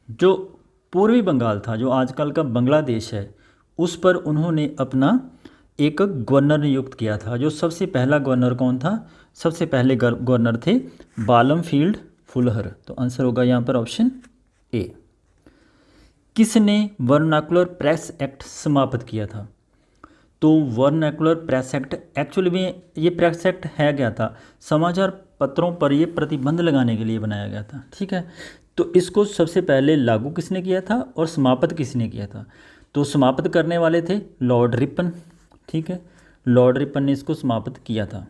जो पूर्वी बंगाल था जो आजकल का बांग्लादेश है, उस पर उन्होंने अपना एक गवर्नर नियुक्त किया था। जो सबसे पहला गवर्नर कौन था? सबसे पहले गवर्नर थे बालमफील्ड फुलहर। तो आंसर होगा यहाँ पर ऑप्शन ए। किसने वर्नाकुलर प्रेस एक्ट समाप्त किया था? तो वर्नाकुलर प्रेस एक्ट एक्चुअली में ये प्रेस एक्ट है क्या था? समाचार पत्रों पर ये प्रतिबंध लगाने के लिए बनाया गया था। ठीक है, तो इसको सबसे पहले लागू किसने किया था और समाप्त किसने किया था? तो समाप्त करने वाले थे लॉर्ड रिपन। ठीक है, लॉर्ड रिपन ने इसको समाप्त किया था।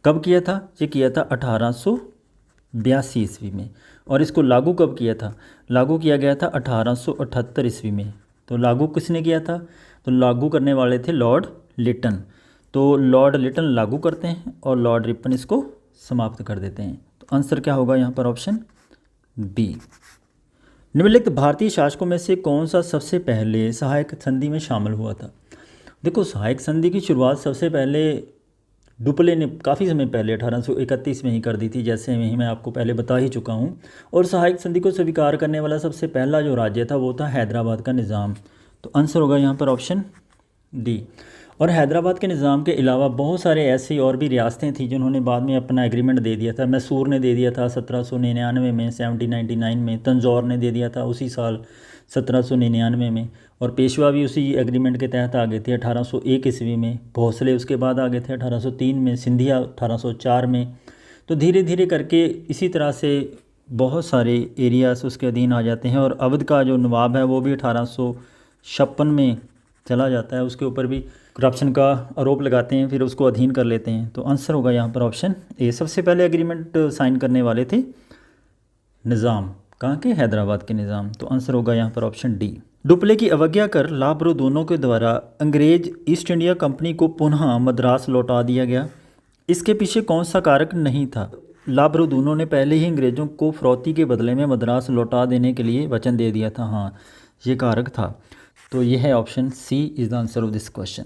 कब किया था? ये किया था 1882 ईस्वी में। और इसको लागू कब किया था? लागू किया गया था 1878 ईस्वी में। तो लागू किसने किया था? तो लागू करने वाले थे लॉर्ड लिटन। तो लॉर्ड लिटन लागू करते हैं और लॉर्ड रिपन इसको समाप्त कर देते हैं। तो आंसर क्या होगा यहाँ पर ऑप्शन बी। निम्नलिखित भारतीय शासकों में से कौन सा सबसे पहले सहायक संधि में शामिल हुआ था? देखो, सहायक संधि की शुरुआत सबसे पहले डुप्ले ने काफ़ी समय पहले 1831 में ही कर दी थी, जैसे मैं आपको पहले बता ही चुका हूँ। और सहायक संधि को स्वीकार करने वाला सबसे पहला जो राज्य था वो था हैदराबाद का निज़ाम। तो आंसर होगा यहाँ पर ऑप्शन डी। और हैदराबाद के निज़ाम के अलावा बहुत सारे ऐसी और भी रियासतें थी जिन्होंने बाद में अपना एग्रीमेंट दे दिया था। मैसूर ने दे दिया था 1799 में, 1799 में। तंजौर ने दे दिया था उसी साल 1799 में। और पेशवा भी उसी एग्रीमेंट के तहत आ गए थे 1801 ईस्वी में। भोसले उसके बाद आ गए थे 1803 में, सिंधिया 1804 में। तो धीरे धीरे करके इसी तरह से बहुत सारे एरियाज उसके अधीन आ जाते हैं, और अवध का जो नवाब है वो भी 1856 में चला जाता है, उसके ऊपर भी करप्शन का आरोप लगाते हैं, फिर उसको अधीन कर लेते हैं। तो आंसर होगा यहाँ पर ऑप्शन ए। सबसे पहले एग्रीमेंट साइन करने वाले थे निज़ाम, कहाँ के, हैदराबाद के निज़ाम। तो आंसर होगा यहाँ पर ऑप्शन डी। डुप्ले की अवज्ञा कर लाब्रो दोनों के द्वारा अंग्रेज ईस्ट इंडिया कंपनी को पुनः मद्रास लौटा दिया गया। इसके पीछे कौन सा कारक नहीं था? लाब्रो दोनों ने पहले ही अंग्रेज़ों को फिरौती के बदले में मद्रास लौटा देने के लिए वचन दे दिया था। हाँ, ये कारक था। तो ये है option C is the answer of this question.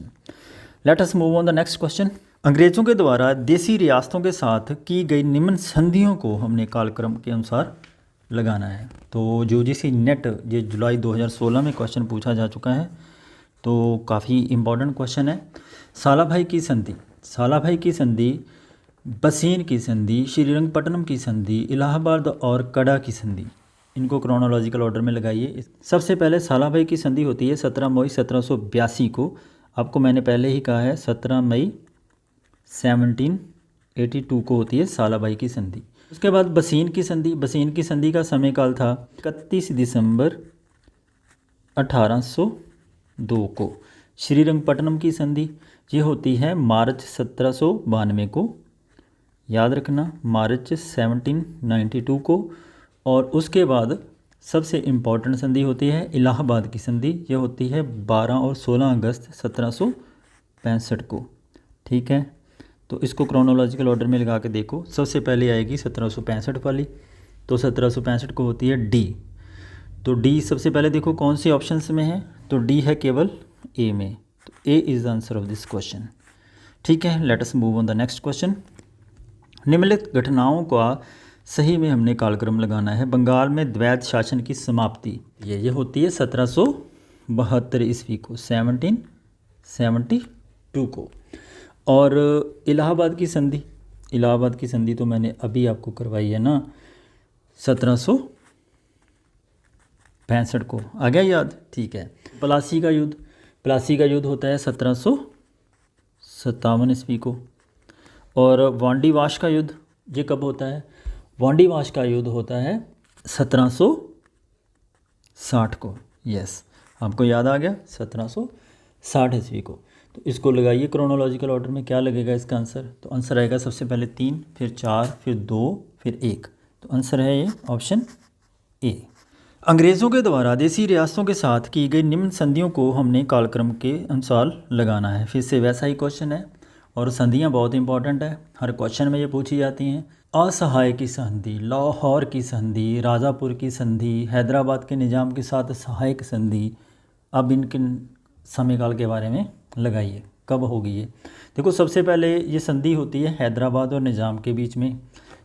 Let us move on the next question. अंग्रेज़ों के द्वारा देसी रियासतों के साथ की गई निम्न संधियों को हमने कालक्रम के अनुसार लगाना है। तो यूजीसी नेट ये जुलाई 2016 में क्वेश्चन पूछा जा चुका है, तो काफ़ी इम्पॉर्टेंट क्वेश्चन है। सालाभाई की संधि, सालाभाई की संधि, बसीन की संधि, श्रीरंगपट्टनम की संधि, इलाहाबाद और कड़ा की संधि, इनको क्रोनोलॉजिकल ऑर्डर में लगाइए। सबसे पहले सालाभाई की संधि होती है 17 मई 1782 को। आपको मैंने पहले ही कहा है 17 मई 1782 को होती है सालाभाई की संधि। उसके बाद बसीन की संधि, बसीन की संधि का समय काल था 31 दिसंबर 1802 को। श्रीरंगपट्टनम की संधि ये होती है मार्च 1792 को, याद रखना, मार्च 1792 को। और उसके बाद सबसे इम्पॉर्टेंट संधि होती है इलाहाबाद की संधि, ये होती है 12 और 16 अगस्त 1765 को। ठीक है, तो इसको क्रोनोलॉजिकल ऑर्डर में लगा के देखो। सबसे पहले आएगी 1765 वाली, तो 1765 को होती है डी। तो डी सबसे पहले देखो कौन सी ऑप्शंस में है, तो डी है केवल ए में, तो A is the answer of this question. ठीक है, late us move on the next question. निम्नलिखित घटनाओं का सही में हमने कालक्रम लगाना है। बंगाल में द्वैत शासन की समाप्ति ये होती है 1772 ईस्वी को, 1772 को। और इलाहाबाद की संधि, इलाहाबाद की संधि तो मैंने अभी आपको करवाई है ना, 1765 को। आ गया याद? ठीक है। प्लासी का युद्ध, प्लासी का युद्ध होता है 1757 ईस्वी को। और वांडीवाश का युद्ध ये कब होता है? वांडीवाश का युद्ध होता है 1760 को। यस, आपको याद आ गया, 1760 ईस्वी को। तो इसको लगाइए क्रोनोलॉजिकल ऑर्डर में, क्या लगेगा इसका आंसर? तो आंसर आएगा सबसे पहले 3, फिर 4, फिर 2, फिर 1। तो आंसर है ये ऑप्शन ए। अंग्रेज़ों के द्वारा देसी रियासतों के साथ की गई निम्न संधियों को हमने कालक्रम के अनुसार लगाना है। फिर से वैसा ही क्वेश्चन है, और संधियाँ बहुत इंपॉर्टेंट है, हर क्वेश्चन में ये पूछी जाती हैं। असहाय की संधि, लाहौर की संधि, राजापुर की संधि, हैदराबाद के निज़ाम के साथ सहायक संधि। अब इनके समयकाल के बारे में लगाइए, कब होगी ये? देखो, सबसे पहले ये संधि होती है हैदराबाद और निज़ाम के बीच में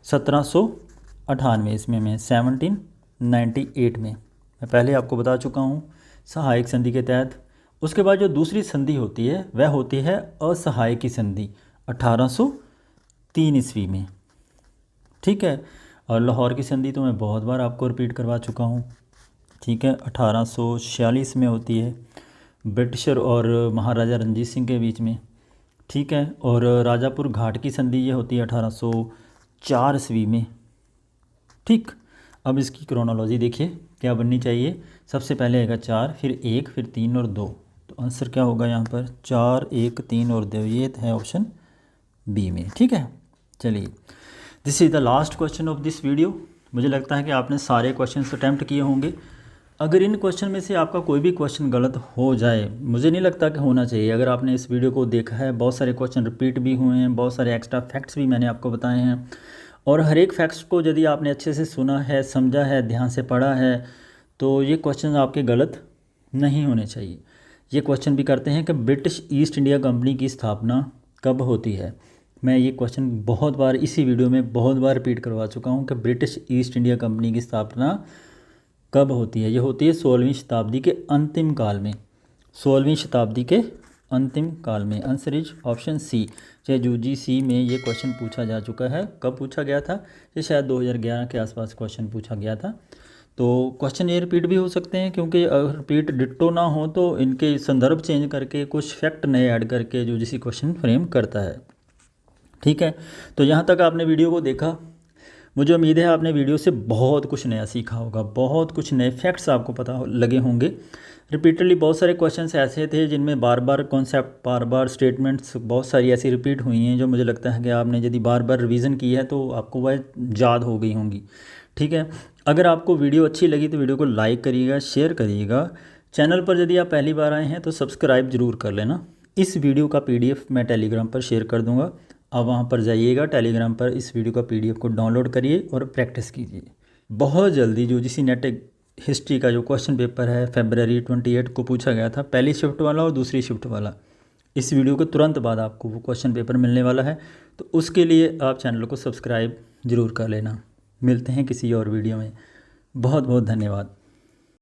1798 इसमें में 1798 में, मैं पहले आपको बता चुका हूँ, सहायक संधि के तहत। उसके बाद जो दूसरी संधि होती है वह होती है असहाय की संधि 1803 ईस्वी में। ठीक है, और लाहौर की संधि तो मैं बहुत बार आपको रिपीट करवा चुका हूँ। ठीक है, 1846 में होती है, ब्रिटिशर और महाराजा रंजीत सिंह के बीच में। ठीक है, और राजापुर घाट की संधि ये होती है 1804 ईस्वी में। ठीक, अब इसकी क्रोनोलॉजी देखिए क्या बननी चाहिए। सबसे पहले आएगा 4, फिर 1, फिर 3 और 2। तो आंसर क्या होगा यहाँ पर? 4, 1, 3 और 2, ये है ऑप्शन बी में। ठीक है, चलिए, this is the last question of this video. मुझे लगता है कि आपने सारे क्वेश्चन अटैम्प्ट किए होंगे। अगर इन क्वेश्चन में से आपका कोई भी क्वेश्चन गलत हो जाए, मुझे नहीं लगता कि होना चाहिए। अगर आपने इस वीडियो को देखा है, बहुत सारे क्वेश्चन रिपीट भी हुए हैं, बहुत सारे एक्स्ट्रा फैक्ट्स भी मैंने आपको बताए हैं, और हर एक फैक्ट्स को यदि आपने अच्छे से सुना है, समझा है, ध्यान से पढ़ा है, तो ये क्वेश्चन आपके गलत नहीं होने चाहिए। ये क्वेश्चन भी करते हैं कि ब्रिटिश ईस्ट इंडिया कंपनी की स्थापना कब होती है। मैं ये क्वेश्चन बहुत बार इसी वीडियो में बहुत बार रिपीट करवा चुका हूँ कि ब्रिटिश ईस्ट इंडिया कंपनी की स्थापना कब होती है। ये होती है 16वीं शताब्दी के अंतिम काल में, 16वीं शताब्दी के अंतिम काल में। Answer is option C. चाहे यूजीसी में ये क्वेश्चन पूछा जा चुका है। कब पूछा गया था? ये शायद 2011 के आसपास क्वेश्चन पूछा गया था। तो क्वेश्चन ये रिपीट भी हो सकते हैं, क्योंकि अगर रिपीट डिट्टो ना हो तो इनके संदर्भ चेंज करके कुछ फैक्ट नए ऐड करके यूजीसी क्वेश्चन फ्रेम करता है। ठीक है, तो यहाँ तक आपने वीडियो को देखा। मुझे उम्मीद है आपने वीडियो से बहुत कुछ नया सीखा होगा, बहुत कुछ नए फैक्ट्स आपको पता लगे होंगे। रिपीटेडली बहुत सारे क्वेश्चंस ऐसे थे जिनमें बार बार कॉन्सेप्ट, बार बार स्टेटमेंट्स बहुत सारी ऐसी रिपीट हुई हैं जो मुझे लगता है कि आपने यदि बार बार रिवीजन की है तो आपको वह याद हो गई होंगी। ठीक है, अगर आपको वीडियो अच्छी लगी तो वीडियो को लाइक करिएगा, शेयर करिएगा। चैनल पर यदि आप पहली बार आए हैं तो सब्सक्राइब ज़रूर कर लेना। इस वीडियो का PDF मैं टेलीग्राम पर शेयर कर दूंगा, आप वहाँ पर जाइएगा, टेलीग्राम पर इस वीडियो का PDF को डाउनलोड करिए और प्रैक्टिस कीजिए। बहुत जल्दी UGC नेट हिस्ट्री का जो क्वेश्चन पेपर है February 28 को पूछा गया था, पहली शिफ्ट वाला और दूसरी शिफ्ट वाला, इस वीडियो के तुरंत बाद आपको वो क्वेश्चन पेपर मिलने वाला है। तो उसके लिए आप चैनल को सब्सक्राइब ज़रूर कर लेना। मिलते हैं किसी और वीडियो में। बहुत बहुत धन्यवाद।